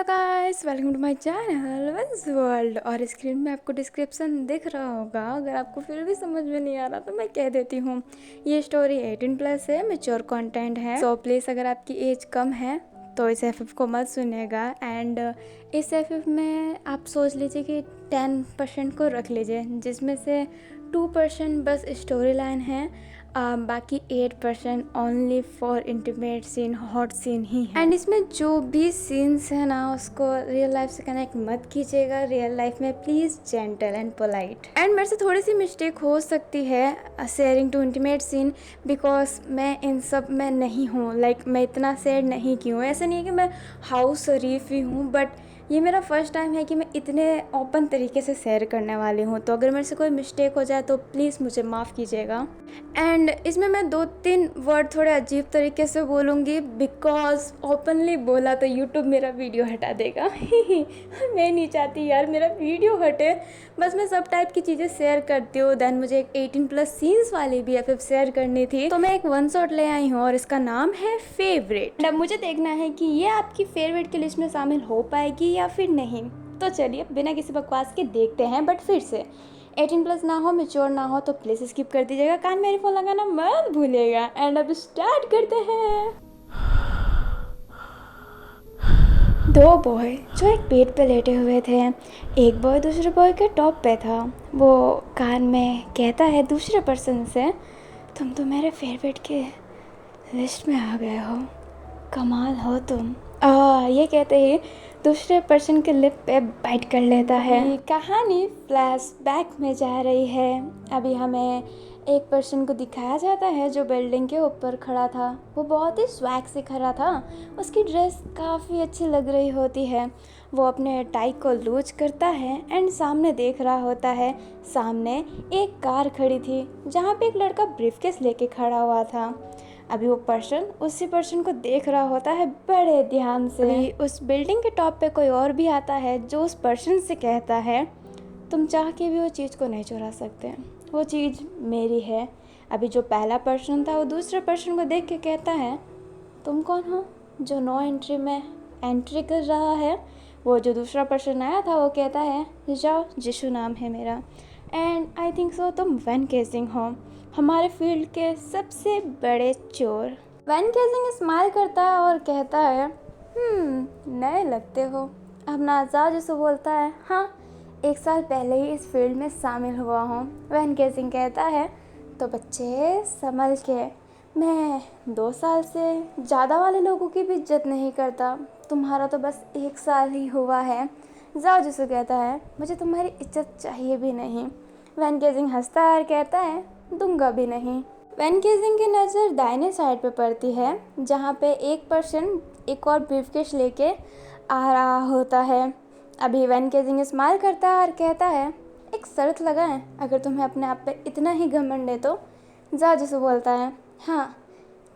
Guys welcome to my channel once world. और screen में आपको डिस्क्रिप्शन दिख रहा होगा, अगर आपको फिर भी समझ में नहीं आ रहा तो मैं कह देती हूँ। ये स्टोरी 18+ है, मैच्योर कंटेंट है, सो प्लीज़ अगर आपकी एज कम है तो इस एफ को मत सुनिएगा। एंड इस एफ में आप सोच लीजिए कि 10% को रख लीजिए, जिसमें से 2% बस स्टोरी लाइन है, बाकी 8% only for intimate scene, hot scene ही है। एंड इसमें जो भी सीन्स है ना, उसको रियल लाइफ से कनेक्ट मत कीजिएगा। रियल लाइफ में please gentle and polite. And मेरे से थोड़ी सी मिस्टेक हो सकती है sharing to intimate scene, because मैं इन सब में नहीं हूँ। लाइक मैं इतना शेयर नहीं की हूँ। ऐसा नहीं है कि मैं हाउस शरीफ ही हूँ, बट ये मेरा फर्स्ट टाइम है कि मैं इतने ओपन तरीके से शेयर करने वाली हूँ। तो अगर मेरे से कोई मिस्टेक हो जाए तो प्लीज़ मुझे माफ़ कीजिएगा। एंड इसमें मैं 2-3 वर्ड थोड़े अजीब तरीके से बोलूँगी, बिकॉज ओपनली बोला तो यूट्यूब मेरा वीडियो हटा देगा। मैं नहीं चाहती यार मेरा वीडियो हटे, बस मैं सब टाइप की चीज़ें शेयर करती हूँ। देन मुझे एक 18+ सीन्स वाली भी एफ शेयर करनी थी, तो मैं एक वन शॉट ले आई हूँ और इसका नाम है फेवरेट। अब मुझे देखना है कि ये आपकी फेवरेट की लिस्ट में शामिल हो पाएगी या फिर नहीं। तो चलिए बिना किसी बकवास के देखते हैं। बट फिर से 18+ ना हो, मैच्योर ना हो तो प्लीज़ स्किप कर दीजिएगा, कान में ईयरफोन लगाना मत भूलिएगा। एंड अब स्टार्ट करते हैं। दो बॉय जो एक बेड पे लेटे हुए थे, एक बॉय दूसरे बॉय के टॉप पे था। वो कान में कहता है दूसरे पर्सन से, तुम तो मेरे फेवरेट के लिस्ट में आ गए हो, कमाल हो तुम। ये कहते ही दूसरे पर्सन के लिप पे बाइट कर लेता है। कहानी फ्लैशबैक में जा रही है। अभी हमें एक पर्सन को दिखाया जाता है जो बिल्डिंग के ऊपर खड़ा था। वो बहुत ही स्वैग से खड़ा था, उसकी ड्रेस काफ़ी अच्छी लग रही होती है। वो अपने टाई को लूज करता है एंड सामने देख रहा होता है। सामने एक कार खड़ी थी जहाँ पे एक लड़का ब्रीफकेस लेके खड़ा हुआ था। अभी वो पर्सन उसी पर्सन को देख रहा होता है बड़े ध्यान से। अभी उस बिल्डिंग के टॉप पे कोई और भी आता है जो उस पर्सन से कहता है, तुम चाह के भी वो चीज़ को नहीं चुरा सकते, वो चीज़ मेरी है। अभी जो पहला पर्सन था वो दूसरे पर्सन को देख के कहता है, तुम कौन हो जो नो एंट्री में एंट्री कर रहा है। वो जो दूसरा पर्सन आया था वो कहता है, जाओ जिशु नाम है मेरा, एंड आई थिंक सो तुम वैन केसिंग हो, हमारे फील्ड के सबसे बड़े चोर। वैन केसिंग स्माइल करता है और कहता है, नए लगते हो। अब नाज़ा जिसको बोलता है, हाँ 1 साल पहले ही इस फील्ड में शामिल हुआ हूँ। वैन केसिंग कहता है, तो बच्चे संभल के, मैं 2 साल से ज़्यादा वाले लोगों की भी इज्जत नहीं करता, तुम्हारा तो बस 1 साल ही हुआ है। जाओ जिसको कहता है, मुझे तुम्हारी इज्जत चाहिए भी नहीं। वैन केसिंग हंसता है और कहता है, दूंगा भी नहीं। वैन केसिंग की नज़र दाहिने साइड पे पड़ती है, जहाँ पे एक पर्सन एक और ब्रीफकेस लेके आ रहा होता है। अभी वैन केसिंग स्माइल करता है और कहता है, एक शर्त लगाएं, अगर तुम्हें अपने आप पे इतना ही घमंड है तो। जा जिसको बोलता है, हाँ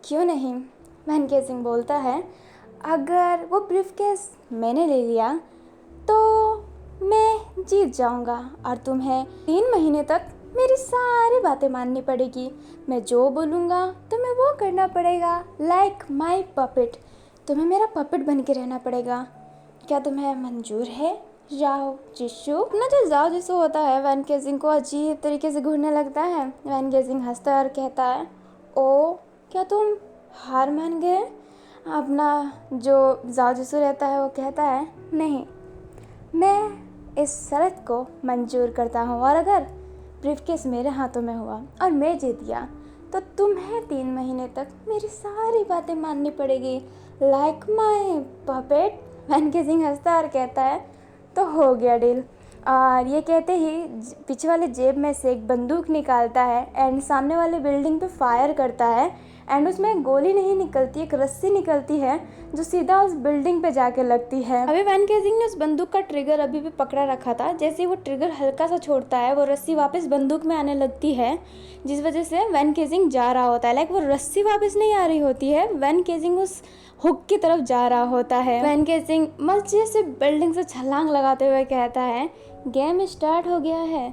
क्यों नहीं। वैन केसिंग बोलता है, अगर वो ब्रीफकेस मैंने ले लिया तो मैं जीत जाऊंगा और तुम्हें 3 महीने तक मेरी सारी बातें माननी पड़ेगी। मैं जो बोलूँगा तुम्हें वो करना पड़ेगा, लाइक माई पपेट। तुम्हें मेरा पपेट बन के रहना पड़ेगा। क्या तुम्हें मंजूर है जाओ जिशु। अपना जो जाओ जिशु होता है वैन केसिंग को अजीब तरीके से घूरने लगता है। वैन केसिंग हंसता है और कहता है, ओ क्या तुम हार मान गए। अपना जो जाओ जिशु रहता है वो कहता है, नहीं मैं इस शर्त को मंजूर करता हूँ, और अगर ब्रीफकेस मेरे हाथों में हुआ और मैं जीत गया तो तुम्हें 3 महीने तक मेरी सारी बातें माननी पड़ेगी, like my puppet. Wen Kexing हंसता और कहता है, तो हो गया डील। और ये कहते ही पीछे वाले जेब में से एक बंदूक निकालता है एंड सामने वाले बिल्डिंग पे फायर करता है। एंड उसमें गोली नहीं निकलती, एक रस्सी निकलती है जो सीधा उस बिल्डिंग पे जाके लगती है। अभी वैन केसिंग ने उस बंदूक का ट्रिगर अभी भी पकड़ा रखा था। जैसे ही वो ट्रिगर हल्का सा छोड़ता है, वो रस्सी वापस बंदूक में आने लगती है, जिस वजह से वैन केसिंग जा रहा होता है। लाइक वो रस्सी वापस नहीं आ रही होती है, वैन केसिंग उस हुक की तरफ जा रहा होता है। वैन केसिंग मजे से बिल्डिंग से छलांग लगाते हुए कहता है, गेम स्टार्ट हो गया है,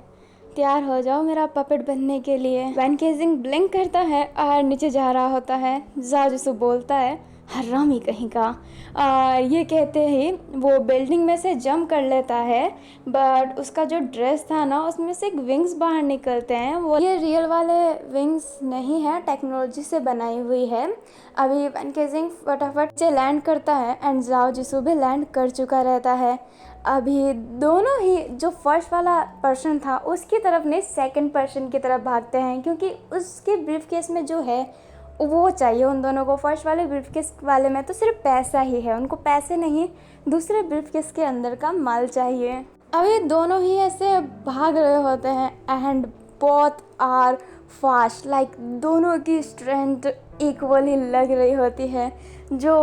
तैयार हो जाओ मेरा पपेट बनने के लिए। वैन केसिंग ब्लिंक करता है और नीचे जा रहा होता है। जा जिसको बोलता है, हरामी कहीं का। ये कहते ही वो बिल्डिंग में से जंप कर लेता है, बट उसका जो ड्रेस था ना उसमें से एक विंग्स बाहर निकलते हैं। वो ये रियल वाले विंग्स नहीं है, टेक्नोलॉजी से बनाई हुई है। अभी वैन केजिंग फटाफट से लैंड करता है एंड जाओ जिसू भी लैंड कर चुका रहता है। अभी दोनों ही जो फर्स्ट वाला पर्सन था उसकी तरफ नहीं, सेकंड पर्सन की तरफ भागते हैं, क्योंकि उसके ब्रीफकेस में जो है वो चाहिए उन दोनों को। फर्स्ट वाले ब्रीफकेस वाले में तो सिर्फ पैसा ही है, उनको पैसे नहीं, दूसरे ब्रीफकेस के अंदर का माल चाहिए। अब ये दोनों ही ऐसे भाग रहे होते हैं and both are fast, like दोनों की स्ट्रेंथ इक्वली लग रही होती है, जो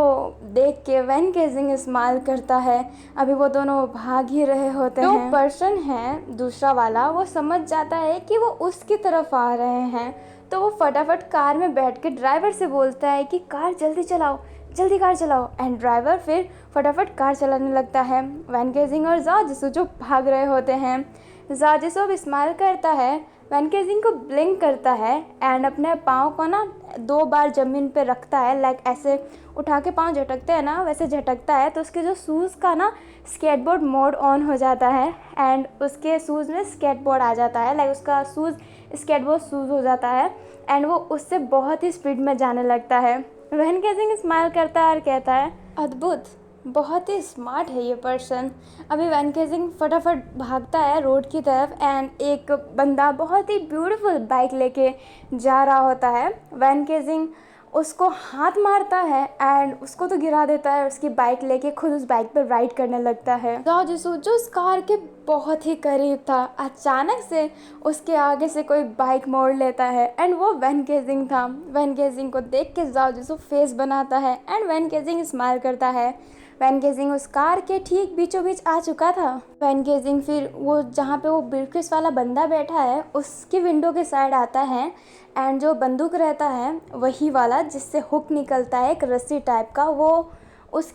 देख के वैन केजिंग स्माइल करता है। अभी वो दोनों भाग ही रहे होते हैं। जो पर्सन है दूसरा वाला वो समझ जाता है कि वो उसकी तरफ आ रहे हैं, तो वो फटाफट कार में बैठ के ड्राइवर से बोलता है कि कार जल्दी चलाओ, जल्दी कार चलाओ। एंड ड्राइवर फिर फटाफट कार चलाने लगता है। वैन केजिंग और जाओ जिसू जो भाग रहे होते हैं। जाओ जिसू अब स्माइल करता है, वैन केजिंग को ब्लिंक करता है एंड अपने पाँव को ना 2 बार ज़मीन पे रखता है, लाइक ऐसे उठा के पाँव झटकते हैं ना वैसे झटकता है, तो उसके जो शूज़ का ना स्केटबोर्ड मोड ऑन हो जाता है एंड उसके शूज़ में स्केटबोर्ड आ जाता है, लाइक उसका शूज़ स्केटबोर्ड शूज़ हो जाता है एंड वो उससे बहुत ही स्पीड में जाने लगता है। वैन केजिंग स्माइल करता है और कहता है अद्भुत, बहुत ही स्मार्ट है ये पर्सन। अभी वैन केजिंग फटाफट भागता है रोड की तरफ एंड एक बंदा बहुत ही ब्यूटीफुल बाइक लेके जा रहा होता है। वैन केजिंग उसको हाथ मारता है एंड उसको तो गिरा देता है, उसकी बाइक लेके खुद उस बाइक पर राइड करने लगता है। जाओ जिसू जो उस कार के बहुत ही करीब था, अचानक से उसके आगे से कोई बाइक मोड़ लेता है एंड वो वैन केजिंग था। वैन केजिंग को देख के जाओ जिसू फेस बनाता है एंड वैन केजिंग स्माइल करता है। वैन केजिंग उस कार के ठीक बीचों बीच आ चुका था। वैन केजिंग फिर वो जहाँ पे वो ब्रीफकेस वाला बंदा बैठा है उसकी विंडो के साइड आता है एंड जो बंदूक रहता है वही वाला जिससे हुक निकलता है एक रस्सी टाइप का, वो उस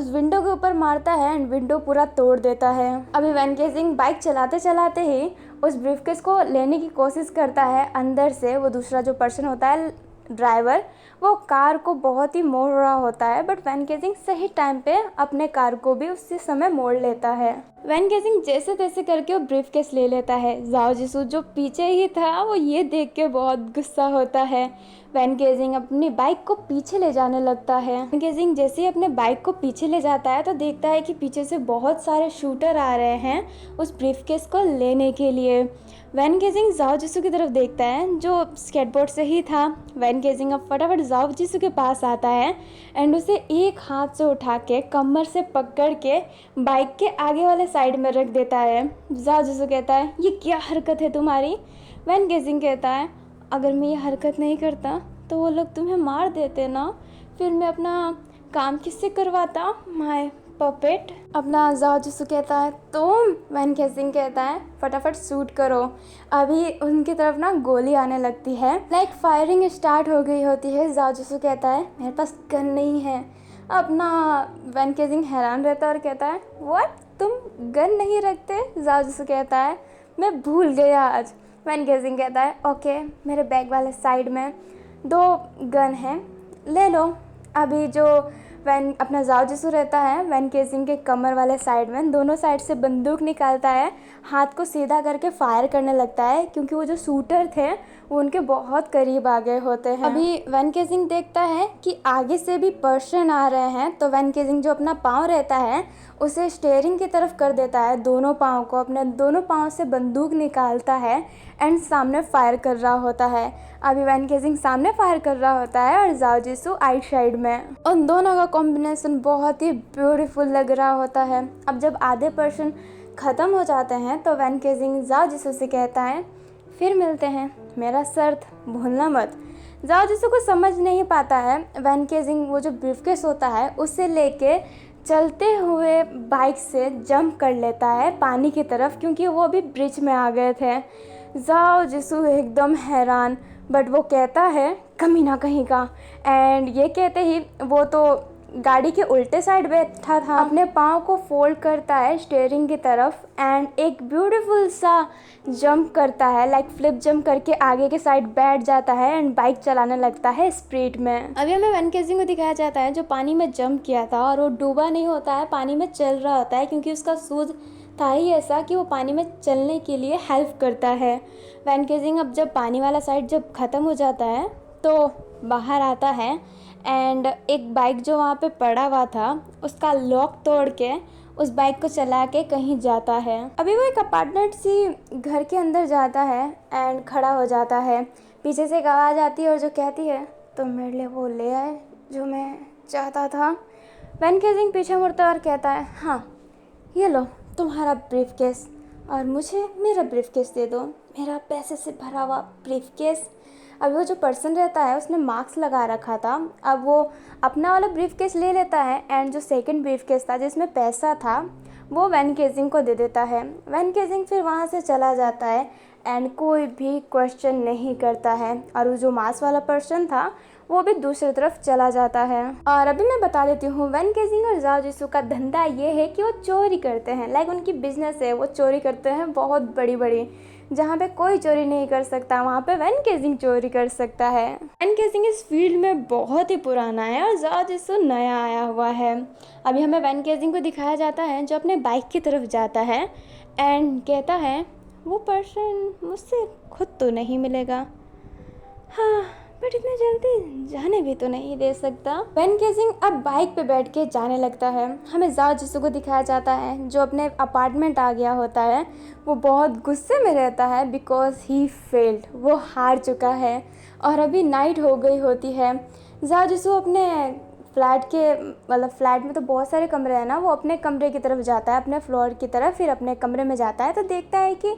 विंडो के ऊपर मारता है एंड विंडो पूरा तोड़ देता है। अभी वैन केजिंग बाइक चलाते चलाते ही उस ब्रीफकेस को लेने की कोशिश करता है अंदर से। वो दूसरा जो पर्सन होता है ड्राइवर, वो कार को बहुत ही मोड़ रहा होता है, बट वैन केजिंग सही टाइम पे अपने कार को भी उसी समय मोड़ लेता है। वैन केजिंग जैसे तैसे करके वो ब्रीफकेस ले लेता है। जाओ जिसू जो पीछे ही था वो ये देख के बहुत गुस्सा होता है। वैन केजिंग अपनी बाइक को पीछे ले जाने लगता है। वैन केजिंग जैसे ही अपने बाइक को पीछे ले जाता है तो देखता है कि पीछे से बहुत सारे शूटर आ रहे हैं उस ब्रीफकेस को लेने के लिए। वैन केजिंग जाओ जिसू की तरफ देखता है जो स्केटबोर्ड से ही था। वैन केजिंग अब फटाफट जाओ जिसू के पास आता है एंड उसे एक हाथ से उठा के कमर से पकड़ के बाइक के आगे वाले साइड में रख देता है। जाओ जिसू कहता है ये क्या हरकत है तुम्हारी। वैन केजिंग कहता है अगर मैं ये हरकत नहीं करता तो वो लोग तुम्हें मार देते ना, फिर मैं अपना काम किससे करवाता, माय पपेट। अपना जाओ जिसू कहता है तुम। वैन केजिंग कहता है फटाफट शूट करो। अभी उनकी तरफ ना गोली आने लगती है, लाइक फायरिंग स्टार्ट हो गई होती है। जाओ जिसू कहता है मेरे पास गन नहीं है। अपना वैन केजिंग हैरान रहता है और कहता है व्हाट, तुम गन नहीं रखते। जाओ जिसू कहता है मैं भूल गया आज। वैन केजिंग कहता है ओके, मेरे बैग वाले साइड में 2 गन हैं, ले लो। अभी जो वैन अपना जाओ जिसू रहता है वैन केजिंग के कमर वाले साइड में दोनों साइड से बंदूक निकालता है, हाथ को सीधा करके फायर करने लगता है, क्योंकि वो जो शूटर थे वो उनके बहुत करीब आ गए होते हैं। अभी वैन केजिंग देखता है कि आगे से भी पर्सन आ रहे हैं, तो वैन केजिंग जो अपना पाँव रहता है उसे स्टीयरिंग की तरफ कर देता है, दोनों पाँव को अपने दोनों पाँव से बंदूक निकालता है एंड सामने फायर कर रहा होता है। अभी वैन केजिंग सामने फायर कर रहा होता है और जाओ जिसू आइट साइड में। उन दोनों का कॉम्बिनेशन बहुत ही ब्यूटीफुल लग रहा होता है। अब जब आधे पर्सन ख़त्म हो जाते हैं तो वैन केजिंग जाओ जिसू से कहता है फिर मिलते हैं, मेरा शर्त भूलना मत। जाओ जिसू को समझ नहीं पाता है। वैन केजिंग वो जो ब्रीफकेस होता है उसे लेके चलते हुए बाइक से जंप कर लेता है पानी की तरफ, क्योंकि वो अभी ब्रिज में आ गए थे। जाओ जिसू एकदम हैरान, बट वो कहता है कमीना कहीं का। एंड ये कहते ही वो तो गाड़ी के उल्टे साइड बैठा था, अपने पाँव को फोल्ड करता है स्टीयरिंग की तरफ एंड एक ब्यूटीफुल सा जंप करता है, लाइक फ्लिप जंप करके आगे के साइड बैठ जाता है एंड बाइक चलाने लगता है स्पीड में। अभी हमें वैन केसिंग को दिखाया जाता है जो पानी में जंप किया था और वो डूबा नहीं होता है, पानी में चल रहा होता है क्योंकि उसका शूज़ था ही ऐसा कि वो पानी में चलने के लिए हेल्प करता है। वैन केसिंग अब जब पानी वाला साइड जब ख़त्म हो जाता है तो बाहर आता है एंड एक बाइक जो वहाँ पे पड़ा हुआ था उसका लॉक तोड़ के उस बाइक को चला के कहीं जाता है। अभी वो एक अपार्टमेंट सी घर के अंदर जाता है एंड खड़ा हो जाता है। पीछे से एक आवाज़ आती है और जो कहती है तो मेरे लिए वो ले आए जो मैं चाहता था। वैन केसिंग पीछे मुड़ता और कहता है हाँ ये लो तुम्हारा ब्रीफकेस और मुझे मेरा ब्रीफकेस दे दो, मेरा पैसे से भरा हुआ ब्रीफकेस। अब वो जो पर्सन रहता है उसने मास्क लगा रखा था, अब वो अपना वाला ब्रीफकेस ले लेता है एंड जो सेकंड ब्रीफकेस था जिसमें पैसा था वो वैन केसिंग को दे देता है। वैन केसिंग फिर वहाँ से चला जाता है एंड कोई भी क्वेश्चन नहीं करता है और वो जो मास्क वाला पर्सन था वो भी दूसरी तरफ चला जाता है। और अभी मैं बता देती हूँ वैन केसिंग और जाओ जिसू का धंधा ये है कि वो चोरी करते हैं, लाइक उनकी बिजनेस है, वो चोरी करते हैं बहुत बड़ी बड़ी, जहाँ पे कोई चोरी नहीं कर सकता वहाँ पे वैन केसिंग चोरी कर सकता है। वैन केसिंग इस फील्ड में बहुत ही पुराना है और जाओ जिसू नया आया हुआ है। अभी हमें वैन केसिंग को दिखाया जाता है जो अपने बाइक की तरफ जाता है एंड कहता है वो पर्सन मुझसे खुद तो नहीं मिलेगा, हाँ बट इतने जल्दी जाने भी तो नहीं दे सकता। वैन केसिंग अब बाइक पे बैठ के जाने लगता है। हमें जाओ जिसू को दिखाया जाता है जो अपने अपार्टमेंट आ गया होता है, वो बहुत गुस्से में रहता है बिकॉज ही फेल्ड, वो हार चुका है और अभी नाइट हो गई होती है। जाओ जिसू अपने फ्लैट के मतलब फ्लैट में तो बहुत सारे कमरे हैं ना, वो अपने कमरे की तरफ जाता है, अपने फ्लोर की तरफ, फिर अपने कमरे में जाता है तो देखता है कि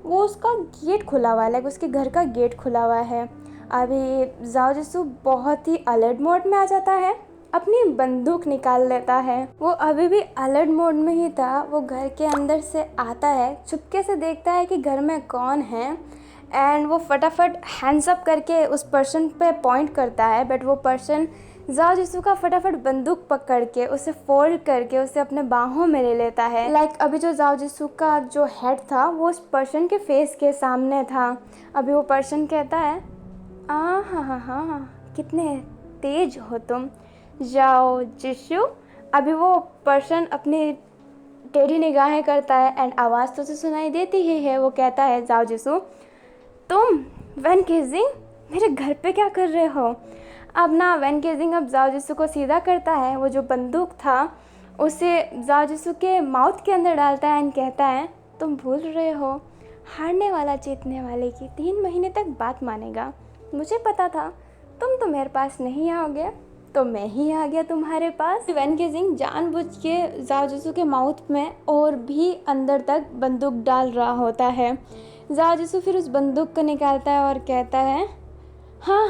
वो उसका गेट खुला हुआ है, लाइक उसके घर का गेट खुला हुआ है। अभी जाओ जिसू बहुत ही अलर्ट मोड में आ जाता है, अपनी बंदूक निकाल लेता है। वो अभी भी अलर्ट मोड में ही था, वो घर के अंदर से आता है, चुपके से देखता है कि घर में कौन है एंड वो फटाफट हैंड्स अप करके उस पर्सन पे पॉइंट करता है, बट वो पर्सन जाओ जिसू का फटाफट बंदूक पकड़ के उसे फोल्ड करके उसे अपने बाहों में ले लेता है। लाइक अभी जो जाओ जिसू का जो हेड था वो उस पर्सन के फेस के सामने था। अभी वो पर्सन कहता है हाँ हाँ हाँ कितने तेज हो तुम जाओ जिसू। अभी वो पर्सन अपनी टेढ़ी निगाहें करता है एंड आवाज़ तो उसे सुनाई देती ही है। वो कहता है जाओ जिसू तुम वैन केसिंग मेरे घर पे क्या कर रहे हो। अब ना वैन केसिंग अब जाओ जिसू को सीधा करता है, वो जो बंदूक था उसे जाओ जिसू के माउथ के अंदर डालता है एंड कहता है तुम भूल रहे हो हारने वाला जीतने वाले की 3 महीने तक बात मानेगा। मुझे पता था तुम तो मेरे पास नहीं आओगे तो मैं ही आ गया तुम्हारे पास। वैन केसिंग जानबूझ के जाओ जिसू के माउथ में और भी अंदर तक बंदूक डाल रहा होता है। जाओ जिसू फिर उस बंदूक को निकालता है और कहता है हाँ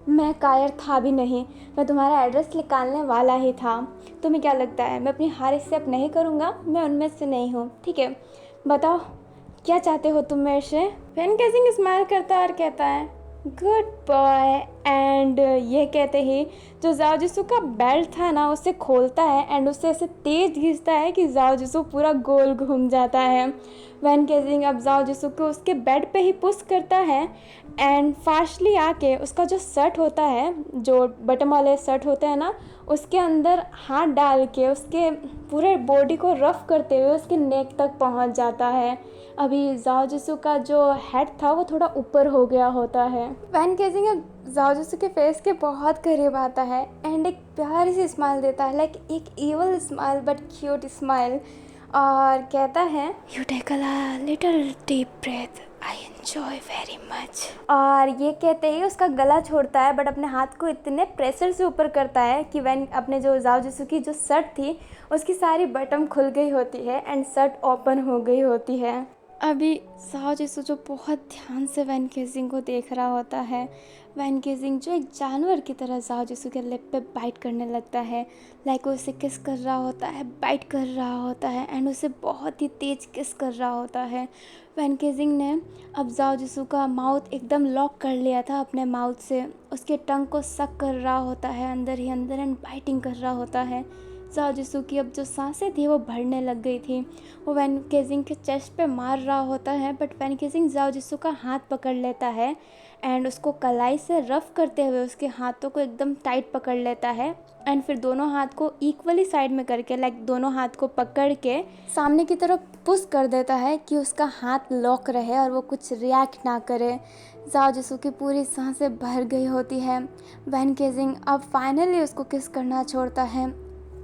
मैं कायर था भी नहीं, मैं तुम्हारा एड्रेस निकालने वाला ही था। तुम्हें क्या लगता है मैं अपनी हार एक्सेप्ट नहीं करूँगा? मैं उनमें से नहीं हूँ, ठीक है बताओ क्या चाहते हो तुम मेरे से। वैन केसिंग स्माइल करता है और कहता है गुड बॉय एंड ये कहते ही जो जाओ जिसू का बेल्ट था ना उसे खोलता है एंड उससे ऐसे तेज खींचता है कि जाओ जिसू पूरा गोल घूम जाता है। वैन केसिंग अब जाओ जिसू को उसके बेड पे ही पुश करता है एंड फास्टली आके उसका जो शर्ट होता है, जो बटन वाले शर्ट होते हैं ना, उसके अंदर हाथ डाल के उसके पूरे बॉडी को रफ करते हुए उसके नेक तक पहुंच जाता है। अभी जाओ जिसू का जो हेड था वो थोड़ा ऊपर हो गया होता है। वैन केसिंग अब जाओ जिसू के फेस के बहुत करीब आता है एंड एक प्यारी सी स्माइल देता है, लाइक एक evil smile but cute smile, और कहता है you take a little deep breath I enjoy very much. और ये कहते ही उसका गला छोड़ता है बट अपने हाथ को इतने प्रेशर से ऊपर करता है कि वैन अपने जो जाओ जिसू की जो शर्ट थी उसकी सारी बटन खुल गई होती है एंड शर्ट ओपन हो गई होती है। अभी साओ जिसू जो बहुत ध्यान से वैन केजिंग को देख रहा होता है। वैन केजिंग जो एक जानवर की तरह साओ जिसू के लिप पे बाइट करने लगता है। लाइक वो उसे किस कर रहा होता है, बाइट कर रहा होता है एंड उसे बहुत ही तेज किस कर रहा होता है। वैन केजिंग ने अब जाओ जिसू का माउथ एकदम लॉक कर लिया था अपने माउथ से। उसके टंग को सक कर रहा होता है अंदर ही अंदर एंड बाइटिंग कर रहा होता है। जाओ जिसू की अब जो सांसें थी वो भरने लग गई थी। वो वैन केजिंग के चेस्ट पे मार रहा होता है बट वैन केजिंग जाओ जिसू का हाथ पकड़ लेता है एंड उसको कलाई से रफ करते हुए उसके हाथों को एकदम टाइट पकड़ लेता है एंड फिर दोनों हाथ को इक्वली साइड में करके लाइक दोनों हाथ को पकड़ के सामने की तरफ पुश कर देता है कि उसका हाथ लॉक रहे और वो कुछ रिएक्ट ना करे। जाओ जिसू की पूरी सांसें भर गई होती है। वैन केजिंग अब फाइनली उसको किस करना छोड़ता है।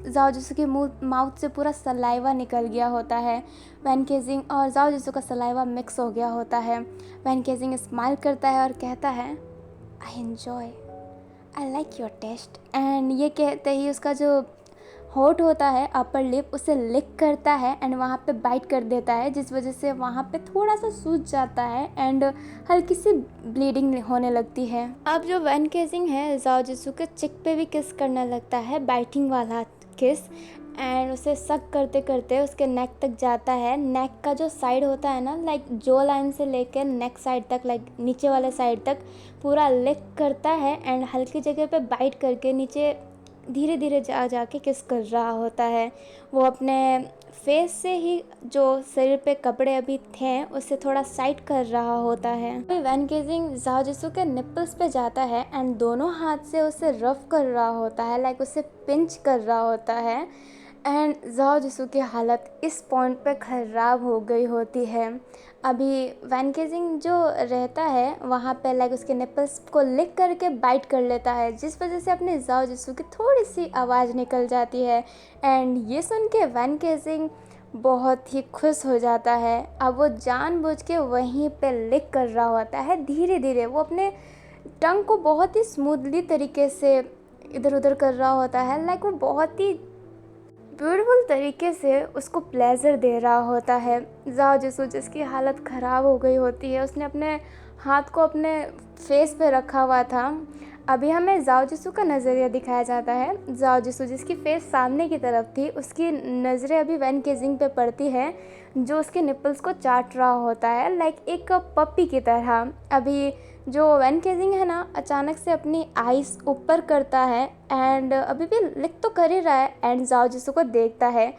जाओ जिसू के मुंह माउथ से पूरा सलाइवा निकल गया होता है। वैन केजिंग और जाओ जिसू का सलाइवा मिक्स हो गया होता है। वैन केजिंग स्माइल करता है और कहता है I enjoy, I like your taste. And ये कहते ही उसका जो होठ होता है अपर लिप उसे लिक करता है एंड वहाँ पे बाइट कर देता है, जिस वजह से वहाँ पे थोड़ा सा सूज जाता है एंड हल्की सी ब्लीडिंग होने लगती है। अब जो वैन केजिंग है जाओ जिसू के चिक पे भी किस करने लगता है, बाइटिंग वाला किस, एंड उसे सक करते करते उसके नेक तक जाता है। नेक का जो साइड होता है ना, लाइक जो लाइन से लेकर नेक साइड तक, लाइक नीचे वाले साइड तक पूरा लिक करता है एंड हल्की जगह पे बाइट करके नीचे धीरे धीरे जाके किस कर रहा होता है। वो अपने फेस से ही जो शरीर पे कपड़े अभी थे उससे थोड़ा साइड कर रहा होता है। वैन केजिंग जाओ जिसू के निपल्स पे जाता है एंड दोनों हाथ से उसे रफ कर रहा होता है, लाइक उसे पिंच कर रहा होता है एंड जाओ जिसू की हालत इस पॉइंट पे ख़राब हो गई होती है। अभी वैन केजिंग जो रहता है वहाँ पे लाइक उसके निपल्स को लिक करके बाइट कर लेता है, जिस वजह से अपने जाओ जिसू की थोड़ी सी आवाज़ निकल जाती है एंड ये सुन के वैन केजिंग बहुत ही खुश हो जाता है। अब वो जानबूझ के वहीं पे लिक कर रहा होता है धीरे धीरे। वो अपने टंग को बहुत ही स्मूथली तरीके से इधर उधर कर रहा होता है, लाइक वो बहुत ही ब्यूटीफुल तरीके से उसको प्लेजर दे रहा होता है। जाओ जिसू जिसकी हालत ख़राब हो गई होती है, उसने अपने हाथ को अपने फेस पे रखा हुआ था। अभी हमें जाओ जिसू का नज़रिया दिखाया जाता है। जाओ जिसू जिसकी फेस सामने की तरफ थी उसकी नज़रें अभी वैन केजिंग पे पड़ती है जो उसके निपल्स को चाट रहा होता है, लाइक एक पप्पी की तरह। अभी जो वैन केजिंग है ना अचानक से अपनी आइज़ ऊपर करता है एंड अभी भी लिख तो कर ही रहा है एंड जाओ जिसू को देखता है।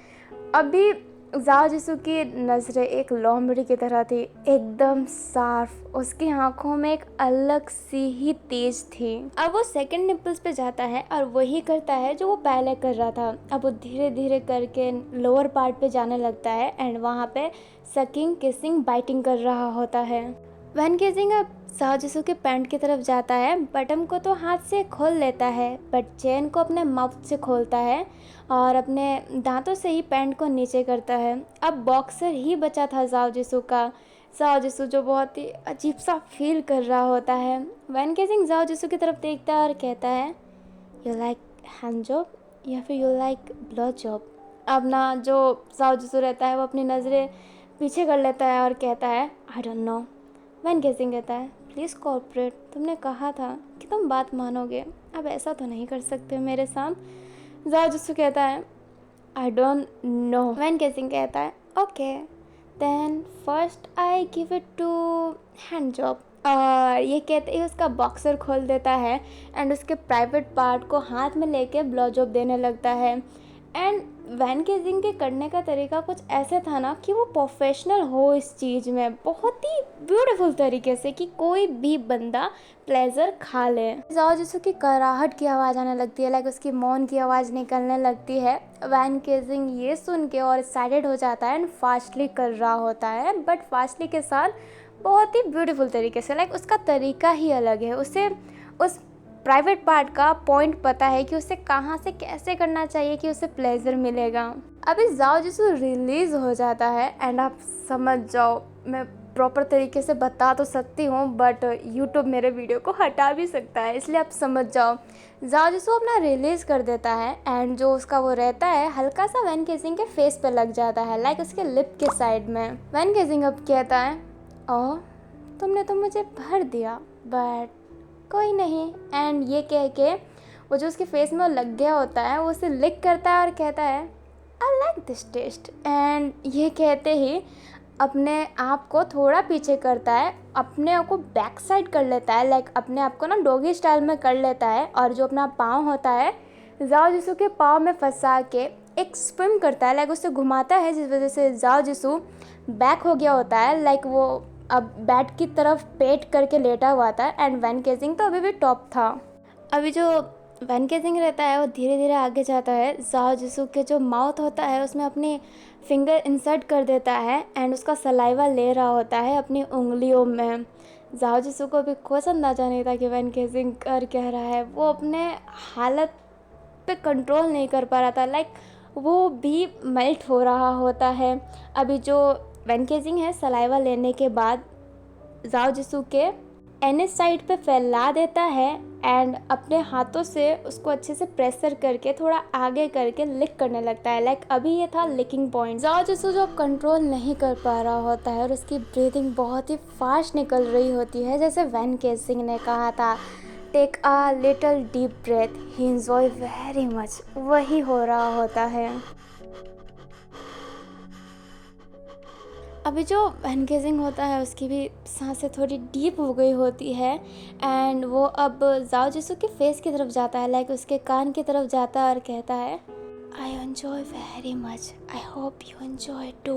अभी जाओ जिसू की नज़रें एक लोमड़ी की तरह थी, एकदम साफ। उसकी आंखों में एक अलग सी ही तेज थी। अब वो सेकंड निपल्स पे जाता है और वही करता है जो वो पहले कर रहा था। अब वो धीरे धीरे करके लोअर पार्ट पे जाने लगता है एंड वहाँ पे सकिंग, किसिंग, बाइटिंग कर रहा होता है। वैन केजिंग अब जाओ जिसू के पैंट की तरफ जाता है। बटन को तो हाथ से खोल लेता है बट चेन को अपने माउथ से खोलता है और अपने दांतों से ही पैंट को नीचे करता है। अब बॉक्सर ही बचा था जाओ जिसू का। जाओ जिसू जो बहुत ही अजीब सा फील कर रहा होता है। वैन केजिंग जाओ जिसू की तरफ देखता है और कहता है यू लाइक हैंड जॉब या फिर यू लाइक ब्लो जॉब। अब ना जो जाओ जिसू रहता है वो अपनी नज़रें पीछे कर लेता है और कहता है I don't know. Wen Kexing कहता है प्लीज़ कॉर्पोरेट, तुमने कहा था कि तुम बात मानोगे, अब ऐसा तो नहीं कर सकते मेरे साथ। जाओ जिसू कहता है I don't know. Wen Kexing कहता है okay then first I give it to hand job. और ये कहते ही उसका बॉक्सर खोल देता है एंड उसके प्राइवेट पार्ट को हाथ में लेके ब्लो जॉब देने लगता है। एंड वैन केजिंग के करने का तरीका कुछ ऐसे था ना कि वो प्रोफेशनल हो इस चीज़ में, बहुत ही ब्यूटीफुल तरीके से कि कोई भी बंदा प्लेजर खा ले। जाओ जिसू की कराहट की आवाज़ आने लगती है, लाइक उसकी मौन की आवाज़ निकलने लगती है। वैन केजिंग ये सुन के और एक्साइटेड हो जाता है एंड फास्टली कर रहा होता है, बट फास्टली के साथ बहुत ही ब्यूटीफुल तरीके से, लाइक उसका तरीका ही अलग है। उसे उस प्राइवेट पार्ट का पॉइंट पता है कि उसे कहाँ से कैसे करना चाहिए कि उसे प्लेजर मिलेगा। अभी जाओ जिसू रिलीज़ हो जाता है एंड आप समझ जाओ मैं प्रॉपर तरीके से बता तो सकती हूँ, बट यूट्यूब मेरे वीडियो को हटा भी सकता है, इसलिए आप समझ जाओ। जाओ जिसको अपना रिलीज़ कर देता है एंड जो उसका वो रहता है हल्का सा वैन केसिंग के फेस पे लग जाता है, लाइक उसके लिप के साइड में। वैन केसिंग अब कहता है, ओह तुमने तो मुझे भर दिया, बट कोई नहीं। एंड ये कह के वो जो उसके फेस में लग गया होता है वो उसे लिक करता है और कहता है I like this taste. And ये कहते ही अपने आप को थोड़ा पीछे करता है, अपने आप को बैक साइड कर लेता है, लाइक अपने आप को ना डॉगी स्टाइल में कर लेता है, और जो अपना पाँव होता है जाओ जिसू के पाँव में फंसा के एक स्विम करता है, लाइक उससे घुमाता है, जिस वजह से जाओ जिसू बैक हो गया होता है, लाइक वो अब बैट की तरफ पेट करके लेटा हुआ था। एंड वैन केसिंग तो अभी भी टॉप था। अभी जो वैन केसिंग रहता है वो धीरे धीरे आगे जाता है, जाओ जिसू के जो माउथ होता है उसमें अपनी फिंगर इंसर्ट कर देता है एंड उसका सलाइवा ले रहा होता है अपनी उंगलियों में। जाओ जिसू को भी कुछ अंदाज़ा नहीं था कि वैन केसिंग कर क्या रहा है, वो अपने हालत पे कंट्रोल नहीं कर पा रहा था, लाइक वो भी मेल्ट हो रहा होता है। अभी जो वैन केसिंग है सलाइवा लेने के बाद जाओ जिसू के एनएस साइड पे फैला देता है एंड अपने हाथों से उसको अच्छे से प्रेशर करके थोड़ा आगे करके लिक करने लगता है, लाइक अभी ये था लिकिंग पॉइंट। जाओ जिसको जो कंट्रोल नहीं कर पा रहा होता है और उसकी ब्रीदिंग बहुत ही फास्ट निकल रही होती है, जैसे वैन केसिंग ने कहा था take a little deep breath, he enjoy very much, वही हो रहा होता है। अभी जो वैन केसिंग होता है उसकी भी सांसें थोड़ी डीप हो गई होती है एंड वो अब जाओ जिसू के फेस की तरफ जाता है, लाइक उसके कान की तरफ जाता है और कहता है I enjoy very much, I hope you enjoy too.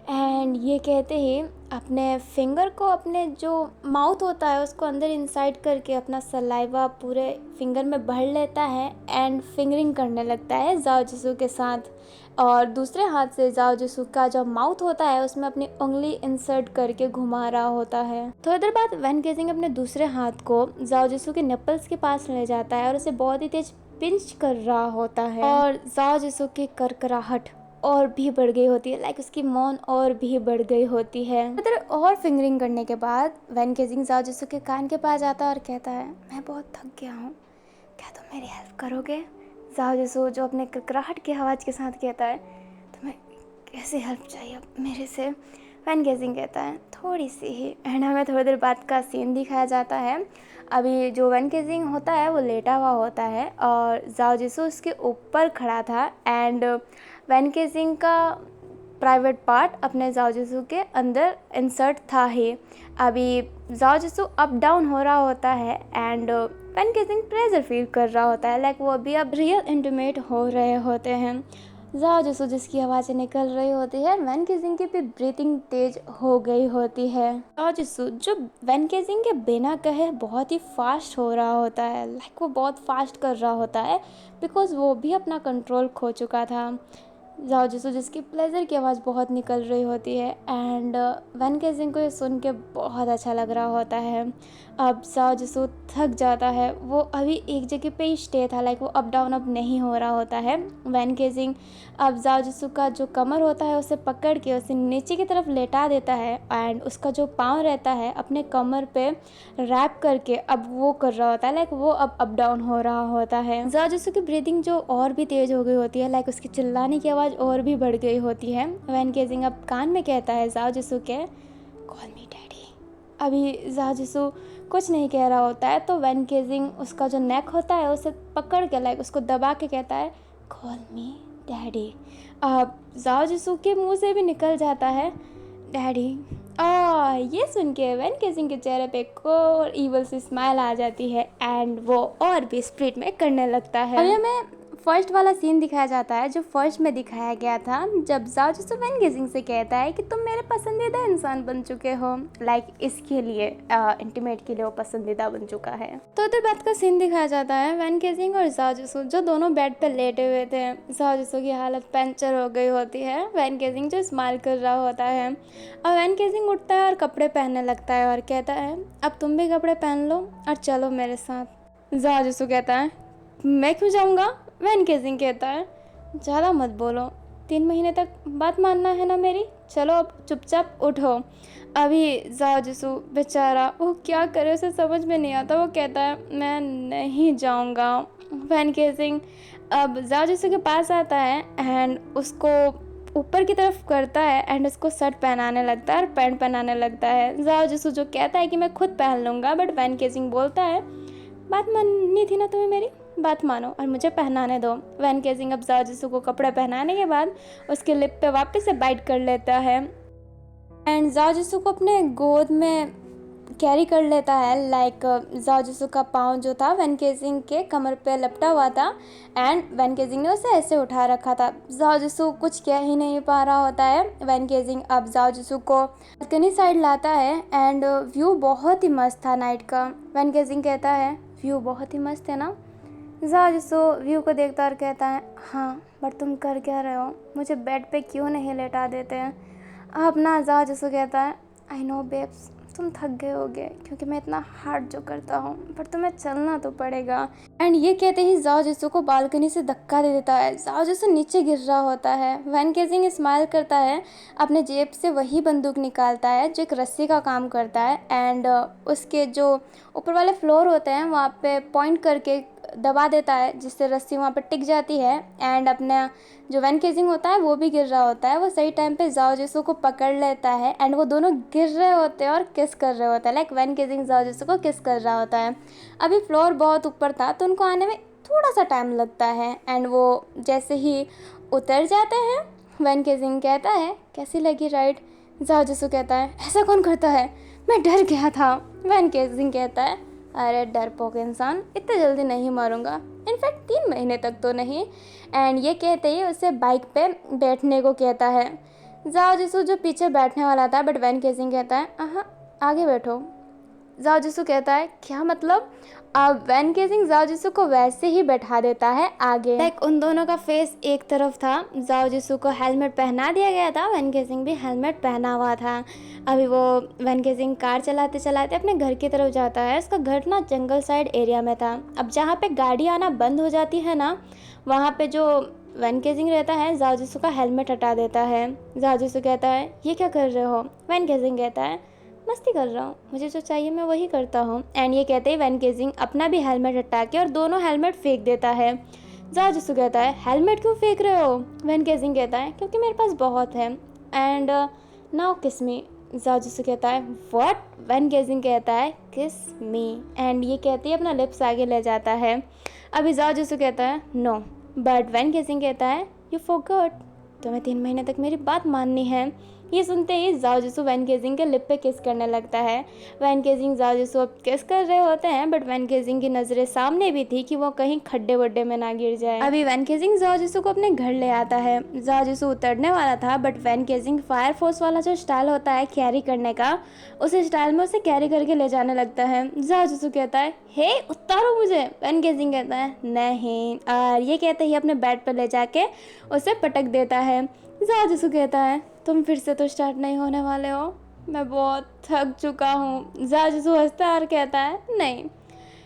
And ये कहते ही अपने फिंगर को अपने जो माउथ होता है उसको अंदर इंसाइड करके अपना सलाइवा पूरे फिंगर में भर लेता है एंड फिंगरिंग करने लगता है जाओ जिसू के साथ, और दूसरे हाथ से जाओ जिसू का जो माउथ होता है उसमें अपनी उंगली इंसर्ट करके घुमा रहा होता है। थोड़ी देर बाद वैन केसिंग अपने दूसरे हाथ को जाओ जिसू के निप्पल्स के पास ले जाता है और उसे बहुत ही तेज पिंच कर रहा होता है, और जाओ जिसू की करकराहट और भी बढ़ गई होती है, लाइक उसकी मौन और भी बढ़ गई होती है। इधर और फिंगरिंग करने के बाद वैन केसिंग जाओ जिसू के कान के पास जाता है और कहता है मैं बहुत थक गया हूँ, क्या तुम मेरी हेल्प करोगे। जाओ जिसू जो अपने करकराहट की आवाज़ के साथ कहता है तुम्हें कैसी हेल्प चाहिए मेरे से। वैन केसिंग कहता है थोड़ी सी ही। एंड हमें थोड़ी देर बाद का सीन दिखाया जाता है। अभी जो वैन केसिंग होता है वो लेटा हुआ होता है और जाओ जिसू उसके ऊपर खड़ा था एंड वैन केसिंग का प्राइवेट पार्ट अपने जाओ जिसू के अंदर इंसर्ट था ही। अभी जाओ जिसू अप डाउन हो रहा होता है and Wen Kexing pressure feel कर रहा होता है, लाइक वो अभी अब रियल इंटीमेट हो रहे होते हैं। जाओ जिसू जिसकी आवाज़ें निकल रही होती है, वैन केसिंग की भी ब्रीथिंग तेज हो गई होती है। जाओ जिसू जो वैन केसिंग के बिना कहे बहुत ही फास्ट हो रहा होता है, लाइक वो बहुत फास्ट कर रहा होता है बिकॉज वो भी अपना कंट्रोल खो चुका था। जाओ जिसू जिसकी प्लेजर की आवाज़ बहुत निकल रही होती है एंड वैन केसिंग को ये सुन के बहुत अच्छा लग रहा होता है। अब जाओ जिसू थक जाता है, वो अभी एक जगह पे ही स्टे था, लाइक वो अप डाउन अब नहीं हो रहा होता है। वैन केसिंग अब जाओ जिसू का जो कमर होता है उसे पकड़ के उसे नीचे की तरफ लेटा देता है एंड उसका जो पाँव रहता है अपने कमर पे रैप करके अब वो कर रहा होता है, लाइक वो अब अप डाउन हो रहा होता है। जाओ जिसू की ब्रीदिंग जो और भी तेज हो गई होती है, लाइक उसकी चिल्लाने की आवाज़ और भी बढ़ गई होती है। वैन केसिंग अब कान में कहता है जाओ जिसू के कॉल मी डैडी। अभी जाओ जिसू कुछ नहीं कह रहा होता है तो वैन केसिंग उसका जो नेक होता है उसे पकड़ के लाइक उसको दबा के कहता है कॉल मी डैडी। अब जाओ जिसू के मुंह से भी निकल जाता है डैडी। ये सुन के वैन केसिंग के चेहरे पे एक और ईवल सी स्माइल आ जाती है एंड वो और भी स्प्रिट में करने लगता है। अभी हमें फर्स्ट वाला सीन दिखाया जाता है जो फर्स्ट में दिखाया गया था, जब जाओ जिसू वैन केसिंग से कहता है कि तुम मेरे पसंदीदा इंसान बन चुके हो, लाइक इसके लिए इंटीमेट के लिए वो पसंदीदा बन चुका है। तो उधर बात का सीन दिखाया जाता है वैन केसिंग और जाओ जिसू जो दोनों बेड पे लेटे हुए थे। जाओ जिसू की हालत पंचर हो गई होती है, वैन केसिंग जो स्माइल कर रहा होता है और वैन केसिंग उठता है और कपड़े पहनने लगता है और कहता है अब तुम भी कपड़े पहन लो और चलो मेरे साथ। जाओ जिसू कहता है मैं क्यों जाऊँगा। वैन केसिंग कहता है ज़्यादा मत बोलो, 3 महीने तक बात मानना है ना मेरी? चलो अब चुपचाप उठो। अभी जाओ जिसू बेचारा वो क्या करे, उसे समझ में नहीं आता। वो कहता है मैं नहीं जाऊंगा। वैन केसिंग अब जाओ जिसू के पास आता है एंड उसको ऊपर की तरफ करता है एंड उसको शर्ट पहनाने लगता है और पैंट पहनाने लगता है। जाओ जिसू जो कहता है कि मैं खुद पहन लूँगा, बट वैन केसिंग बोलता है बात माननी थी ना तुम्हें मेरी, बात मानो और मुझे पहनाने दो। वैन केसिंग अब जाओ जिसू को कपड़े पहनाने के बाद उसके लिप पे वापस से बाइट कर लेता है एंड जाओ जिसू को अपने गोद में कैरी कर लेता है। लाइक जाओ जिसू का पाँव जो था वैन केसिंग के कमर पे लपटा हुआ था एंड वैन केसिंग ने उसे ऐसे उठा रखा था। जाओ जिसू कुछ कह ही नहीं पा रहा होता है। वैन केसिंग अब जाओ जिसू को बालकनी साइड लाता है एंड व्यू बहुत ही मस्त था नाइट का। वैन केसिंग कहता है व्यू बहुत ही मस्त है ना? जाओ जिसू व्यू को देखता और कहता है हाँ, बट तुम कर क्या रहे हो? मुझे बेड पे क्यों नहीं लेटा देते हैं? अब ना जाओ जिसू कहता है आई नो बेब्स, तुम थक गए होगे क्योंकि मैं इतना हार्ड जो करता हूँ, पर तुम्हें चलना तो पड़ेगा। एंड ये कहते ही जाओ जिसू को बालकनी से धक्का दे देता है। जाओ जिसू नीचे गिर रहा होता है। वैन केसिंग स्माइल करता है, अपने जेब से वही बंदूक निकालता है जो एक रस्सी का काम करता है एंड उसके जो ऊपर वाले फ्लोर होते हैं वहाँ पे पॉइंट करके दबा देता है जिससे रस्सी वहाँ पे टिक जाती है एंड अपना जो वैन केसिंग होता है वो भी गिर रहा होता है। वो सही टाइम पे जाओ जिसू को पकड़ लेता है एंड वो दोनों गिर रहे होते हैं और किस कर रहे होते हैं। लाइक वैन केसिंग जाओ जिसू को किस कर रहा होता है। अभी फ्लोर बहुत ऊपर था तो उनको आने में थोड़ा सा टाइम लगता है एंड वो जैसे ही उतर जाते हैं वैन केसिंग कहता है कैसी लगी राइड? जाओ जिसू कहता है ऐसा कौन करता है, मैं डर गया था। वैन केसिंग कहता है अरे डरपोक इंसान, इतने जल्दी नहीं मारूंगा, इनफैक्ट 3 महीने तक तो नहीं। एंड ये कहते ही उसे बाइक पे बैठने को कहता है। जाओ जिसू जो पीछे बैठने वाला था बट वैन केसिंग कहता है हाँ आगे बैठो। जाओ जिसू कहता है क्या मतलब? अब वैन केसिंग जाओ जिसू को वैसे ही बैठा देता है आगे। लाइक उन दोनों का फेस एक तरफ था। जाओ जिसू को हेलमेट पहना दिया गया था, वैन केसिंग भी हेलमेट पहना हुआ था। अभी वो वैन केसिंग कार चलाते चलाते अपने घर की तरफ जाता है। उसका घर ना जंगल साइड एरिया में था। अब जहाँ पे गाड़ी आना बंद हो जाती है ना, वहाँ पे जो वैन केसिंग रहता है जाओ जिसू का हेलमेट हटा देता है। जाओ जिसू कहता है ये क्या कर रहे हो? वैन केसिंग कहता है मस्ती कर रहा हूँ, मुझे जो चाहिए मैं वही करता हूँ। एंड ये कहते ही वैन केसिंग अपना भी हेलमेट हटा के और दोनों हेलमेट फेंक देता है। जाओ जिसू कहता है हेलमेट क्यों फेंक रहे हो? वैन केसिंग कहता है क्योंकि मेरे पास बहुत है एंड नाउ किस मी। जाओ जिसू कहता है व्हाट? वैन केसिंग कहता है किस मी एंड ये कहते ही अपना लिप्स आगे ले जाता है। अभी जाओ जिसू कहता है नो, बट वैन केसिंग कहता है यू फॉरगॉट, तुम्हें 3 महीने तक मेरी बात माननी है। ये सुनते ही जाओ जिसू वैन केसिंग के लिप पे किस करने लगता है। वैन केसिंग जाओ जिसू अब किस कर रहे होते हैं बट वैन केसिंग की नज़रें सामने भी थी कि वो कहीं खड्डे वड्डे में ना गिर जाए। अभी वैन केसिंग जाओ जिसू को अपने घर ले आता है। जाओ जिसू उतरने वाला था but when casing fire force वाला जो स्टाइल होता है कैरी करने का, उस स्टाइल में उसे कैरी करके ले जाने लगता है। जाओ जिसू कहता है हे उतारो मुझे। वैन केसिंग कहता है नहीं, और ये कहते ही अपने बेड पर ले जाके उसे पटक देता है। जाओ जिसू कहता है तुम फिर से तो स्टार्ट नहीं होने वाले हो, मैं बहुत थक चुका हूँ। जाओ जिसू हंसता है और कहता है नहीं,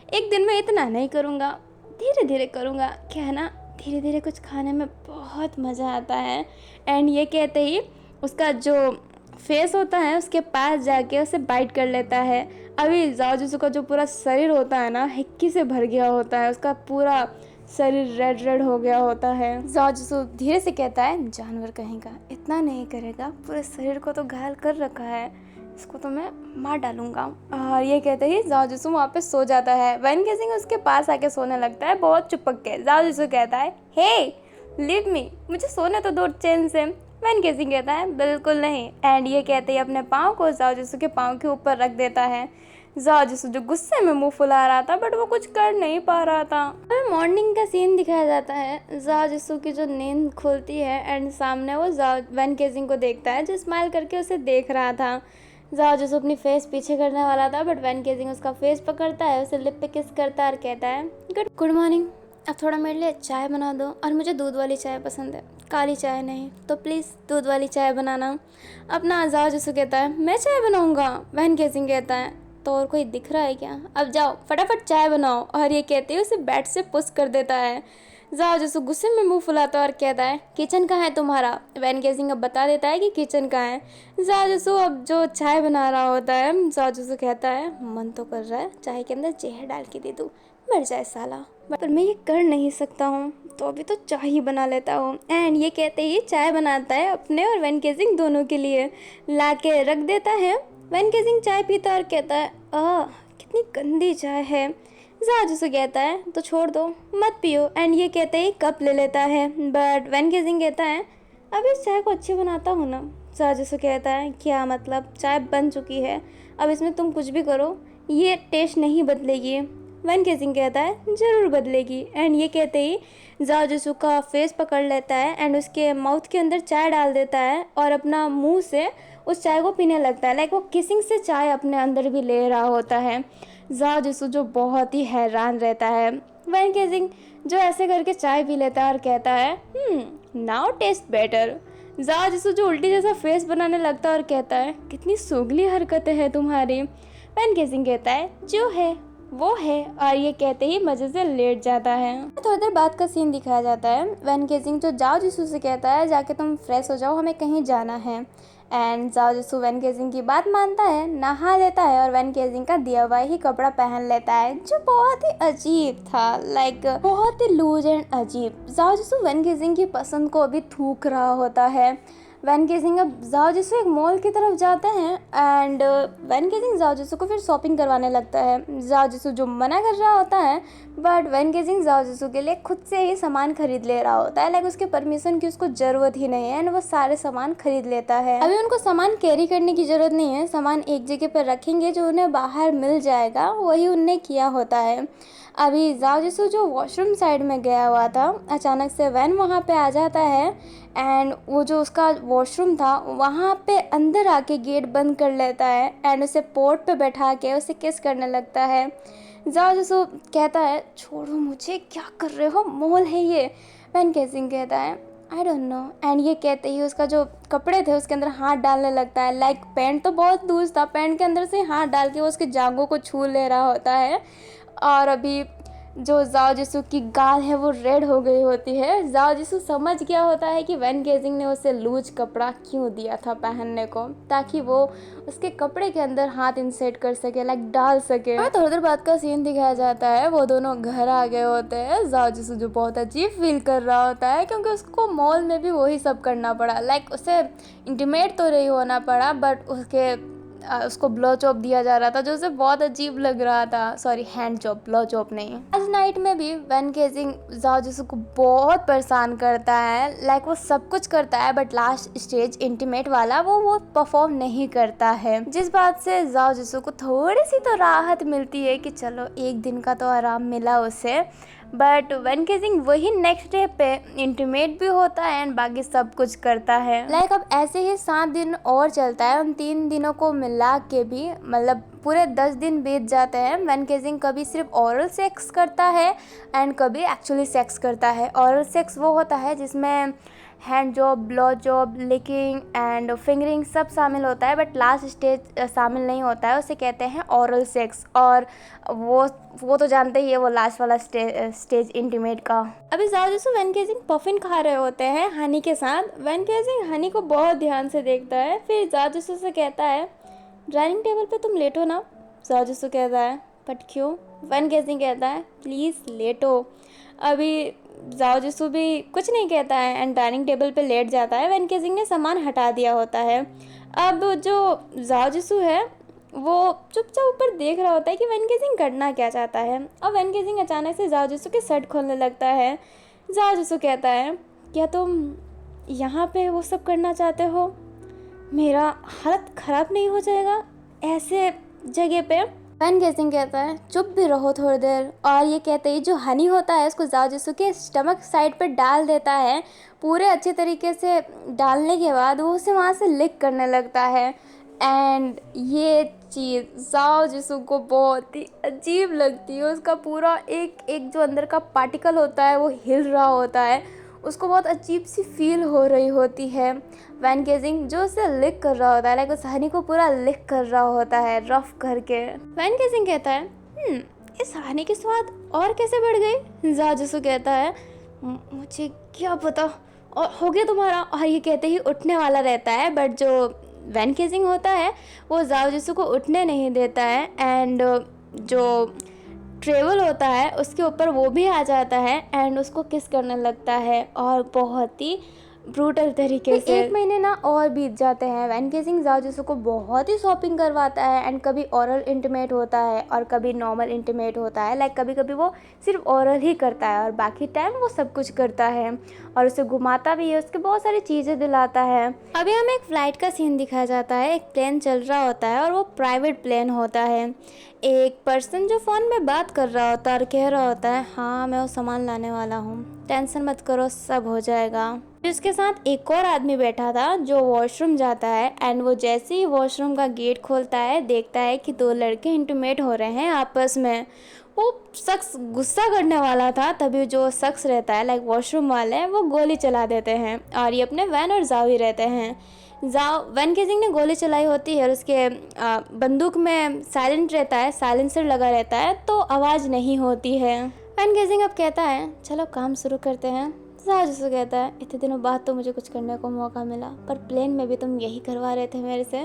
एक दिन में इतना नहीं करूँगा, धीरे धीरे करूँगा। क्या है ना, धीरे धीरे कुछ खाने में बहुत मज़ा आता है। एंड ये कहते ही उसका जो फेस होता है उसके पास जाके उसे बाइट कर लेता है। अभी जाओ जिसू का जो पूरा शरीर होता है ना हिक्की से भर गया होता है, उसका पूरा शरीर रेड रेड हो गया होता है। जाओ जिसू धीरे से कहता है जानवर कहेगा, इतना नहीं करेगा, पूरे शरीर को तो घायल कर रखा है, इसको तो मैं मार डालूंगा। और ये कहते ही जाओ जिसू वहाँ पे सो जाता है। वैन केसिंग उसके पास आके सोने लगता है बहुत चुपक के। जाओ जिसू कहता है हे लीव मी, मुझे सोने तो दो चैन से। वैन केसिंग कहता है बिल्कुल नहीं। एंड ये कहते ही अपने पाँव को जाओ जिसू के पाँव के ऊपर रख देता है। जाओ जिसू जो गुस्से में मुंह फुला रहा था बट वो कुछ कर नहीं पा रहा था। मॉर्निंग का सीन दिखाया जाता है। जाओ जिसू की जो नींद खुलती है एंड सामने वो जाओ वैन केसिंग को देखता है जो स्माइल करके उसे देख रहा था। जाओ जिसू अपनी फेस पीछे करने वाला था बट वैन केसिंग उसका फेस पकड़ता है, उसे लिप पे किस करता है और कहता है गुड मॉर्निंग, अब थोड़ा मेरे लिए चाय बना दो, और मुझे दूध वाली चाय पसंद है, काली चाय नहीं, तो प्लीज़ दूध वाली चाय बनाना। अपना जाओ जिसू कहता है मैं चाय बनाऊंगा। वैन केसिंग कहता है तो और कोई दिख रहा है क्या, अब जाओ फटाफट चाय बनाओ। और ये कहते ही उसे बेड से पुश कर देता है। जाओ जिसको गुस्से में मुंह फुलाता है और कहता है किचन कहाँ है तुम्हारा। वैन गेजिंग अब बता देता है कि किचन कहाँ है। जाओ जिसको अब जो चाय बना रहा होता है, जाओ जिसको कहता है मन तो कर रहा है चाय के अंदर जहर डाल के दे दूँ, मर जाए साला, पर मैं ये कर नहीं सकता हूँ, तो अभी तो चाय ही बना लेता हूँ। एंड ये कहते ही चाय बनाता है अपने और वैन गेजिंग दोनों के लिए, ला के रख देता है। वैन गेजिंग चाय पीता और कहता है कितनी गंदी चाय है। जाओ जिसको कहता है तो छोड़ दो, मत पियो। एंड ये कहते ही कप ले लेता है, बट वैन गेजिंग कहता है अब इस चाय को अच्छी बनाता हूँ ना। जाओ जिसको कहता है क्या मतलब, चाय बन चुकी है, अब इसमें तुम कुछ भी करो ये टेस्ट नहीं बदलेगी। वैन गेजिंग कहता है ज़रूर बदलेगी। एंड ये कहते ही जाओ जिसू का फेस पकड़ लेता है एंड उसके माउथ के अंदर चाय डाल देता है और अपना मुंह से उस चाय को पीने लगता है, लाइक वो किसिंग से चाय अपने अंदर भी ले रहा होता है। जाओ जिसू जो बहुत ही हैरान रहता है। वैन गेजिंग जो ऐसे करके चाय पी लेता है और कहता है नाउ टेस्ट बेटर। जाओ जिसू जो उल्टी जैसा फेस बनाने लगता है और कहता है कितनी सूगली हरकतें हैं तुम्हारी। वैन गेजिंग कहता है जो है वो है, और ये कहते ही मजे से लेट जाता है। थोड़ी देर बाद का सीन दिखाया जाता है। वैन गेजिंग जो जाओ जिसू से कहता है जाके तुम फ्रेश हो जाओ, हमें कहीं जाना है। एंड जाओ जिसू वैन गेजिंग की बात मानता है, नहा लेता है और वैन गेजिंग का दिया हुआ ही कपड़ा पहन लेता है, जो बहुत ही अजीब था, लाइक बहुत ही लूज एंड अजीब। जाओ जिसू वैन गेजिंग की पसंद को अभी थूक रहा होता है। वैन गेजिंग अब जाओ जिसू एक मॉल की तरफ जाते हैं एंड वैन गेजिंग जाओ जिसू को फिर शॉपिंग करवाने लगता है। जाओ जिसू जो मना कर रहा होता है, बट वैन गेजिंग जाओ जिसू के लिए खुद से ही सामान खरीद ले रहा होता है, लाइक उसके परमिशन की उसको ज़रूरत ही नहीं है एंड वो सारे सामान खरीद लेता है। अभी उनको सामान कैरी करने की ज़रूरत नहीं है, सामान एक जगह पर रखेंगे जो उन्हें बाहर मिल जाएगा, वही उनने किया होता है। अभी जाओ जिसू जो वॉशरूम साइड में गया हुआ था, अचानक से वैन वहाँ पे आ जाता है एंड वो जो उसका वॉशरूम था वहाँ पे अंदर आके गेट बंद कर लेता है एंड उसे पोर्ट पे बैठा के उसे किस करने लगता है। जाओ जिसू कहता है छोड़ो मुझे, क्या कर रहे हो, मॉल है ये। वैन गेजिंग कहता है आई डोंट नो। एंड ये कहते ही उसका जो कपड़े थे उसके अंदर हाथ डालने लगता है, लाइक पैंट तो बहुत लूज था, पैंट के अंदर से हाथ डाल के वो उसके जांघों को छू ले रहा होता है। और अभी जो जाओ जिसू की गाल है वो रेड हो गई होती है। जाओ जिसू समझ गया होता है कि वैन गेजिंग ने उसे लूज कपड़ा क्यों दिया था पहनने को, ताकि वो उसके कपड़े के अंदर हाथ इंसर्ट कर सके, लाइक डाल सके। और थोड़ी देर बाद का सीन दिखाया जाता है, वो दोनों घर आ गए होते हैं। जाओ जिसू जो बहुत अजीब फील कर रहा होता है क्योंकि उसको मॉल में भी वही सब करना पड़ा, लाइक उसे इंटीमेट तो नहीं होना पड़ा, बट उसको ब्लो चॉप दिया जा रहा था जो उसे बहुत अजीब लग रहा था। Sorry, hand chop, blow chop नहीं। आज नाइट में भी वैन गेजिंग जाओ जिसू को बहुत परेशान करता है, लाइक वो सब कुछ करता है बट लास्ट स्टेज इंटीमेट वाला वो परफॉर्म नहीं करता है, जिस बात से जाओ जिसू को थोड़ी सी तो राहत मिलती है कि चलो एक दिन का तो आराम मिला उसे। बट वैन गेजिंग वही नेक्स्ट डे पे इंटीमेट भी होता है एंड बाकी सब कुछ करता है। लाइक अब ऐसे ही 7 दिन और चलता है, उन 3 दिनों को मिला के भी मतलब पूरे 10 दिन बीत जाते हैं। वैन गेजिंग कभी सिर्फ ओरल सेक्स करता है एंड कभी एक्चुअली सेक्स करता है। ओरल सेक्स वो होता है जिसमें hand job, blow job, licking and fingering सब शामिल होता है, बट लास्ट स्टेज शामिल नहीं होता है, उसे कहते हैं ओरल सेक्स। और वो तो जानते ही है, वो लास्ट वाला स्टेज इंटीमेट का। अभी जाओ जिसू वैन गेजिंग पफिन खा रहे होते हैं हनी के साथ। वैन गेजिंग हनी को बहुत ध्यान से देखता है, फिर जाओ जिसू से कहता है डाइनिंग टेबल पे तुम लेटो ना। जाओ जिसू कहता है बट क्यों। वैन गेजिंग कहता है प्लीज़ लेटो। अभी जाओ जिसू भी कुछ नहीं कहता है एंड डाइनिंग टेबल पे लेट जाता है। वैन गेजिंग ने सामान हटा दिया होता है। अब जो जाओ जिसू है वो चुपचाप ऊपर देख रहा होता है कि वैन गेजिंग करना क्या चाहता है। अब वैन गेजिंग अचानक से जाओ जिसू के शर्ट खोलने लगता है। जाओ जिसू कहता है क्या तुम यहाँ पे वो सब करना चाहते हो, मेरा हालत ख़राब नहीं हो जाएगा ऐसे जगह पे। वैन गेजिंग कहता है चुप भी रहो थोड़ी देर। और ये कहते ही जो हनी होता है उसको जाओ जिसू के स्टमक साइड पे डाल देता है। पूरे अच्छे तरीके से डालने के बाद वो उसे वहाँ से लिक करने लगता है एंड ये चीज़ जाओ जिसू को बहुत ही अजीब लगती है। उसका पूरा एक जो अंदर का पार्टिकल होता है वो हिल रहा होता है, उसको बहुत अजीब सी फील हो रही होती है। वैन गेजिंग जो उसे लिक कर रहा होता है, लाइक उस हनी को पूरा लिक कर रहा होता है रफ करके। वैन गेजिंग कहता है इस हनी की स्वाद और कैसे बढ़ गई। जाओ जिसू कहता है मुझे क्या पता, और हो गया तुम्हारा। और ये कहते ही उठने वाला रहता है, बट जो वैन केजिंग होता है वो जाओ जिसू को उठने नहीं देता है। एंड जो ट्रेवल होता है उसके ऊपर वो भी आ जाता है एंड उसको किस करने लगता है, और बहुत ही ब्रूटल तरीके से। 1 महीने ना और बीत जाते हैं। वैन केजिंग जाओ जिसू को बहुत ही शॉपिंग करवाता है एंड कभी ओरल इंटीमेट होता है और कभी नॉर्मल इंटीमेट होता है। लाइक कभी कभी वो सिर्फ ओरल ही करता है और बाकी टाइम वो सब कुछ करता है और उसे घुमाता भी है, उसके बहुत सारी चीज़ें दिलाता है। अभी हमें एक फ़्लाइट का सीन दिखाया जाता है। एक प्लेन चल रहा होता है और वो प्राइवेट प्लेन होता है। एक पर्सन जो फ़ोन में बात कर रहा होता है और कह रहा होता है, हाँ मैं वो सामान लाने वाला हूँ, टेंशन मत करो, सब हो जाएगा। उसके साथ एक और आदमी बैठा था जो वॉशरूम जाता है एंड वो जैसे ही वॉशरूम का गेट खोलता है देखता है कि 2 लड़के इंटीमेट हो रहे हैं आपस में। वो शख्स गुस्सा करने वाला था, तभी जो शख्स रहता है लाइक वॉशरूम वाले, वो गोली चला देते हैं और ये अपने वैन और जावी रहते हैं। वैन केजिंग ने गोली चलाई होती है और उसके बंदूक में साइलेंट रहता है, साइलेंसर लगा रहता है तो आवाज़ नहीं होती है। वैन केजिंग अब कहता है चलो काम शुरू करते हैं। जिसको कहता है इतने दिनों बाद तो मुझे कुछ करने को मौका मिला, पर प्लेन में भी तुम यही करवा रहे थे मेरे से।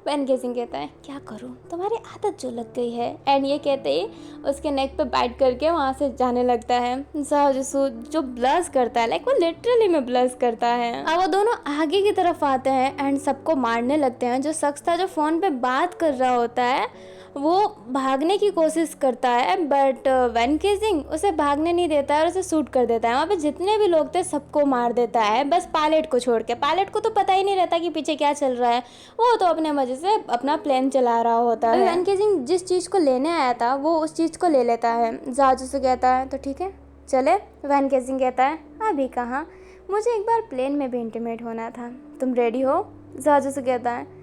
वैन केजिंग कहता है क्या करूं, तुम्हारी आदत जो लग गई है। एंड ये कहते ही उसके नेक पे बाइट करके वहाँ से जाने लगता है। जिसू जो ब्लश करता है, लाइक वो लिटरली में ब्लश करता है। अब वो दोनों आगे की तरफ आते हैं एंड सबको मारने लगते हैं। जो शख्स था जो फ़ोन पे बात कर रहा होता है वो भागने की कोशिश करता है, बट वैन केजिंग उसे भागने नहीं देता है और उसे शूट कर देता है। वहाँ पे जितने भी लोग थे सबको मार देता है, बस पायलट को छोड़ के। पायलट को तो पता ही नहीं रहता कि पीछे क्या चल रहा है, वो तो अपने मजे से अपना प्लेन चला रहा होता है। वैन केजिंग जिस चीज़ को लेने आया था वो उस चीज़ को ले लेता है। जाजू से कहता है तो ठीक है चले। वैन केजिंग कहता है अभी कहाँ, मुझे एक बार प्लेन में भी इंटीमेट होना था, तुम रेडी हो। जाजू से कहता है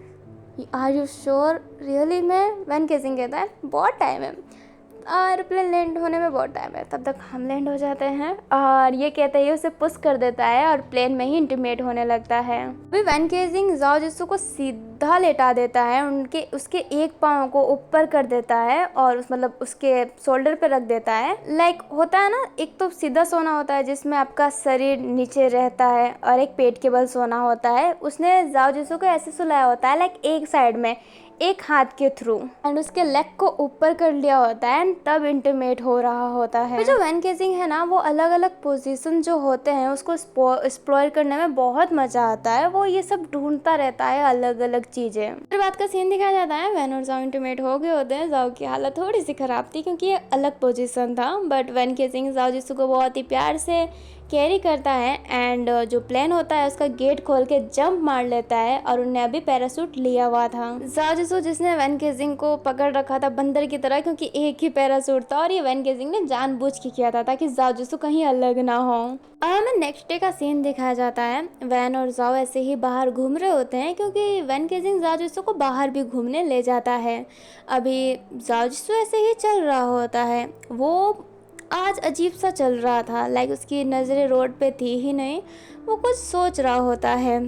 आर यू श्योर रियली में। वैन केजिंग कहता है बहुत टाइम है, एयरप्लेन लैंड होने में बहुत टाइम है, तब तक हम लैंड हो जाते हैं। और ये कहते ही उसे पुश कर देता है और प्लेन में ही इंटीमेट होने लगता है। अभी वैन केजिंग जाओ जिसू को सीधा लेटा देता है, उसके एक पाँव को ऊपर कर देता है और मतलब उसके शोल्डर पे रख देता है। लाइक होता है ना, एक तो सीधा सोना होता है जिसमें आपका शरीर नीचे रहता है और एक पेट के बल सोना होता है। उसने जाओ जिसू को ऐसे सुलाया होता है लाइक एक साइड में एक हाथ के थ्रू एंड उसके लेग को ऊपर कर लिया होता है एंड तब इंटीमेट हो रहा होता है। तो जो वैन केजिंग है ना वो अलग अलग पोजीशन जो होते हैं उसको एक्सप्लोर करने में बहुत मजा आता है। वो ये सब ढूंढता रहता है अलग अलग चीजें। फिर बात का सीन दिखाया जाता है, वैन और जाओ इंटीमेट हो गए होते हैं। जाओ की हालत थोड़ी सी खराब थी क्योंकि ये अलग पोजीशन था, बट वैन केजिंग जाओ जिसको को बहुत ही प्यार से कैरी करता है एंड जो प्लेन होता है उसका गेट खोल के जंप मार लेता है और उन्हें अभी पैरासूट लिया हुआ था। जाओ जिसू जिसने वैन केजिंग को पकड़ रखा था बंदर की तरह, क्योंकि एक ही पैरासूट था और ये वैन केजिंग ने जानबूझ के किया था ताकि जाओ जिसू कहीं अलग ना हो। और हमें नेक्स्ट डे का सीन दिखाया जाता है। वैन और जाओ ऐसे ही बाहर घूम रहे होते हैं क्योंकि वैन केजिंग जाओ जिसू को बाहर भी घूमने ले जाता है। अभी जाओ जिसू ऐसे ही चल रहा होता है, वो आज अजीब सा चल रहा था, लाइक उसकी नज़रें रोड पे थी ही नहीं, वो कुछ सोच रहा होता है।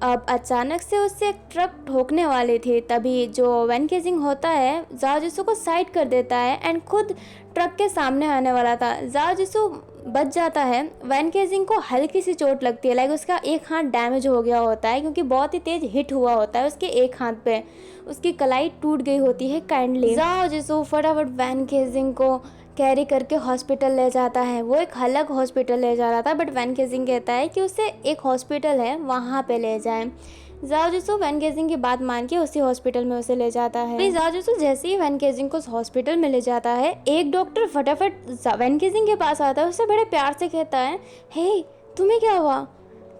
अब अचानक से उससे एक ट्रक ठोकने वाली थी, तभी जो वैन केजिंग होता है जाओ जिसू को साइड कर देता है एंड खुद ट्रक के सामने आने वाला था। जाओ जिसू बच जाता है। वैन केजिंग को हल्की सी चोट लगती है, लाइक उसका एक हाथ डैमेज हो गया होता है क्योंकि बहुत ही तेज हिट हुआ होता है उसके एक हाथ पे, उसकी कलाई टूट गई होती है काइंडली। जाओ जिसू फटाफट वैन केजिंग को कैरी करके हॉस्पिटल ले जाता है। वो एक अलग हॉस्पिटल ले जा रहा था, बट वैन केजिंग कहता है कि उसे एक हॉस्पिटल है वहाँ पे ले जाए। जाओ जिसू वैन केजिंग की बात मान के उसी हॉस्पिटल में उसे ले जाता है। जाओ जिसू जैसे ही वैन केजिंग को उस हॉस्पिटल में ले जाता है, एक डॉक्टर फटाफट वैन केजिंग के पास आता है, उससे बड़े प्यार से कहता है हे तुम्हें क्या हुआ,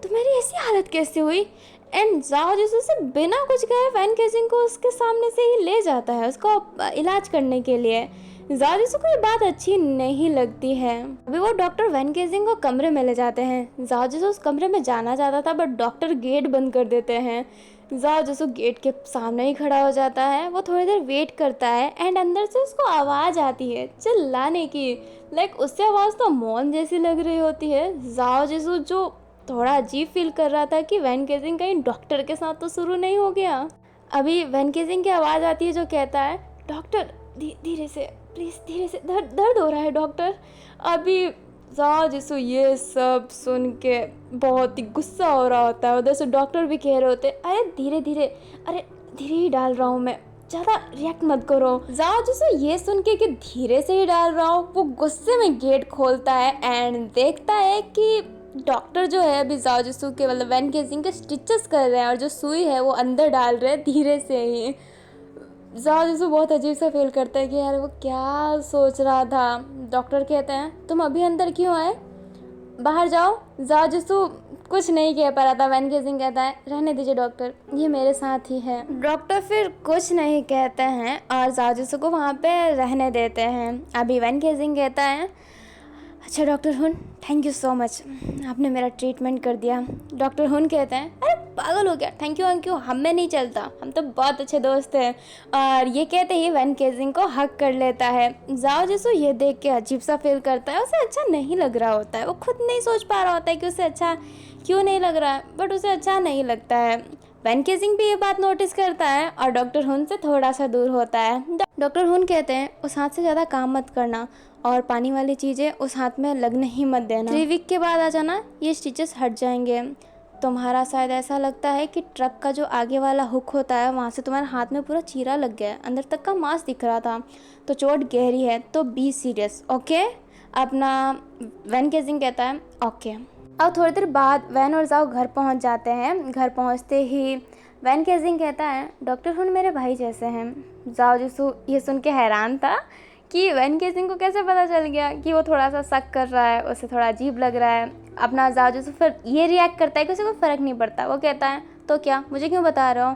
तुम्हारी ऐसी हालत कैसे हुई। एंड जाओ जिसू से बिना कुछ कहे वैन केजिंग को उसके सामने से ही ले जाता है उसको इलाज करने के लिए। जाओ जिसू को ये बात अच्छी नहीं लगती है। अभी वो डॉक्टर वैन केजिंग को कमरे में ले जाते हैं। जाओ जिसू उस कमरे में जाना चाहता था बट डॉक्टर गेट बंद कर देते हैं। जाओ जिसू गेट के सामने ही खड़ा हो जाता है। वो थोड़ी देर वेट करता है एंड अंदर से उसको आवाज़ आती है चिल्लाने की, लाइक उससे आवाज़ तो मौन जैसी लग रही होती है। जाओ जिसू जो थोड़ा अजीब फील कर रहा था कि वैन केजिंग कहीं डॉक्टर के साथ तो शुरू नहीं हो गया। अभी वैन केजिंग की आवाज़ आती है जो कहता है डॉक्टर धीरे से प्लीज़, धीरे से, दर्द हो रहा है डॉक्टर। अभी जिसको ये सब सुन के बहुत ही गुस्सा हो रहा होता है। उधर से डॉक्टर भी कह रहे होते हैं अरे धीरे धीरे, अरे धीरे ही डाल रहा हूँ मैं, ज़्यादा रिएक्ट मत करो। जिसको ये सुन के कि धीरे से ही डाल रहा हूँ, वो गुस्से में गेट खोलता है एंड देखता है कि डॉक्टर जो है अभी जिसू के मतलब वैन केजिंग के स्टिचेस कर रहे हैं और जो सुई है वो अंदर डाल रहे हैं धीरे से ही। जिसू बहुत अजीब सा फील करता है कि यार वो क्या सोच रहा था। डॉक्टर कहते हैं तुम अभी अंदर क्यों आए, बाहर जाओ। जिसू कुछ नहीं कह पा रहा था। वैन केजिंग कहता है रहने दीजिए डॉक्टर, ये मेरे साथ ही है। डॉक्टर फिर कुछ नहीं कहते हैं और जिसू को वहाँ पे रहने देते हैं। अभी वैन केजिंग कहता है अच्छा डॉक्टर हुन, थैंक यू सो मच, आपने मेरा ट्रीटमेंट कर दिया। डॉक्टर हुन कहते हैं अरे पागल हो गया, थैंक यू हमें नहीं चलता, हम तो बहुत अच्छे दोस्त हैं। और ये कहते ही वैन केजिंग को हक कर लेता है। जिसू ये देख के अजीब सा फील करता है, उसे अच्छा नहीं लग रहा होता है। वो खुद नहीं सोच पा रहा होता है कि उसे अच्छा क्यों नहीं लग रहा है, बट उसे अच्छा नहीं लगता है। वैन केजिंग भी ये बात नोटिस करता है और डॉक्टर हुन से थोड़ा सा दूर होता है। डॉक्टर हुन कहते हैं उस हाथ से ज़्यादा काम मत करना और पानी वाली चीज़ें उस हाथ में लगने ही मत देना। 3 वीक के बाद आ जाना, ये स्टिचेस हट जाएंगे। तुम्हारा शायद ऐसा लगता है कि ट्रक का जो आगे वाला हुक होता है वहाँ से तुम्हारे हाथ में पूरा चीरा लग गया है, अंदर तक का मांस दिख रहा था, तो चोट गहरी है, तो बी सीरियस ओके। अपना वैन केजिंग कहता है ओके। अब थोड़ी देर बाद वैन और जाओ घर पहुंच जाते हैं। घर पहुंचते ही वैन केजिंग कहता है डॉक्टर हुन मेरे भाई जैसे हैं। जिसू ये सुन के हैरान था कि वैन केजिंग को कैसे पता चल गया कि वो थोड़ा सा शक कर रहा है, उसे थोड़ा अजीब लग रहा है। अपना जिसू फिर ये रिएक्ट करता है कि उसे कोई फ़र्क नहीं पड़ता। वो कहता है तो क्या, मुझे क्यों बता रहे हो।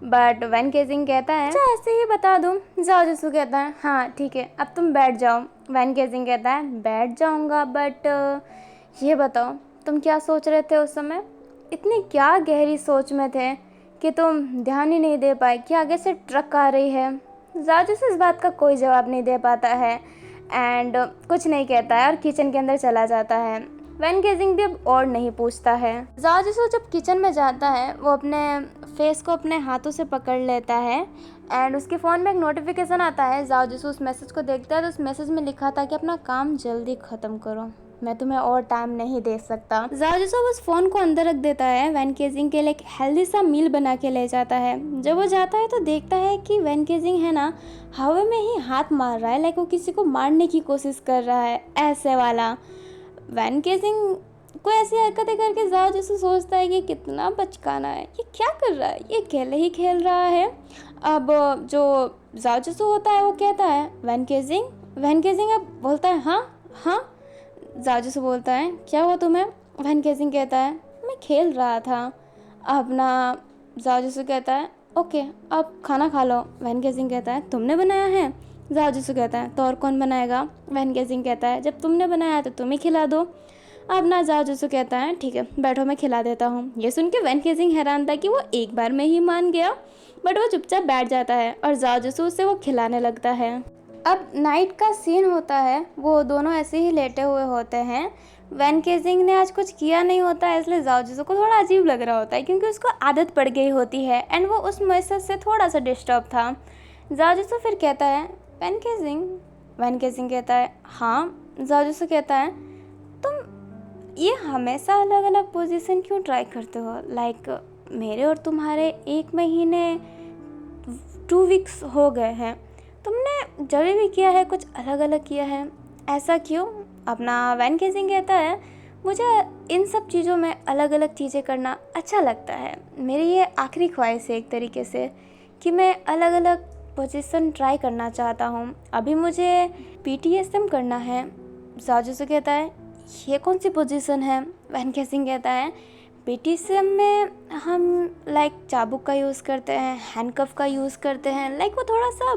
बट वैन केजिंग कहता है अच्छा ऐसे ही बता दूँ। जिसू कहता है हाँ ठीक है, अब तुम बैठ जाओ। वैन केजिंग कहता है बैठ जाऊँगा, बट ये बताओ तुम क्या सोच रहे थे उस समय, इतनी क्या गहरी सोच में थे कि तुम ध्यान ही नहीं दे पाए कि आगे से ट्रक आ रही है। जिसू इस बात का कोई जवाब नहीं दे पाता है एंड कुछ नहीं कहता है और किचन के अंदर चला जाता है। वैन केजिंग भी अब और नहीं पूछता है। जिसू जब किचन में जाता है वो अपने फेस को अपने हाथों से पकड़ लेता है एंड उसके फ़ोन में एक नोटिफिकेशन आता है। जिसू उस मैसेज को देखता है तो उस मैसेज में लिखा था कि अपना काम जल्दी ख़त्म करो, मैं तुम्हें और टाइम नहीं दे सकता। जिसू बस फ़ोन को अंदर रख देता है। वैन केजिंग के लिए एक हेल्दी सा मील बना के ले जाता है। जब वो जाता है तो देखता है कि वैन केजिंग है ना हवा में ही हाथ मार रहा है, लाइक वो किसी को मारने की कोशिश कर रहा है ऐसे वाला। वैन केजिंग को ऐसी हरकतें करके जिसू सोचता है कि कितना बचकाना है, ये क्या कर रहा है, ये अकेले ही खेल रहा है। अब जो जिसू होता है वो कहता है वैन केजिंग अब बोलता है हाँ। जिसू बोलता है क्या हुआ तुम्हें। वैन केजिंग कहता है मैं खेल रहा था। अपना जिसू कहता है ओके अब खाना खा लो। वैन केजिंग कहता है तुमने बनाया है। जिसू कहता है तो और कौन बनाएगा। वैन केजिंग कहता है जब तुमने बनाया तो तुम ही खिला दो। अपना जिसू कहता है ठीक है बैठो मैं खिला देता हूँ। ये सुन के वैन केजिंग हैरान था कि वो एक बार में ही मान गया, बट वो चुपचाप बैठ जाता है और जिसू उससे वो खिलाने लगता है। अब नाइट का सीन होता है, वो दोनों ऐसे ही लेटे हुए होते हैं। वैन केजिंग ने आज कुछ किया नहीं होता है, इसलिए जिसू को थोड़ा अजीब लग रहा होता है क्योंकि उसको आदत पड़ गई होती है एंड वो उस मैसेज से थोड़ा सा डिस्टर्ब था। जिसू फिर कहता है वैन केजिंग कहता है हाँ। जिसू कहता है तुम ये हमेशा अलग अलग पोजीशन क्यों ट्राई करते हो, लाइक मेरे और तुम्हारे 1 महीने 2 वीक्स हो गए हैं, तुमने जब भी किया है कुछ अलग अलग किया है, ऐसा क्यों। अपना वैन केजिंग कहता है मुझे इन सब चीज़ों में अलग अलग चीज़ें करना अच्छा लगता है, मेरी ये आखिरी ख्वाहिश है एक तरीके से कि मैं अलग अलग पोजीशन ट्राई करना चाहता हूँ। अभी मुझे PTSM करना है। जिसू कहता है ये कौन सी पोजीशन है। वैन केजिंग कहता है PTSM में हम लाइक चाबुक का यूज़ करते हैं, हैंडकफ का यूज़ करते हैं, लाइक वो थोड़ा सा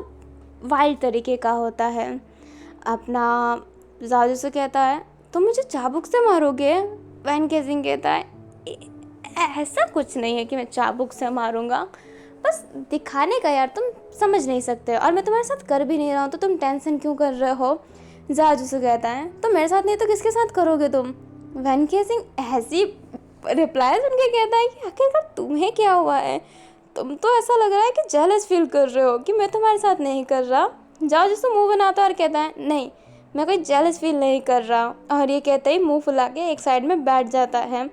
वाइल्ड तरीके का होता है। अपना जिसू कहता है तुम मुझे चाबुक से मारोगे। वैन केजिंग कहता है ऐसा कुछ नहीं है कि मैं चाबुक से मारूंगा, बस दिखाने का यार, तुम समझ नहीं सकते और मैं तुम्हारे साथ कर भी नहीं रहा हूँ तो तुम टेंशन क्यों कर रहे हो। जिसू कहता है तो मेरे साथ नहीं तो किसके साथ करोगे तुम। वैन केजिंग ऐसी रिप्लाई सुन के कहता है कि आखिरकार तुम्हें क्या हुआ है, तुम तो ऐसा लग रहा है कि जेलस फील कर रहे हो कि मैं तुम्हारे साथ नहीं कर रहा। जिसू मुंह बनाता है और कहता है नहीं मैं कोई जेलस फील नहीं कर रहा। और ये कहते ही मुंह फुला के एक साइड में बैठ जाता है।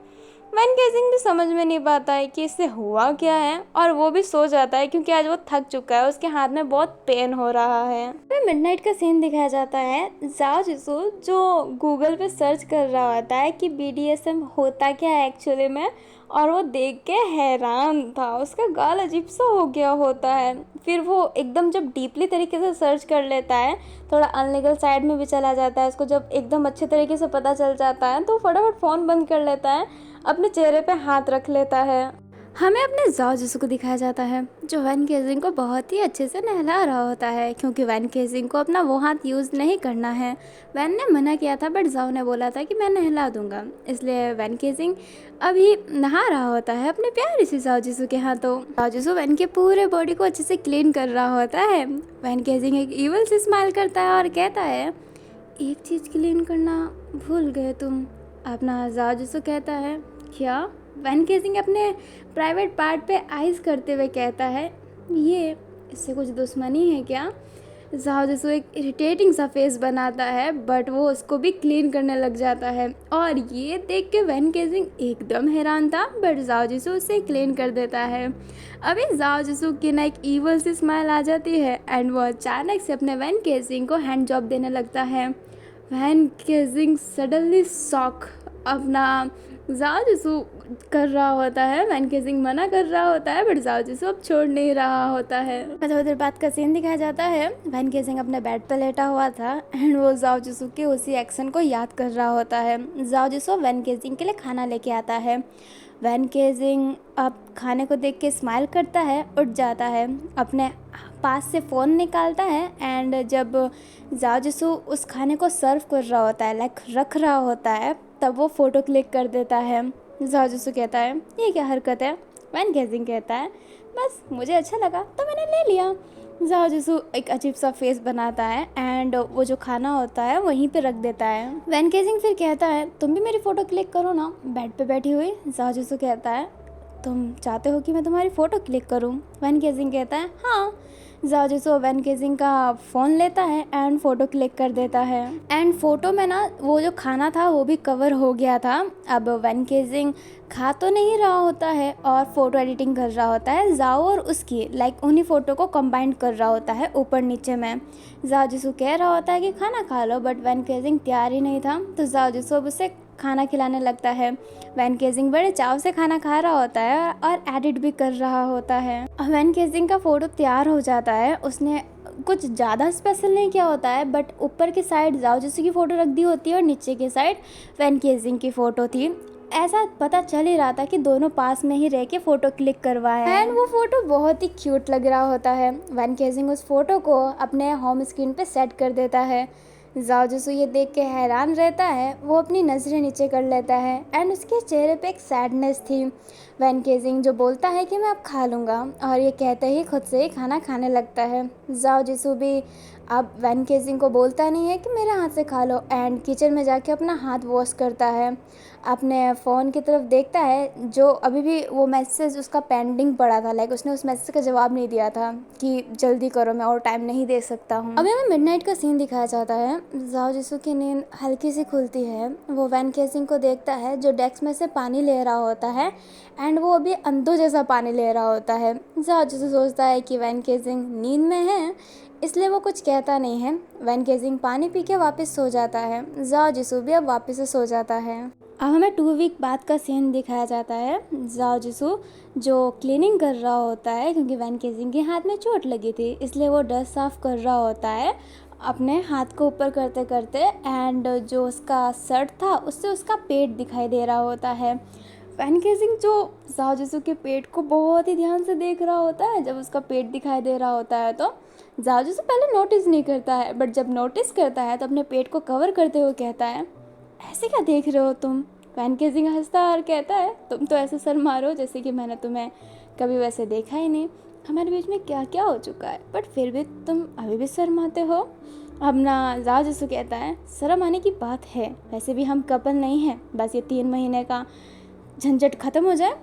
वैन केजिंग भी समझ में नहीं पाता है कि इससे हुआ क्या है, और वो भी सो जाता है क्योंकि आज वो थक चुका है, उसके हाथ में बहुत पेन हो रहा है। फिर मिडनाइट का सीन दिखाया जाता है। जाओ जिसू जो गूगल पे सर्च कर रहा होता है कि BDSM होता क्या है एक्चुअली में, और वो देख के हैरान था, उसका गाल अजीब सा हो गया होता है। फिर वो एकदम जब डीपली तरीके से सर्च कर लेता है, थोड़ा अनलीगल साइड में भी चला जाता है, उसको जब एकदम अच्छे तरीके से पता चल जाता है तो फटाफट फ़ोन बंद कर लेता है, अपने चेहरे पे हाथ रख लेता है। हमें अपने जाओ जिसू को दिखाया जाता है जो वैन केजिंग को बहुत ही अच्छे से नहला रहा होता है, क्योंकि वैन केजिंग को अपना वो हाथ यूज़ नहीं करना है। वैन ने मना किया था बट जाओ ने बोला था कि मैं नहला दूंगा, इसलिए वैन केजिंग अभी नहा रहा होता है अपने प्यारे से जाओ जिसू के हाथों। जाओ जिसू वैन के पूरे बॉडी को अच्छे से क्लीन कर रहा होता है। वैन केजिंग एक ईवल से स्माइल करता है और कहता है, एक चीज़ क्लीन करना भूल गए तुम। अपना जाओ जिसू कहता है, क्या? वैन केजिंग अपने प्राइवेट पार्ट पे आइज करते हुए कहता है, ये इससे कुछ दुश्मनी है क्या? जाओ जिसको एक इरिटेटिंग सा फेस बनाता है बट वो उसको भी क्लीन करने लग जाता है, और ये देख के वैन केजिंग एकदम हैरान था बट जाओ जिसो उसे क्लीन कर देता है। अभी जाओ जिसो की ना एक ईवल सी स्माइल आ जाती है एंड वो अचानक से अपने वैन केजिंग को हैंड जॉब देने लगता है। वैन केजिंग सडनली शॉक, अपना जाओ जिसू कर रहा होता है, वैन केजिंग मना कर रहा होता है बट जाओ जिसू अब छोड़ नहीं रहा होता है। थोड़ी देर बाद का सीन दिखाया जाता है। वैन केजिंग अपने बेड पर लेटा हुआ था एंड वो जाओ जिसू के उसी एक्शन को याद कर रहा होता है। जाओ जिसू वैन केजिंग के लिए खाना लेके आता है। वैन केजिंग अब खाने को देख के स्माइल करता है, उठ जाता है, अपने पास से फ़ोन निकालता है एंड जब जाओ जिसू उस खाने को सर्व कर रहा होता है, लाइक रख रहा होता है, तब वो फ़ोटो क्लिक कर देता है। जाओ जिसू कहता है, ये क्या हरकत है? वैन केजिंग कहता है, बस मुझे अच्छा लगा तो मैंने ले लिया। जाओ जिसू एक अजीब सा फेस बनाता है एंड वो जो खाना होता है वहीं पे रख देता है। वैन केजिंग फिर कहता है, तुम भी मेरी फ़ोटो क्लिक करो ना, बेड पे बैठी हुई। जाओ जिसू कहता है, तुम चाहते हो कि मैं तुम्हारी फ़ोटो क्लिक करूं? वैन केजिंग कहता है, हाँ। जाओ जिसो वैन केजिंग का फ़ोन लेता है एंड फ़ोटो क्लिक कर देता है एंड फ़ोटो में ना वो जो खाना था वो भी कवर हो गया था। अब वैन केजिंग खा तो नहीं रहा होता है और फ़ोटो एडिटिंग कर रहा होता है, जाओ और उसकी लाइक उन्हीं फ़ोटो को कंबाइन कर रहा होता है ऊपर नीचे में। जाओ जिसो कह रहा होता है कि खाना खा लो बट वैन केजिंग तैयार ही नहीं था, तो जाओ जिसो अब उसे खाना खिलाने लगता है। वैन केजिंग बड़े चाव से खाना खा रहा होता है और एडिट भी कर रहा होता है। वैन केजिंग का फ़ोटो तैयार हो जाता है। उसने कुछ ज़्यादा स्पेशल नहीं किया होता है बट ऊपर की साइड जाओ जिसू की फ़ोटो रख दी होती है और नीचे की साइड वैन केजिंग की फ़ोटो थी। ऐसा पता चल ही रहा था कि दोनों पास में ही रह के फ़ोटो क्लिक करवाए हैं एंड वो फ़ोटो बहुत ही क्यूट लग रहा होता है। वैन केजिंग उस फ़ोटो को अपने होम स्क्रीन पे सेट कर देता है। जाओ जिसू ये देख के हैरान रहता है, वो अपनी नज़रें नीचे कर लेता है एंड उसके चेहरे पे एक सैडनेस थी। वैन केजिंग जो बोलता है कि मैं अब खा लूँगा, और ये कहते ही खुद से ही खाना खाने लगता है। जाओ जिसू भी अब वैन केजिंग को बोलता नहीं है कि मेरे हाथ से खा लो एंड किचन में जाके अपना हाथ वॉश करता है, अपने फ़ोन की तरफ देखता है जो अभी भी वो मैसेज उसका पेंडिंग पड़ा था, लाइक उसने उस मैसेज का जवाब नहीं दिया था कि जल्दी करो मैं और टाइम नहीं दे सकता हूँ। अभी हमें मिडनाइट का सीन दिखाया जाता है। जाओ जिसू की नींद हल्की सी खुलती है, वो वैन केजिंग को देखता है जो डेस्क में से पानी ले रहा होता है एंड वो अभी अंधों जैसा पानी ले रहा होता है। जाओ जिसू सोचता है कि वैन केजिंग नींद में है, इसलिए वो कुछ कहता नहीं है। वैन केजिंग पानी पी के वापस सो जाता है। जाओ जिसू भी अब वापस से सो जाता है। अब हमें 2 वीक बाद का सीन दिखाया जाता है। जाओ जिसू जो क्लीनिंग कर रहा होता है, क्योंकि वैन केजिंग के हाथ में चोट लगी थी इसलिए वो डस्ट साफ़ कर रहा होता है अपने हाथ को ऊपर करते करते एंड जो उसका शर्ट था उससे उसका पेट दिखाई दे रहा होता है। वैन केजिंग जो जाओ जिसू के पेट को बहुत ही ध्यान से देख रहा होता है, जब उसका पेट दिखाई दे रहा होता है तो जाओ जिसू पहले नोटिस नहीं करता है बट जब नोटिस करता है तो अपने पेट को कवर करते हुए कहता है, ऐसे क्या देख रहे हो तुम? वैन केजिंग हंसता और कहता है, तुम तो ऐसे सर मारो जैसे कि मैंने तुम्हें कभी वैसे देखा ही नहीं। हमारे बीच में क्या क्या हो चुका है बट फिर भी तुम अभी भी शर्माते हो। अब ना जाओ जिसू कहता है, शर्म आने की बात है, वैसे भी हम कपल नहीं हैं, बस ये 3 महीने का झंझट ख़त्म हो जाए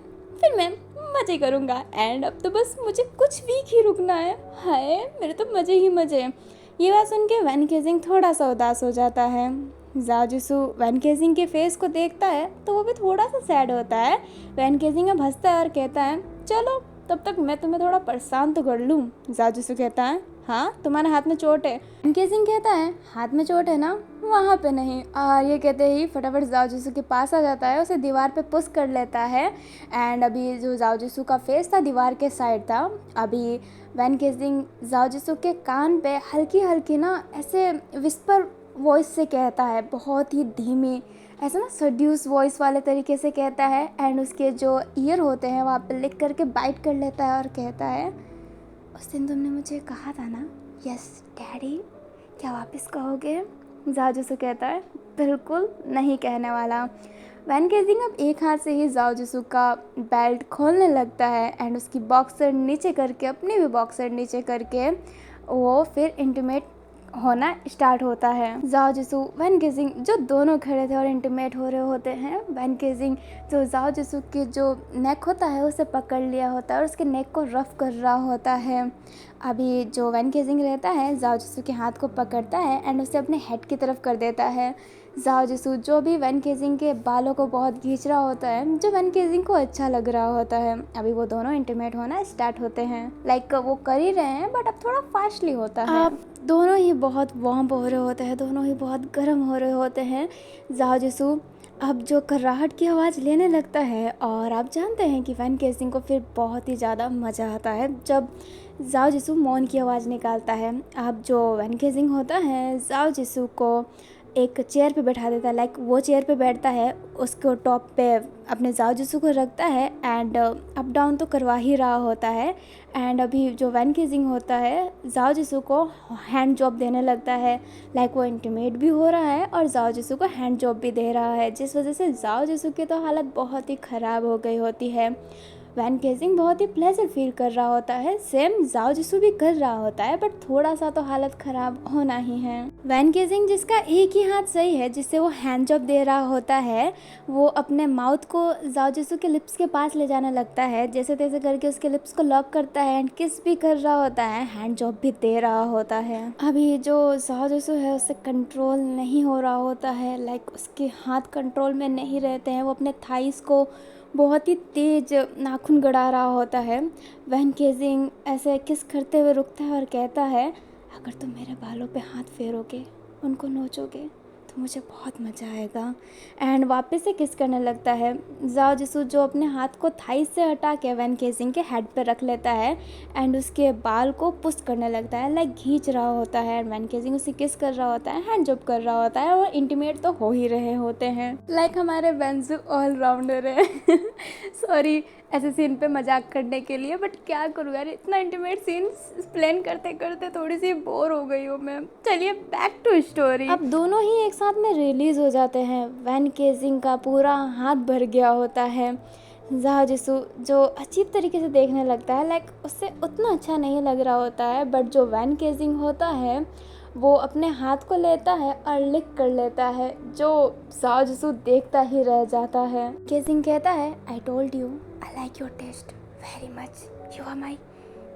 फिर मैं मज़े करूँगा एंड अब तो बस मुझे कुछ वीक ही रुकना है। हाय मेरे तो मज़े ही मज़े। ये बात सुन के वैन केजिंग थोड़ा सा उदास हो जाता है। जाओ जिसू वैन केजिंग के फेस को देखता है तो वो भी थोड़ा सा सैड होता है। वैन केजिंग अब हंसता है और कहता है चलो तब तक मैं तुम्हें थोड़ा परेशान तो कर लूँ। जाओ जिसू कहता है हाँ तुम्हारे हाथ में चोट है। वैन केजिंग कहता है हाथ में चोट है ना, वहाँ पे नहीं। और ये कहते ही फटाफट जाओ जिसू के पास आ जाता है, उसे दीवार पे पुश कर लेता है। एंड अभी जो जाओ जिसू का फेस था दीवार के साइड था। अभी वैन केजिंग जाओ जिसू के कान पे हल्की हल्की ना ऐसे विस्पर वॉइस से कहता है, बहुत ही धीमी ऐसा ना सड्यूस वॉइस वाले तरीके से कहता है। एंड उसके जो ईयर होते हैं वहाँ पे लिख करके बाइट कर लेता है और कहता है उस दिन तुमने मुझे कहा था ना यस डैडी, क्या वापस कहोगे? जाओ जिसू कहता है बिल्कुल नहीं कहने वाला। वैन केजिंग अब एक हाथ से ही जाओ जिसू का बेल्ट खोलने लगता है एंड उसकी बॉक्सर नीचे करके अपनी भी बॉक्सर नीचे करके वो फिर इंटीमेट होना स्टार्ट होता है। जाओ जिसू वैन केजिंग जो दोनों खड़े थे और इंटीमेट हो रहे होते हैं। वैन केजिंग जो जाओ जिसू की जो नेक होता है उसे पकड़ लिया होता है और उसके नेक को रफ कर रहा होता है। अभी जो वैन केजिंग रहता है जाओ जिसू के हाथ को पकड़ता है एंड उसे अपने हेड की तरफ कर देता है। जाओ जिसू जो भी वैन केजिंग के बालों को बहुत खींच रहा होता है, जो वैन केजिंग को अच्छा लग रहा होता है। अभी वो दोनों इंटीमेट होना स्टार्ट होते हैं। लाइक वो कर ही रहे हैं बट अब थोड़ा फास्टली होता है। अब दोनों ही बहुत वार्म हो रहे होते हैं, दोनों ही बहुत गर्म हो रहे होते हैं। जाओ जिसू अब जो कर्राहट की आवाज़ लेने लगता है और आप जानते हैं कि वैन केजिंग को फिर बहुत ही ज़्यादा मज़ा आता है जब जाओ जिसू मौन की आवाज़ निकालता है। अब जो वैन केजिंग होता है जाओ जिसू को एक चेयर पे बैठा देता है। लाइक वो चेयर पे बैठता है, उसको टॉप पे अपने जाओ जिसू को रखता है एंड अप डाउन तो करवा ही रहा होता है। एंड अभी जो वैन केजिंग होता है जाओ जिसू को हैंड जॉब देने लगता है। लाइक वो इंटीमेट भी हो रहा है और जाओ जिसू को हैंड जॉब भी दे रहा है, जिस वजह से जाओ जिसू की तो हालत बहुत ही ख़राब हो गई होती है। वैन केजिंग बहुत ही प्लेजर फील कर रहा होता है, सेम जाओ जिसू भी कर रहा होता है बट थोड़ा सा तो हालत ख़राब होना ही है। वैन केजिंग जिसका एक ही हाथ सही है, जिससे वो हैंड जॉब दे रहा होता है, वो अपने माउथ को जाओ जिसू के लिप्स के पास ले जाने लगता है। जैसे तैसे करके उसके लिप्स को लॉक करता है एंड किस भी कर रहा होता है, हैंड जॉब भी दे रहा होता है। अभी जो जाओ जिसू है उससे कंट्रोल नहीं हो रहा होता है। लाइक उसके हाथ कंट्रोल में नहीं रहते हैं, वो अपने थाइस को बहुत ही तेज नाखून गड़ा रहा होता है। वैन केजिंग ऐसे किस करते हुए रुकता है और कहता है अगर तुम मेरे बालों पे हाथ फेरोगे, उनको नोचोगे तो मुझे बहुत मज़ा आएगा। एंड वापस से किस करने लगता है। जाओ जिसू जो अपने हाथ को थाई से हटा के वैन केजिंग के हेड पे रख लेता है एंड उसके बाल को पुश करने लगता है, लाइक खींच रहा होता है। वैन केजिंग उसे किस कर रहा होता है, हैंड जॉब कर रहा होता है और इंटीमेट तो हो ही रहे होते हैं। लाइक हमारे वेंजू ऑलराउंडर है। सॉरी ऐसे सीन पे मजाक करने के लिए, बट क्या करूँ यार, इतना इंटीमेट सीन प्लान करते करते थोड़ी सी बोर हो गई हूँ मैं। चलिए बैक टू स्टोरी। अब दोनों ही एक साथ में रिलीज हो जाते हैं। वैन केजिंग का पूरा हाथ भर गया होता है। जाओ जिसू जो अजीब तरीके से देखने लगता है, लाइक उससे उतना अच्छा नहीं लग रहा होता है, बट जो वैन केजिंग होता है वो अपने हाथ को लेता है और लिक कर लेता है, जो जाओ जिसू देखता ही रह जाता है। केजिंग कहता है I told you I like your taste very much, you are my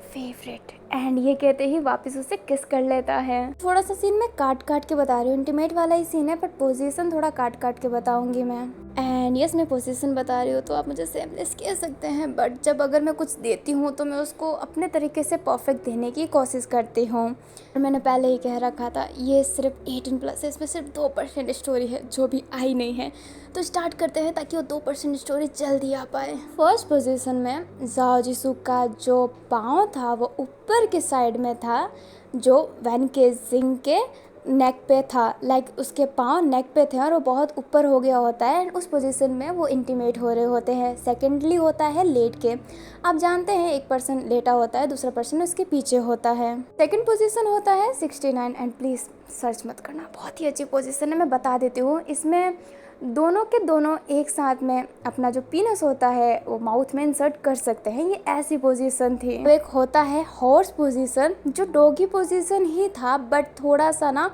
favourite. And ये कहते ही वापस उसे किस कर लेता है। थोड़ा सा सीन मैं काट काट के बता रही हूँ, इंटीमेट वाला ही सीन है बट पोजीशन थोड़ा काट काट के बताऊंगी मैं। एंड यस मैं पोजीशन बता रही हूँ तो आप मुझे सेमलेस कह सकते हैं, बट जब अगर मैं कुछ देती हूँ तो मैं उसको अपने तरीके से परफेक्ट देने की कोशिश करती हूँ। मैंने पहले ही कह रखा था ये सिर्फ 18+ है, इसमें सिर्फ 2% स्टोरी है जो भी आई नहीं है। तो स्टार्ट करते हैं ताकि वो 2% स्टोरी जल्दी आ पाए। फर्स्ट पोजीशन में जाओ जिसू का जो पाँव था वो ऊपर के साइड में था, जो वैन केजिंग के नेक पे था। लाइक उसके पाँव नेक पे थे और वो बहुत ऊपर हो गया होता है। उस पोजीशन में वो इंटीमेट हो रहे होते हैं। सेकेंडली होता है लेट के। आप जानते हैं एक पर्सन लेटा होता है, दूसरा पर्सन उसके पीछे होता है। सेकंड पोजीशन होता है 69। एंड प्लीज़ सर्च मत करना, बहुत ही अच्छी पोजीशन है, मैं बता देती हूँ। इसमें दोनों के दोनों एक साथ में अपना जो पीनस होता है वो माउथ में इंसर्ट कर सकते हैं, ये ऐसी पोजीशन थी। तो एक होता है हॉर्स पोजीशन, जो डॉगी पोजीशन ही था बट थोड़ा सा ना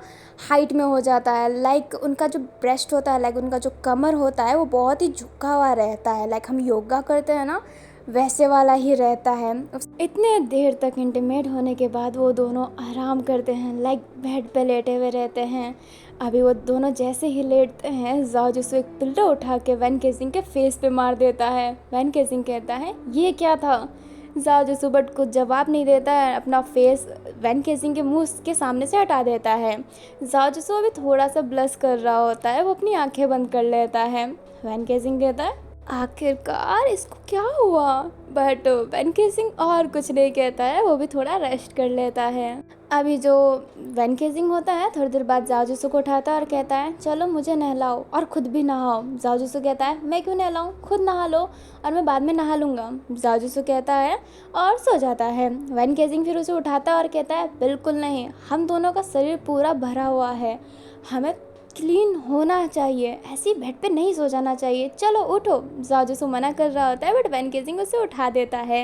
हाइट में हो जाता है। लाइक उनका जो ब्रेस्ट होता है, लाइक उनका जो कमर होता है वो बहुत ही झुका हुआ रहता है। लाइक हम योगा करते हैं ना, वैसे वाला ही रहता है। इतने देर तक इंटीमेट होने के बाद वो दोनों आराम करते हैं, लाइक बेड पे लेटे हुए रहते हैं। अभी वो दोनों जैसे ही लेटते हैं, जाओ जिसको एक पिल्लो उठा के वैन केसिंग के फेस पे मार देता है। वैन केसिंग कहता है ये क्या था। जाओ जिसो बट कुछ जवाब नहीं देता है, अपना फेस वैन केसिंग के मुंह के सामने से हटा देता है। जाओ जिसो अभी थोड़ा सा ब्लश कर रहा होता है, वो अपनी आंखें बंद कर लेता है। वैन केसिंग कहता है आखिरकार इसको क्या हुआ, बट वैन केसिंग और कुछ नहीं कहता है, वो भी थोड़ा रेस्ट कर लेता है। अभी जो वैन केसिंग होता है थोड़ी देर बाद जाओ जिसो को उठाता है और कहता है चलो मुझे नहलाओ और खुद भी नहाओ। जाओ जिसो कहता है मैं क्यों नहलाऊं, खुद नहा लो और मैं बाद में नहा लूँगा। जाओ जिसो कहता है और सो जाता है। वैन केसिंग फिर उसे उठाता है और कहता है बिल्कुल नहीं, हम दोनों का शरीर पूरा भरा हुआ है, हमें क्लीन होना चाहिए, ऐसी बेड पे नहीं सो जाना चाहिए, चलो उठो। जाओ जिसो मना कर रहा होता है बट वैन केसिंग उसे उठा देता है।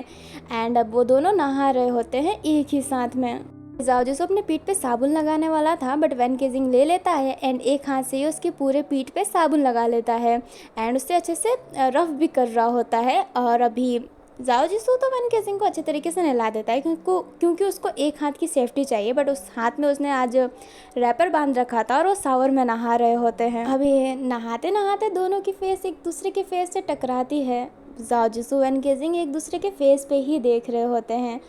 एंड अब वो दोनों नहा रहे होते हैं एक ही साथ में। जाओ जिसो अपने पीठ पे साबुन लगाने वाला था बट वैन केसिंग ले लेता है एंड एक हाथ से ही उसके पूरे पीठ पे साबुन लगा लेता है एंड उससे अच्छे से रफ भी कर रहा होता है। और अभी जाओ जिसो तो वैन केसिंग को अच्छे तरीके से नहला देता है क्योंकि उसको एक हाथ की सेफ्टी चाहिए, बट उस हाथ में उसने आज रैपर बांध रखा था और वो शावर में नहा रहे होते हैं। अभी नहाते नहाते दोनों की फेस एक दूसरे के फेस से टकराती है। जाओ जिसो वैन केसिंग एक दूसरे के फेस पे ही देख रहे होते हैं,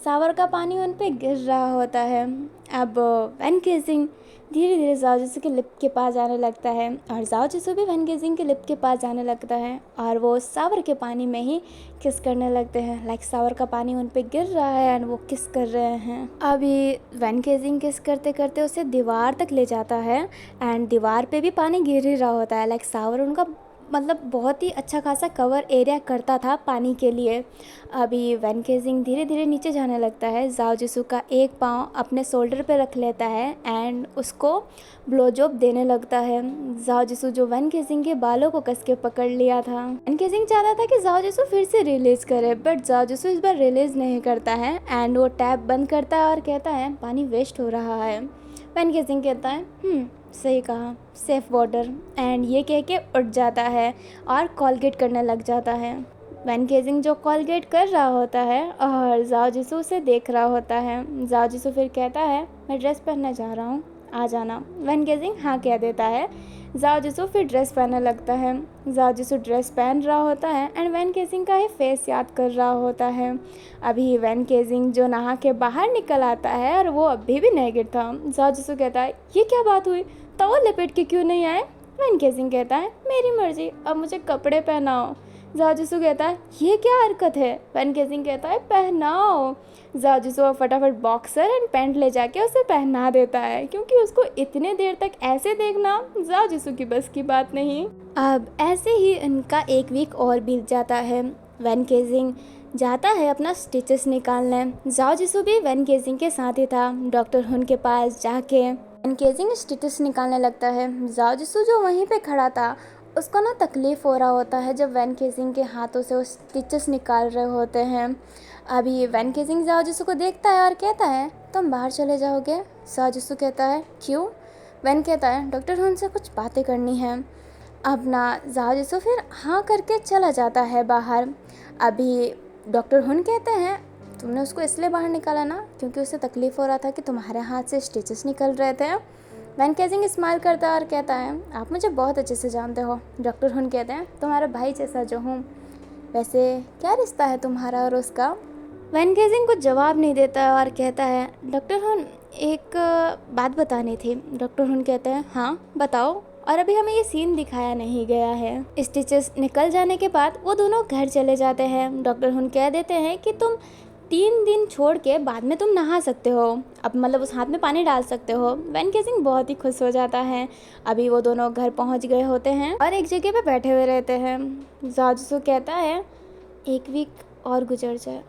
शावर का पानी उन पे गिर रहा होता है। अब वैन केसिंग धीरे धीरे जाओ जिसो के लिप के पास जाने लगता है और जाओ जिसो भी वैन केसिंग के लिप के पास जाने लगता है और वो शावर के पानी में ही किस करने लगते हैं, लाइक शावर का पानी उन पे गिर रहा है एंड वो किस कर रहे हैं। अभी वैन केसिंग किस करते करते उसे दीवार तक ले जाता है एंड दीवार पे भी पानी गिर ही रहा होता है, लाइक शावर उनका मतलब बहुत ही अच्छा खासा कवर एरिया करता था पानी के लिए। अभी वैन केसिंग धीरे धीरे नीचे जाने लगता है। जाओ जिसू का एक पाँव अपने शोल्डर पे रख लेता है एंड उसको ब्लोजॉब देने लगता है। जाओ जिसू जो वैन केसिंग के बालों को कस के पकड़ लिया था। वैन केसिंग चाहता था कि जाओ जिसू फिर से रिलीज करे बट जाओ जिसू इस बार रिलीज नहीं करता है एंड वो टैप बंद करता है और कहता है पानी वेस्ट हो रहा है। वैन केसिंग कहता है सही कहा, सेफ वाटर, एंड ये कह के उठ जाता है और कॉलगेट करने लग जाता है। वैन केसिंग जो कॉलगेट कर रहा होता है और जाओ जिसू उसे देख रहा होता है। जाओ जिसू फिर कहता है मैं ड्रेस पहनने जा रहा हूँ, आ जाना। वैन केसिंग हाँ कह देता है। जाओ जिसू फिर ड्रेस पहनने लगता है। जाओ जिसू ड्रेस पहन रहा होता है एंड वैन केसिंग का ही फेस याद कर रहा होता है। अभी वैन केसिंग जो नहा के बाहर निकल आता है और वो अभी भी नेकेड था। जाओ जिसू कहता है ये क्या बात हुई, टॉवल लपेट के क्यों नहीं आए। वैन केसिंग कहता है मेरी मर्जी, अब मुझे कपड़े पहनाओ। जाओ जिसू कहता है ये क्या हरकत है। वैन केसिंग कहता है पहनाओ। जाओ जिसू फटाफट बॉक्सर एंड पैंट ले जाके उसे पहना देता है क्योंकि उसको इतने देर तक ऐसे देखना जाओ जिसू की बस की बात नहीं। अब ऐसे ही इनका एक वीक और बीत जाता है। वैन केसिंग जाता है अपना स्टिचेस निकालने। जाओ जिसू भी वैन केसिंग के साथ ही था। डॉक्टर हुन के पास जाके वैन केसिंग स्टिचेस निकालने लगता है। जाओ जिसू जो वहीं पे खड़ा था उसको ना तकलीफ़ हो रहा होता है जब वैन केसिंग के हाथों से वो स्टिचेस निकाल रहे होते हैं। अभी वैन केसिंग जाओ जिसू को देखता है और कहता है तुम बाहर चले जाओगे। जाओ जिसू कहता है क्यों। वैन कहता है डॉक्टर हुन से कुछ बातें करनी है। अपना जाओ जिसू फिर हाँ करके चला जाता है बाहर। अभी डॉक्टर हुन कहते हैं तुमने उसको इसलिए बाहर निकाला ना क्योंकि उसे तकलीफ़ हो रहा था कि तुम्हारे हाथ से स्टिचेस निकल रहे थे। वैन केसिंग स्माइल करता है और कहता है आप मुझे बहुत अच्छे से जानते हो। डॉक्टर हुन कहते हैं तुम्हारा भाई जैसा जो हूँ। वैसे क्या रिश्ता है तुम्हारा और उसका। वैन केसिंग कुछ जवाब नहीं देता और कहता है डॉक्टर हुन एक बात बतानी थी। डॉक्टर हुन कहते हैं हाँ बताओ, और अभी हमें ये सीन दिखाया नहीं गया है। स्टिचेस निकल जाने के बाद वो दोनों घर चले जाते हैं। डॉक्टर हुन कह देते हैं कि तुम 3 दिन छोड़ के बाद में तुम नहा सकते हो, अब मतलब उस हाथ में पानी डाल सकते हो। वैन केसिंग बहुत ही खुश हो जाता है। अभी वो दोनों घर पहुंच गए होते हैं और एक जगह पे बैठे हुए रहते हैं। जाओ जिसू कहता है 1 वीक और गुजर जाए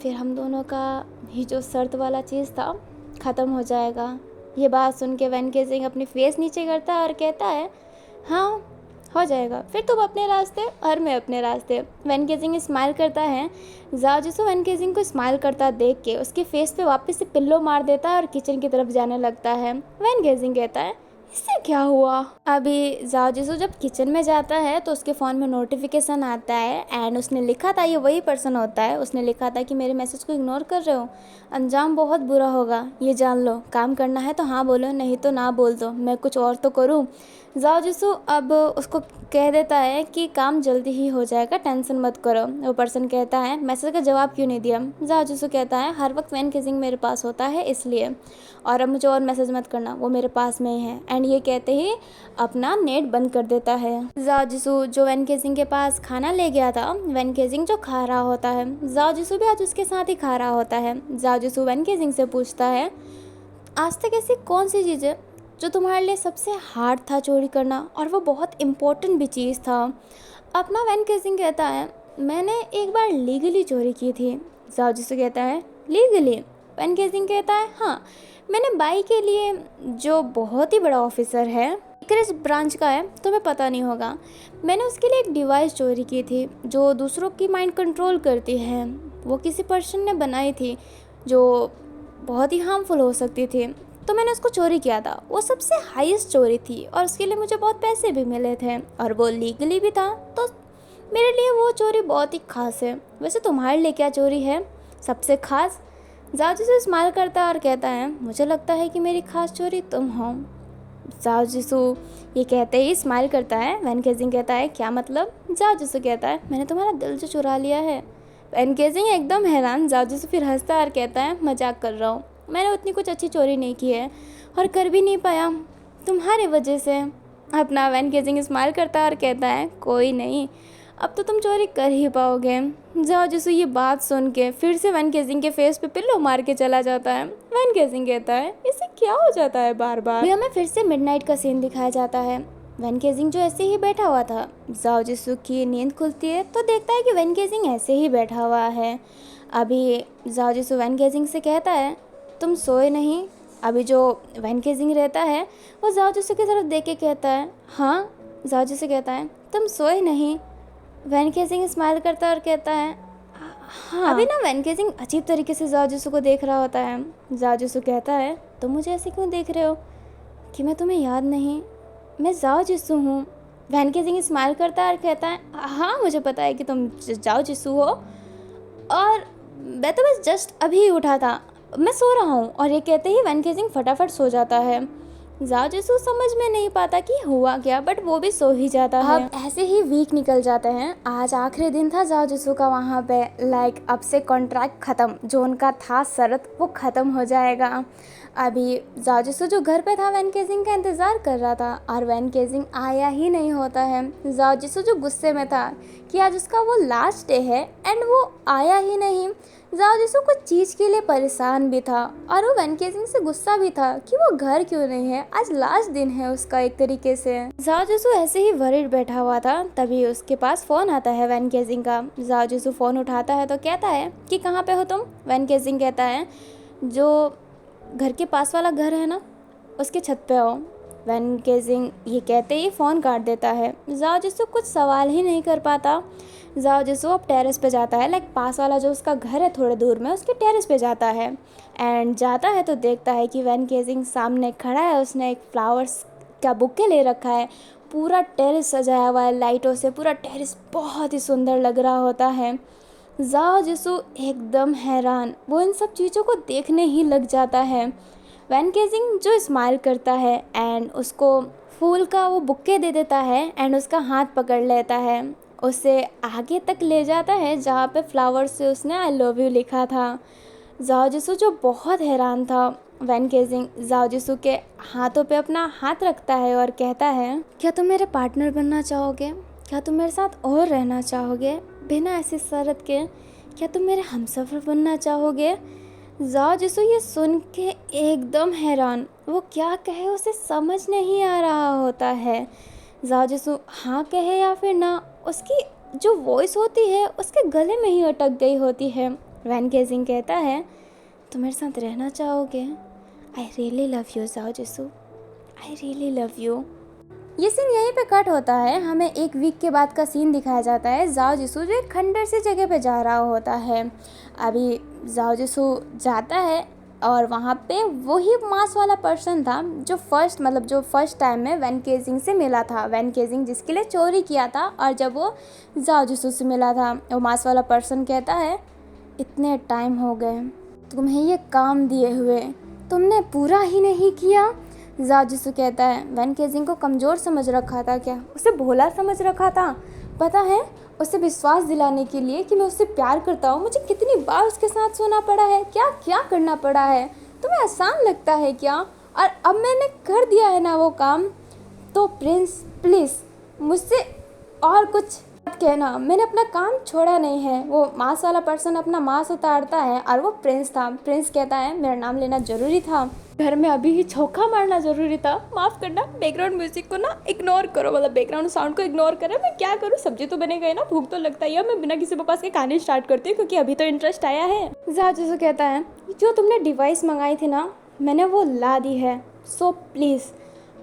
फिर हम दोनों का ही जो शर्त वाला चीज़ था ख़त्म हो जाएगा। ये बात सुन के वैन केसिंग अपनी फेस नीचे करता है और कहता है हाँ हो जाएगा, फिर तुम अपने रास्ते और मैं अपने रास्ते। वैन केसिंग स्माइल करता है। जाओ जिसू वैन केसिंग को स्माइल करता देख के उसके फेस पे वापस से पिल्लो मार देता है और किचन की तरफ जाने लगता है। वैन केसिंग कहता है इससे क्या हुआ? अभी जाओ जिसू जब किचन में जाता है तो उसके फ़ोन में नोटिफिकेशन आता है एंड उसने लिखा था, ये वही पर्सन होता है, उसने लिखा था कि मेरे मैसेज को इग्नोर कर रहे हो, अंजाम बहुत बुरा होगा, ये जान लो। काम करना है तो हाँ बोलो, नहीं तो ना बोल दो, मैं कुछ और तो करूँ। जाओ जिसू अब उसको कह देता है कि काम जल्दी ही हो जाएगा, टेंशन मत करो। वो पर्सन कहता है मैसेज का जवाब क्यों नहीं दिया? जाओ जिसू कहता है हर वक्त वैन केजिंग मेरे पास होता है इसलिए, और अब मुझे और मैसेज मत करना, वो मेरे पास में ही है। एंड ये कहते ही अपना नेट बंद कर देता है। जाओ जिसू जो वैन केजिंग के पास खाना ले गया था, वैन केजिंग जो खा रहा होता है, जाओ जिसू भी आज उसके साथ ही खा रहा होता है। जाओ जिसू वैन केजिंग से पूछता है आज तक ऐसी कौन सी चीज़ है जो तुम्हारे लिए सबसे हार्ड था चोरी करना, और वो बहुत इम्पोर्टेंट भी चीज़ था। अपना वैन केजिंग कहता है मैंने एक बार लीगली चोरी की थी। जाओ जिसू कहता है लीगली? वैन केजिंग कहता है हाँ, मैंने बाई के लिए, जो बहुत ही बड़ा ऑफिसर है, किस ब्रांच का है तुम्हें पता नहीं होगा, मैंने उसके लिए एक डिवाइस चोरी की थी जो दूसरों की माइंड कंट्रोल करती है। वो किसी पर्सन ने बनाई थी जो बहुत ही हार्मफुल हो सकती थी, तो मैंने उसको चोरी किया था। वो सबसे हाईएस्ट चोरी थी और उसके लिए मुझे बहुत पैसे भी मिले थे और वो लीगली भी था, तो मेरे लिए वो चोरी बहुत ही खास है। वैसे तुम्हारे लिए क्या चोरी है सबसे खास? जाओ जिसू स्माइल करता है और कहता है मुझे लगता है कि मेरी खास चोरी तुम हो। जाओ जिसू ये कहते ही स्माइल करता है। वैन केजिंग कहता है क्या मतलब? जाओ जिसू कहता है मैंने तुम्हारा दिल जो चुरा लिया है। वैन केजिंग एकदम हैरान। जाओ जिसू फिर हंसता है और कहता है मजाक कर रहा हूँ, मैंने उतनी कुछ अच्छी चोरी नहीं की है और कर भी नहीं पाया तुम्हारे वजह से। अपना वैन केजिंग स्माइल करता है और कहता है कोई नहीं, अब तो तुम चोरी कर ही पाओगे। जाओ जिसू ये बात सुन के फिर से वैन केजिंग के फेस पे पिल्लो मार के चला जाता है। वैन केजिंग कहता है इसे क्या हो जाता है बार बार? भी हमें फिर से मिडनाइट का सीन दिखाया जाता है। वैन केजिंग जो ऐसे ही बैठा हुआ था, जाओ जिसू की नींद खुलती है तो देखता है कि वैन केजिंग ऐसे ही बैठा हुआ है। अभी जाओ जिसू वैन केजिंग से कहता है तुम सोए नहीं? अभी जो वैन केजिंग रहता है वो जाओ जिसू की तरफ देख के कहता है हाँ। जाओ जिसू कहता है तुम सोए नहीं? वैन केजिंग स्माइल करता है और कहता है हाँ। अभी ना वैन केजिंग अजीब तरीके से जाओ जिसू को देख रहा होता है। जाओ जिसू कहता है तुम मुझे ऐसे क्यों देख रहे हो कि मैं तुम्हें याद नहीं? मैं जाओ जिसू हूँ। वैन केजिंग स्माइल करता है और कहता है हाँ मुझे पता है कि तुम जाओ जिसू हो, और मैं तो बस जस्ट अभी ही उठा था, मैं सो रहा हूँ। और ये कहते ही वैन केजिंग फटाफट सो जाता है। जाओ जिसू समझ में नहीं पाता कि हुआ क्या, बट वो भी सो ही जाता है। अब ऐसे ही वीक निकल जाते हैं। आज आखिरी दिन था जाओ जिसू का वहाँ पे। अब से कॉन्ट्रैक्ट ख़त्म, जो उनका था शर्त वो ख़त्म हो जाएगा। अभी जाओ जिसू जो घर पे था वैन केजिंग का इंतज़ार कर रहा था और वैन केजिंग आया ही नहीं होता है। जाओ जिसू जो गुस्से में था कि आज उसका वो लास्ट डे है एंड वो आया ही नहीं। जाओ जिसू कुछ चीज़ के लिए परेशान भी था और वो वैन केजिंग से गुस्सा भी था कि वो घर क्यों नहीं है, आज लास्ट दिन है उसका एक तरीके से। जाओ जिसू ऐसे ही वरीड बैठा हुआ था, तभी उसके पास फ़ोन आता है वैन केजिंग का। जाओ जिसू फ़ोन उठाता है तो कहता है कि कहाँ पे हो तुम? वैन केजिंग कहता है जो घर के पास वाला घर है ना, उसके छत पे आओ। वैन केजिंग ये कहते ही फ़ोन काट देता है। जाओ जिसू कुछ सवाल ही नहीं कर पाता। जाओ जिसू अब टेरेस पे जाता है, पास वाला जो उसका घर है थोड़े दूर में, उसके टेरेस पे जाता है एंड जाता है तो देखता है कि वैन केजिंग सामने खड़ा है। उसने एक फ्लावर्स का बुके ले रखा है, पूरा टेरेस सजाया हुआ है लाइटों से, पूरा टेरेस बहुत ही सुंदर लग रहा होता है। जाओ जिसू एकदम हैरान, वो इन सब चीज़ों को देखने ही लग जाता है। वैन केजिंग जो स्माइल करता है एंड उसको फूल का वो बुक्के दे देता है एंड उसका हाथ पकड़ लेता है, उसे आगे तक ले जाता है जहाँ पे फ्लावर से उसने आई लव यू लिखा था। जाओ जिसू जो बहुत हैरान था, वैन केजिंग जाओ जिसू के हाथों पे अपना हाथ रखता है और कहता है क्या तुम मेरे पार्टनर बनना चाहोगे? क्या तुम मेरे साथ और रहना चाहोगे बिना ऐसी शर्त के? क्या तुम मेरे हमसफ़र बनना चाहोगे? जाओ जिसू ये सुन के एकदम हैरान, वो क्या कहे उसे समझ नहीं आ रहा होता है। जाओ जिसू हाँ कहे या फिर ना, उसकी जो वॉइस होती है उसके गले में ही अटक गई होती है। वैन केजिंग कहता है तुम मेरे साथ रहना चाहोगे? आई रियली लव यू जाओ जिसू, आई रियली लव यू। ये सीन यहीं पे कट होता है। हमें एक वीक के बाद का सीन दिखाया जाता है। जाओ जिसू जो एक खंडर सी जगह पे जा रहा होता है। अभी जाओ जिसू जाता है और वहाँ पे वही मांस वाला पर्सन था जो फर्स्ट टाइम में वैन केजिंग से मिला था, वैन केजिंग जिसके लिए चोरी किया था। और जब वो जाओ जिसू से मिला था, वो मांस वाला पर्सन कहता है इतने टाइम हो गए तुम्हें ये काम दिए हुए, तुमने पूरा ही नहीं किया। जाओ जिसू कहता है वैन केजिंग को कमज़ोर समझ रखा था क्या, उसे भोला समझ रखा था। पता है उसे विश्वास दिलाने के लिए कि मैं उससे प्यार करता हूँ मुझे कितनी बार उसके साथ सोना पड़ा है, क्या क्या करना पड़ा है, तुम्हें आसान लगता है क्या। और अब मैंने कर दिया है ना वो काम, तो प्रिंस प्लीज़ मुझसे और कुछ मत कहना, मैंने अपना काम छोड़ा नहीं है। वो मांस वाला पर्सन अपना मांस उतारता है और वो प्रिंस था। प्रिंस कहता है मेरा नाम लेना ज़रूरी था, घर में अभी ही चौका मारना ज़रूरी था, माफ़ करना, बैकग्राउंड म्यूजिक को ना इग्नोर करो, मतलब बैकग्राउंड साउंड को इग्नोर करें। मैं क्या करूँ, सब्जी तो बने गई ना, भूख तो लगता ही है। मैं बिना किसी बकवास के कहानी स्टार्ट करती हूँ क्योंकि अभी तो इंटरेस्ट आया है। जाओ जिसू कहता है जो तुमने डिवाइस मंगाई थी ना मैंने वो ला दी है, सो प्लीज़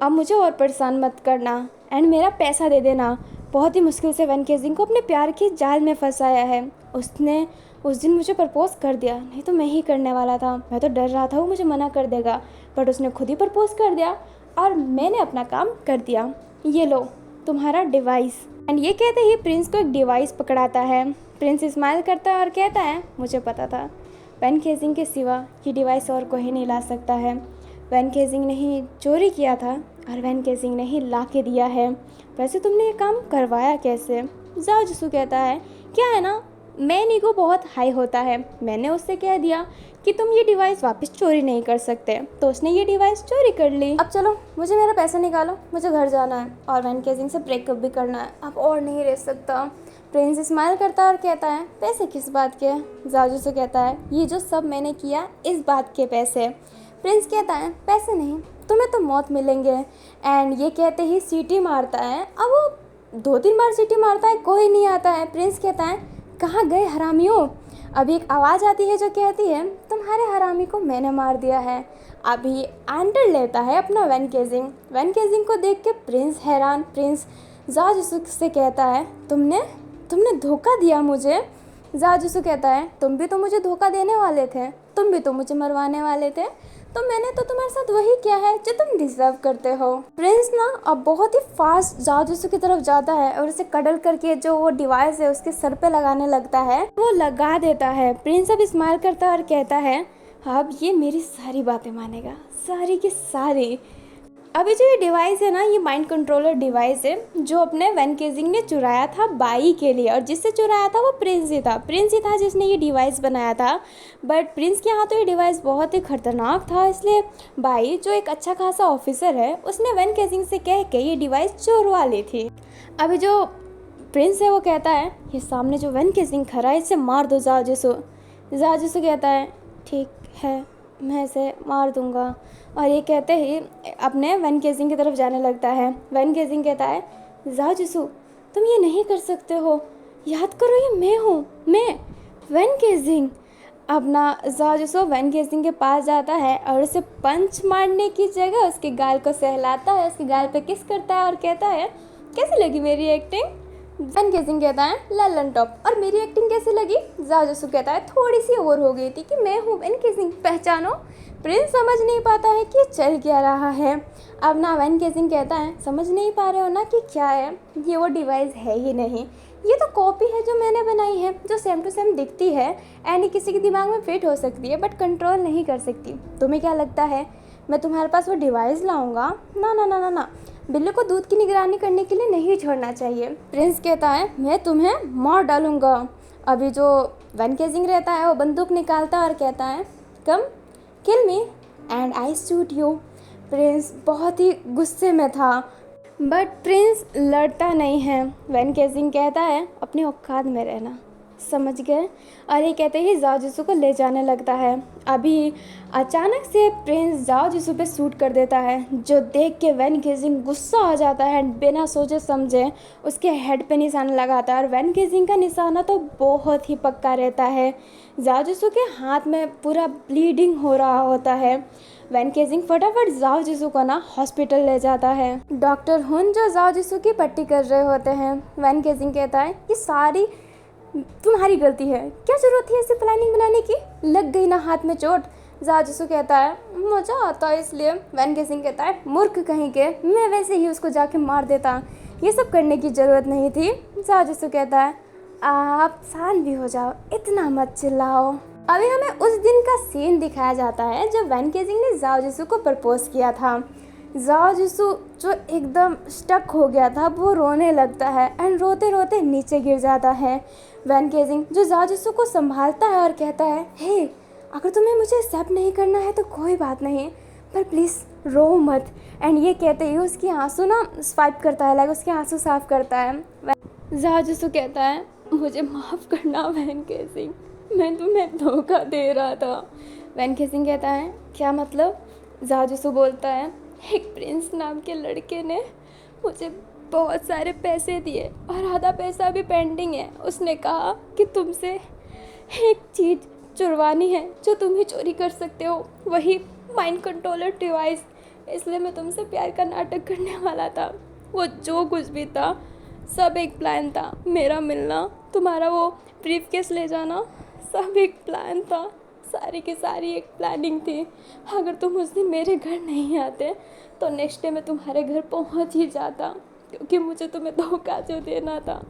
अब मुझे और परेशान मत करना एंड मेरा पैसा दे देना। बहुत ही मुश्किल से वैन केजिंग को अपने प्यार के जाल में फंसाया है। उसने उस दिन मुझे प्रपोज कर दिया, नहीं तो मैं ही करने वाला था। मैं तो डर रहा था वो मुझे मना कर देगा, बट उसने खुद ही प्रपोज कर दिया और मैंने अपना काम कर दिया। ये लो तुम्हारा डिवाइस। एंड ये कहते ही प्रिंस को एक डिवाइस पकड़ाता है। प्रिंस स्माइल करता है और कहता है मुझे पता था वैन केजिंग के सिवा ये डिवाइस और कोई नहीं ला सकता है। वैन केजिंग ने ही चोरी किया था और वैन केजिंग ने ही ला के दिया है। वैसे तुमने ये काम करवाया कैसे। जाओ जिसू कहता है क्या है ना मैन ईगो बहुत हाई होता है, मैंने उससे कह दिया कि तुम ये डिवाइस वापस चोरी नहीं कर सकते, तो उसने ये डिवाइस चोरी कर ली। अब चलो मुझे मेरा पैसा निकालो, मुझे घर जाना है और वैन केजिंग से ब्रेकअप भी करना है, अब और नहीं रह सकता। प्रिंस स्माइल करता है और कहता है पैसे किस बात के। जाओ जिसू कहता है ये जो सब मैंने किया इस बात के पैसे। प्रिंस कहता है पैसे नहीं, तुम्हें तो मौत मिलेंगे। एंड ये कहते ही सीटी मारता है। अब वो 2-3 बार सीटी मारता है, कोई नहीं आता है। प्रिंस कहता है कहाँ गए हरामियों। अभी एक आवाज़ आती है जो कहती है तुम्हारे हरामी को मैंने मार दिया है। अभी एंटर लेता है अपना वैन केजिंग। वैन केजिंग को देख के प्रिंस हैरान। प्रिंस जाओ जिसू से कहता है तुमने धोखा दिया मुझे। जाओ जिसू कहता है तुम भी तो मुझे धोखा देने वाले थे, तुम भी तो मुझे मरवाने वाले थे, तो मैंने तो तुम्हारे साथ वही किया है जो तुम डिजर्व करते हो। प्रिंस ना अब बहुत ही फास्ट जाओ जिसू की तरफ जाता है और उसे कडल करके जो वो डिवाइस है उसके सर पे लगाने लगता है, वो लगा देता है। प्रिंस अब स्माइल करता है और कहता है अब ये मेरी सारी बातें मानेगा, सारी की सारी। अभी जो ये डिवाइस है ना ये माइंड कंट्रोलर डिवाइस है जो अपने वैन केजिंग ने चुराया था बाई के लिए, और जिससे चुराया था वो प्रिंस ही था। प्रिंस ही था जिसने ये डिवाइस बनाया था, बट प्रिंस के यहाँ तो ये डिवाइस बहुत ही खतरनाक था, इसलिए बाई जो एक अच्छा खासा ऑफिसर है उसने वैन केजिंग से कह के ये डिवाइस चोरवा ली थी। अभी जो प्रिंस है वो कहता है ये सामने जो वैन केजिंग खड़ा है इसे मार दो जाओ जिसू। जाओ जिसू कहता है ठीक है मैं इसे मार दूंगा, और ये कहते ही अपने वैन केजिंग की तरफ जाने लगता है। वैन केजिंग कहता है जाओ जिसू तुम ये नहीं कर सकते हो, याद करो ये मैं हूँ, मैं वैन केजिंग। अपना जाओ जिसू वैन केजिंग के पास जाता है और उसे पंच मारने की जगह उसके गाल को सहलाता है, उसके गाल पे किस करता है और कहता है कैसी लगी मेरी एक्टिंग। वैन केजिंग कहता है ललन टॉप, और मेरी एक्टिंग कैसी लगी। जाओ जिसू कहता है थोड़ी सी ओवर हो गई थी कि मैं हूँ वैन केजिंग, पहचानो। प्रिंस समझ नहीं पाता है कि चल क्या रहा है। अब ना वैन केजिंग कहता है समझ नहीं पा रहे हो ना कि क्या है, ये वो डिवाइस है ही नहीं, ये तो कॉपी है जो मैंने बनाई है, जो सेम टू सेम दिखती है एंड ये किसी के दिमाग में फिट हो सकती है बट कंट्रोल नहीं कर सकती। तुम्हें क्या लगता है मैं तुम्हारे पास वो डिवाइस लाऊंगा। ना ना ना ना ना, बिल्ली को दूध की निगरानी करने के लिए नहीं छोड़ना चाहिए। प्रिंस कहता है मैं तुम्हें मार डालूंगा। अभी जो वैन केजिंग रहता है वो बंदूक निकालता है और कहता है come kill me and I shoot you. Prince बहुत ही गुस्से में था बट प्रिंस लड़ता नहीं है। वैन केजिंग कहता है अपनी औकात में रहना, समझ गए। और ये कहते ही जाओ जिसू को ले जाने लगता है। अभी अचानक से प्रिंस जाओ जिसू पे शूट कर देता है, जो देख के वैन केजिंग गुस्सा आ जाता है, बिना सोचे समझे उसके हेड पे निशाना लगाता है। और वैन केजिंग का निशाना तो बहुत ही पक्का रहता है। जाओ जिसू के हाथ में पूरा ब्लीडिंग हो रहा होता है। वैन केजिंग फटाफट जाओ जिसू को ना हॉस्पिटल ले जाता है। डॉक्टर हुन जो जाओ जिसू की पट्टी कर रहे होते हैं। वैन केजिंग कहता है ये सारी तुम्हारी गलती है, क्या जरूरत थी ऐसी प्लानिंग बनाने की, लग गई ना हाथ में चोट। जाजसू कहता है मज़ा आता है इसलिए। वैन गेजिंग कहता है मूर्ख कहीं के, मैं वैसे ही उसको जाके मार देता, ये सब करने की ज़रूरत नहीं थी। जाजसू कहता है आप शांत भी हो जाओ, इतना मत चिल्लाओ। अभी हमें उस दिन का सीन दिखाया जाता है जब वैन गेजिंग ने जाओ को प्रपोज किया था। जाओ जो एकदम स्टक हो गया था वो रोने लगता है एंड रोते रोते नीचे गिर जाता है। वैन गेजिंग जो जाओ को संभालता है और कहता है हे अगर तुम्हें मुझे एक्सेप्ट नहीं करना है तो कोई बात नहीं, पर प्लीज़ रो मत। एंड ये कहते ही उसकी आंसू ना स्वाइप करता है, लाइक उसके आंसू साफ करता है। जाओ कहता है मुझे माफ़ करना वैन गेजिंग, मैं तुम्हें धोखा दे रहा था। वैन गेजिंग कहता है क्या मतलब? जाओ बोलता है एक प्रिंस नाम के लड़के ने मुझे बहुत सारे पैसे दिए और आधा पैसा भी पेंडिंग है। उसने कहा कि तुमसे एक चीज़ चुरवानी है जो तुम ही चोरी कर सकते हो, वही माइंड कंट्रोलर डिवाइस। इसलिए मैं तुमसे प्यार का नाटक करने वाला था। वो जो कुछ भी था सब एक प्लान था, मेरा मिलना, तुम्हारा वो ब्रीफकेस ले जाना, सब एक प्लान था, सारी की सारी एक प्लानिंग थी। अगर तुम उस दिन मेरे घर नहीं आते तो नेक्स्ट डे मैं तुम्हारे घर पहुंच ही जाता, क्योंकि मुझे तुम्हें धोखा जो देना था,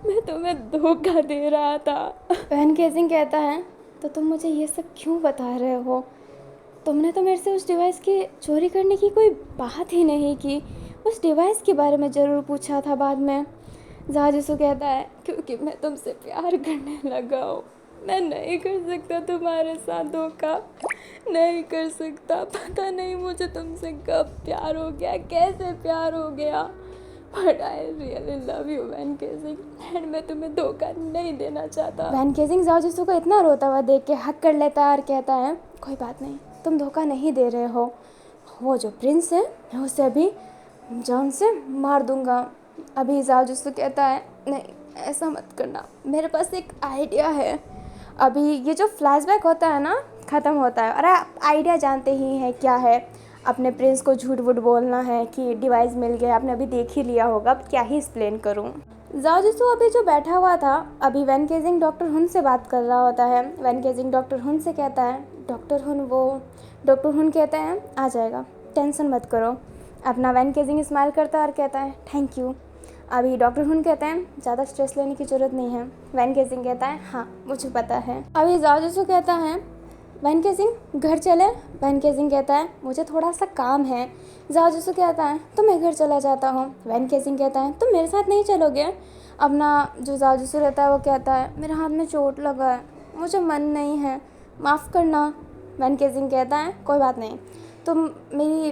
मैं तुम्हें धोखा दे रहा था। वैन गेजिंग कहता है तो तुम मुझे ये सब क्यों बता रहे हो? तुमने तो मेरे से उस डिवाइस की चोरी करने की कोई बात ही नहीं की, उस डिवाइस के बारे में ज़रूर पूछा था बाद में। जाजसू कहता है क्योंकि मैं तुमसे प्यार करने लगा हूँ, मैं नहीं कर सकता तुम्हारे साथ धोखा, नहीं कर सकता। पता नहीं मुझे तुमसे कब प्यार हो गया, कैसे प्यार हो गया, but I really love you वैन गेजिंग एंड मैं तुम्हें धोखा नहीं देना चाहता। वैन गेजिंग जाओ को इतना रोता हुआ देख के हक कर लेता है और कहता है कोई बात नहीं, तुम धोखा नहीं दे रहे हो। वो जो प्रिंस है मैं उसे अभी जान से मार दूंगा। अभी जाओ कहता है नहीं ऐसा मत करना, मेरे पास एक आइडिया है। अभी ये जो फ्लैशबैक होता है ना ख़त्म होता है और आप आइडिया जानते ही हैं क्या है, अपने प्रिंस को झूठ वूठ बोलना है कि डिवाइस मिल गया, आपने अभी देख ही लिया होगा, अब क्या ही एक्सप्लेन करूँ। जाओ अभी जो बैठा हुआ था, अभी वैन गेजिंग डॉक्टर हुन से बात कर रहा होता है। वैन गेजिंग डॉक्टर हुन से कहता है डॉक्टर हुन कहते हैं आ जाएगा, टेंशन मत करो। अपना वैन गेजिंग स्माइल करता है और कहता है थैंक यू। अभी डॉक्टर हुन कहते हैं ज़्यादा स्ट्रेस लेने की ज़रूरत नहीं है। वैन गेजिंग कहता है हाँ मुझे पता है। अभी जाओ कहता है वैन गेजिंग घर चले। वैन गेजिंग कहता है मुझे थोड़ा सा काम है। जाओ कहता है तो मैं घर चला जाता हूँ। वैन गेजिंग कहता है तुम मेरे साथ नहीं चलोगे? अपना जो जाओ रहता है वो कहता है मेरे हाथ में चोट लगा है, मुझे मन नहीं है, माफ़ करना। वैन गेजिंग कहता है कोई बात नहीं, तुम मेरी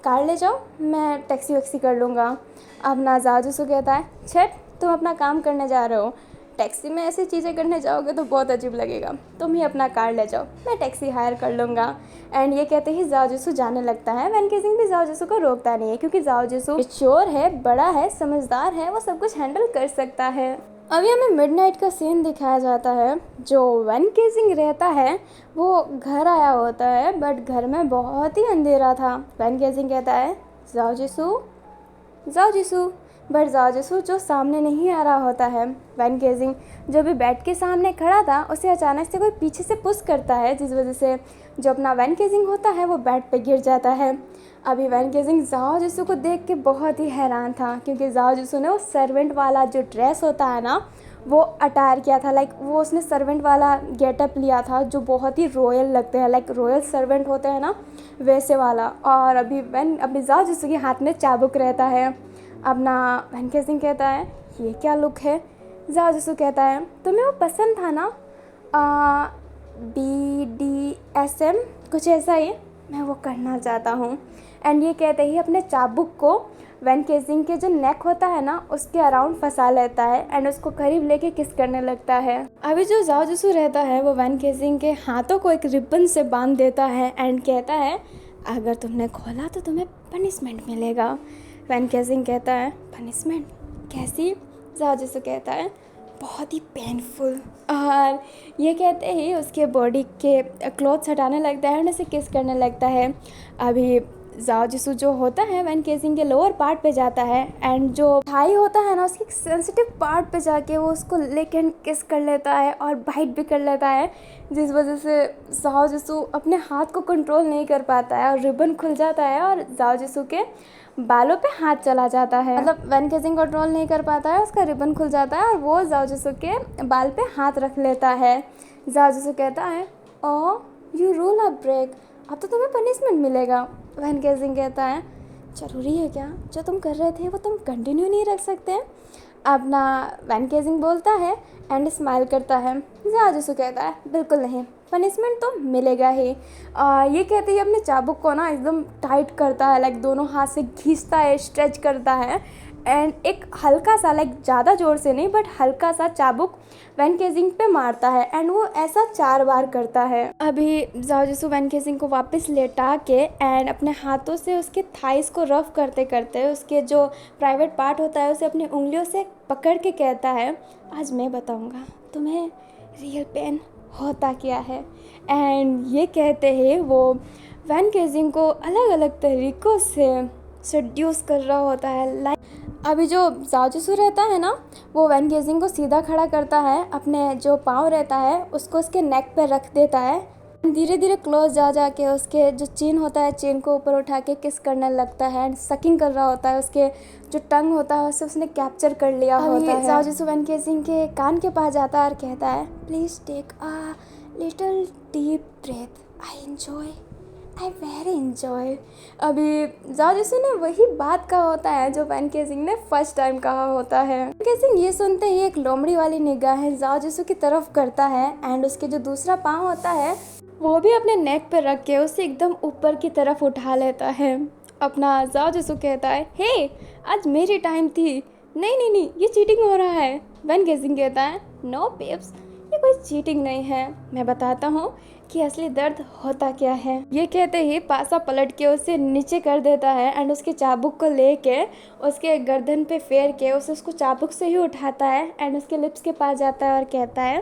कार ले जाओ, मैं टैक्सी वैक्सी कर लूँगा। अपना जाजू कहता है छट तुम अपना काम करने जा रहे हो, टैक्सी में ऐसी चीज़ें करने जाओगे तो बहुत अजीब लगेगा, तुम ही अपना कार ले जाओ, मैं टैक्सी हायर कर लूँगा। एंड ये कहते ही जाओ जाने लगता है। वैन गेजिंग भी जाओ को रोकता नहीं है क्योंकि जाओ मैच्योर है, बड़ा है, समझदार है, वो सब कुछ हैंडल कर सकता है। अभी हमें मिडनाइट का सीन दिखाया जाता है। जो वैन गेजिंग रहता है वो घर आया होता है बट घर में बहुत ही अंधेरा था। वैन गेजिंग कहता है जाओ जिसू, बट जाओ जो सामने नहीं आ रहा होता है। वैन गेजिंग जो भी बेड के सामने खड़ा था उसे अचानक से कोई पीछे से पुश करता है, जिस वजह से जो अपना वैन गेजिंग होता है वो बेड पे गिर जाता है। अभी वैन गेजिंग जाओ को देख के बहुत ही हैरान था क्योंकि जाओ ने वो सर्वेंट वाला जो ड्रेस होता है ना वो अटायर किया था, लाइक वो उसने सर्वेंट वाला गेटअप लिया था जो बहुत ही रॉयल लगते हैं, लाइक रॉयल सर्वेंट होते हैं ना वैसे वाला। और अभी जाओ के हाथ में चाबुक रहता है। अपना वैन गेजिंग कहता है ये क्या लुक है? जाओ कहता है तुम्हें वो पसंद था ना, BDSM कुछ ऐसा ही, मैं वो करना चाहता हूँ। एंड ये कहते ही अपने चाबुक को वैन गेजिंग के जो नेक होता है ना उसके अराउंड फंसा लेता है एंड उसको करीब लेके किस करने लगता है। अभी जो जाओ रहता है वो वैन गेजिंग के हाथों को एक रिबन से बांध देता है एंड कहता है अगर तुमने खोला तो तुम्हें पनिशमेंट मिलेगा। वैन गेजिंग कहता है पनिशमेंट कैसी? जाओ कहता है बहुत ही पेनफुल। और ये कहते ही उसके बॉडी के क्लोथ्स हटाने लगता है और उसे किस करने लगता है। अभी जाओ जिसू जो होता है वैन केजिंग के लोअर पार्ट पे जाता है एंड जो थाई होता है ना उसके सेंसिटिव पार्ट पे जाके वो उसको लेके किस कर लेता है और बाइट भी कर लेता है, जिस वजह से जाओ जिसू अपने हाथ को कंट्रोल नहीं कर पाता है और रिबन खुल जाता है और जाओ जिसू के बालों पे हाथ चला जाता है। मतलब वैन केजिंग कंट्रोल नहीं कर पाता है, उसका रिबन खुल जाता है और वो जाओ जिसू के बाल पे हाथ रख लेता है। जाओ जिसू कहता है ओ यू रूल अ ब्रेक, अब तो तुम्हें पनिशमेंट मिलेगा। वैन केजिंग कहता है ज़रूरी है क्या, जो तुम कर रहे थे वो तुम कंटिन्यू नहीं रख सकते? अपना वैन केजिंग बोलता है एंड स्माइल करता है। जाओ जिसू कहता है बिल्कुल नहीं, पनिशमेंट तो मिलेगा ही। ये कहते ही अपने चाबुक को ना एकदम टाइट करता है, लाइक दोनों हाथ से खींचता है, स्ट्रेच करता है एंड एक हल्का सा, लाइक ज़्यादा ज़ोर से नहीं बट हल्का सा चाबुक वैन केजिंग पे मारता है एंड वो ऐसा 4 बार करता है। अभी जाओ जिसू वैन केजिंग को वापस लेटा के एंड अपने हाथों से उसके थाइस को रफ करते करते उसके जो प्राइवेट पार्ट होता है उसे अपनी उंगलियों से पकड़ के कहता है आज मैं बताऊंगा तुम्हें रियल पेन होता क्या है। एंड ये कहते ही वो वैन केजिंग को अलग अलग तरीक़ों से सेड्यूस कर रहा होता है। लाइक अभी जो जाओ जिसू रहता है ना वो वैन केजिंग को सीधा खड़ा करता है, अपने जो पाँव रहता है उसको उसके नेक पर रख देता है, धीरे धीरे क्लोज जा के उसके जो चीन होता है चीन को ऊपर उठा के किस करने लगता है एंड सकिंग कर रहा होता है, उसके जो टंग होता है उसे उसने कैप्चर कर लिया होता है। जाओ जिसू वैन केजिंग के कान के पास जाता है और कहता है please take a little deep breath, I very enjoy. अभी जाओ जिसू ने वही बात कहा होता है जो वैन केजिंग ने फर्स्ट टाइम कहा होता है। वैन केजिंग ये सुनते ही एक लोमड़ी वाली निगाहें जाओ जिसू की तरफ करता है एंड उसके जो दूसरा पाँव होता है वो भी अपने नेक पर रख के उसे एकदम ऊपर की तरफ उठा लेता है। अपना जाओ जिसू कहता है हे आज मेरी टाइम थी, नहीं नहीं नहीं ये चीटिंग हो रहा है। वैन केजिंग कहता है नो पेप्स ये कोई चीटिंग नहीं है, मैं बताता हूँ कि असली दर्द होता क्या है। ये कहते ही पासा पलट के उसे नीचे कर देता है एंड उसके चाबुक को लेके उसके गर्दन पे फेर के उसे उसको चाबुक से ही उठाता है एंड उसके लिप्स के पास जाता है और कहता है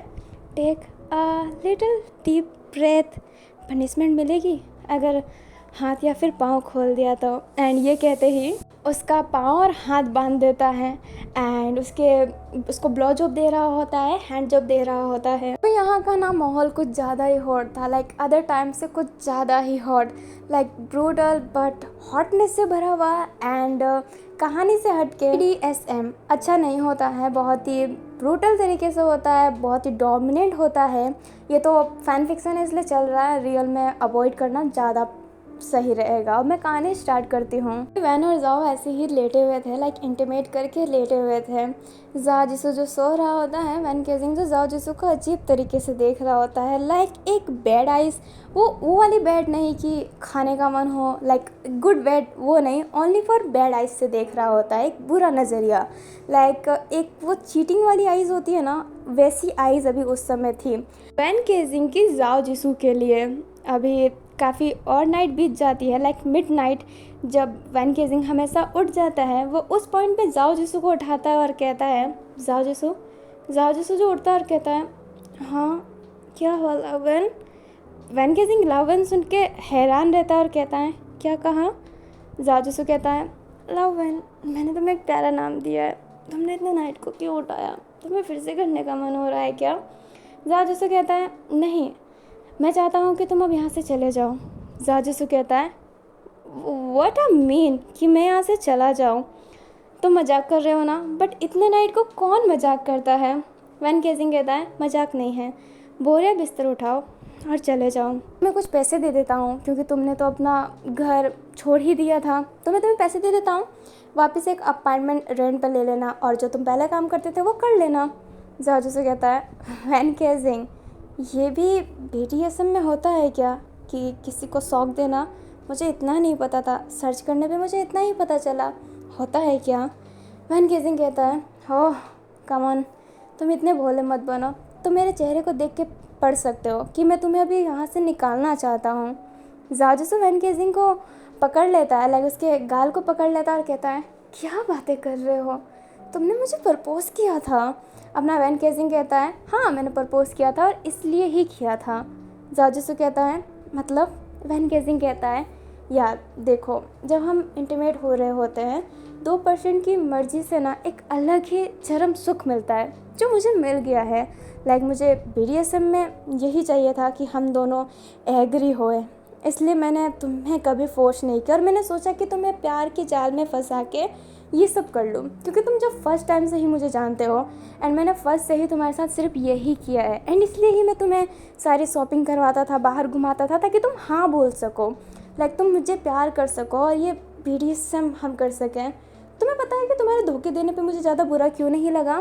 take a little deep breath, punishment मिलेगी अगर हाथ या फिर पाँव खोल दिया तो। एंड ये कहते ही उसका पाँव और हाथ बांध देता है एंड उसको ब्लो जॉब दे रहा होता है, हैंड जॉब दे रहा होता है। तो यहाँ का ना माहौल कुछ ज़्यादा ही हॉट था, लाइक अदर टाइम से कुछ ज़्यादा ही hot, like brutal but hotness से भरा हुआ एंड कहानी से हटके BDSM अच्छा नहीं होता है, बहुत ही ब्रूटल तरीके से होता है, बहुत ही डोमिनेंट होता है। ये तो फैन फिक्सन है इसलिए चल रहा है, रियल में अवॉइड करना ज़्यादा सही रहेगा। अब मैं कहानी स्टार्ट करती हूँ। वैन और जाओ ऐसे ही लेटे हुए थे, लाइक इंटीमेट करके लेटे हुए थे। जाओ जिसू जो सो रहा होता है, वैन केजिंग जो जाओ जिसू को अजीब तरीके से देख रहा होता है, लाइक एक बेड आइज, वो वाली बेड नहीं कि खाने का मन हो, लाइक गुड बेड वो नहीं, ओनली फॉर बेड आइज से देख रहा होता है, एक बुरा नज़रिया, लाइक एक वो चीटिंग वाली आइज़ होती है ना वैसी आइज़ अभी उस समय थी वैन केजिंग की जाओ जिसू के लिए। अभी काफ़ी और नाइट बीत जाती है, लाइक मिड नाइट, जब वैन केजिंग हमेशा उठ जाता है वो उस पॉइंट पे जाओ जिसू को उठाता है और कहता है जाओ जिसू जो उठता है और कहता है हाँ क्या हुआ लवन। वैन केजिंग लवन सुन के हैरान रहता है और कहता है क्या कहा। जाओ जिसू कहता है लवन मैंने तुम्हें एक प्यारा नाम दिया है, तुमने इतने नाइट को क्यों उठाया, तुम्हें फिर से करने का मन हो रहा है क्या। जाओ जिसू कहता है नहीं मैं चाहता हूँ कि तुम अब यहाँ से चले जाओ। जाओ जिसू कहता है व्हाट आई मीन कि मैं यहाँ से चला जाऊँ, तुम मजाक कर रहे हो ना, बट इतने नाइट को कौन मजाक करता है। वैन केजिंग कहता है मजाक नहीं है, बोरिया बिस्तर उठाओ और चले जाओ, मैं कुछ पैसे दे देता हूँ क्योंकि तुमने तो अपना घर छोड़ ही दिया था, तो मैं तुम्हें पैसे दे देता हूँ, वापस एक अपार्टमेंट रेंट पर ले लेना और जो तुम पहले काम करते थे वो कर लेना। जाओ जिसू कहता है वैन केजिंग ये भी BDSM में होता है क्या कि किसी को शौक देना, मुझे इतना नहीं पता था, सर्च करने पे मुझे इतना ही पता चला, होता है क्या। वैन केजिंग कहता है हो कम ऑन तुम इतने भोले मत बनो, तुम मेरे चेहरे को देख के पढ़ सकते हो कि मैं तुम्हें अभी यहाँ से निकालना चाहता हूँ। जाओ जिसू वैन केजिंग को पकड़ लेता है, लाइक उसके गाल को पकड़ लेता है और कहता है क्या बातें कर रहे हो, तुमने मुझे प्रपोज़ किया था। अपना वैन केजिंग कहता है हाँ मैंने प्रपोज़ किया था और इसलिए ही किया था। जाओ जिसू कहता है मतलब। वैन केजिंग कहता है यार देखो, जब हम इंटीमेट हो रहे होते हैं 2% की मर्जी से ना एक अलग ही चरम सुख मिलता है, जो मुझे मिल गया है। मुझे BDSM में यही चाहिए था कि हम दोनों एग्री होए, इसलिए मैंने तुम्हें कभी फोर्स नहीं किया और मैंने सोचा कि तुम्हें प्यार की जाल में फंसा के ये सब कर लूँ, क्योंकि तुम जब फर्स्ट टाइम से ही मुझे जानते हो एंड मैंने फर्स्ट से ही तुम्हारे साथ सिर्फ यही किया है, एंड इसलिए ही मैं तुम्हें सारी शॉपिंग करवाता था, बाहर घुमाता था, ताकि तुम हाँ बोल सको, तुम मुझे प्यार कर सको और ये BDSM हम कर सकें। तुम्हें पता है कि तुम्हारे धोखे देने पे मुझे ज़्यादा बुरा क्यों नहीं लगा?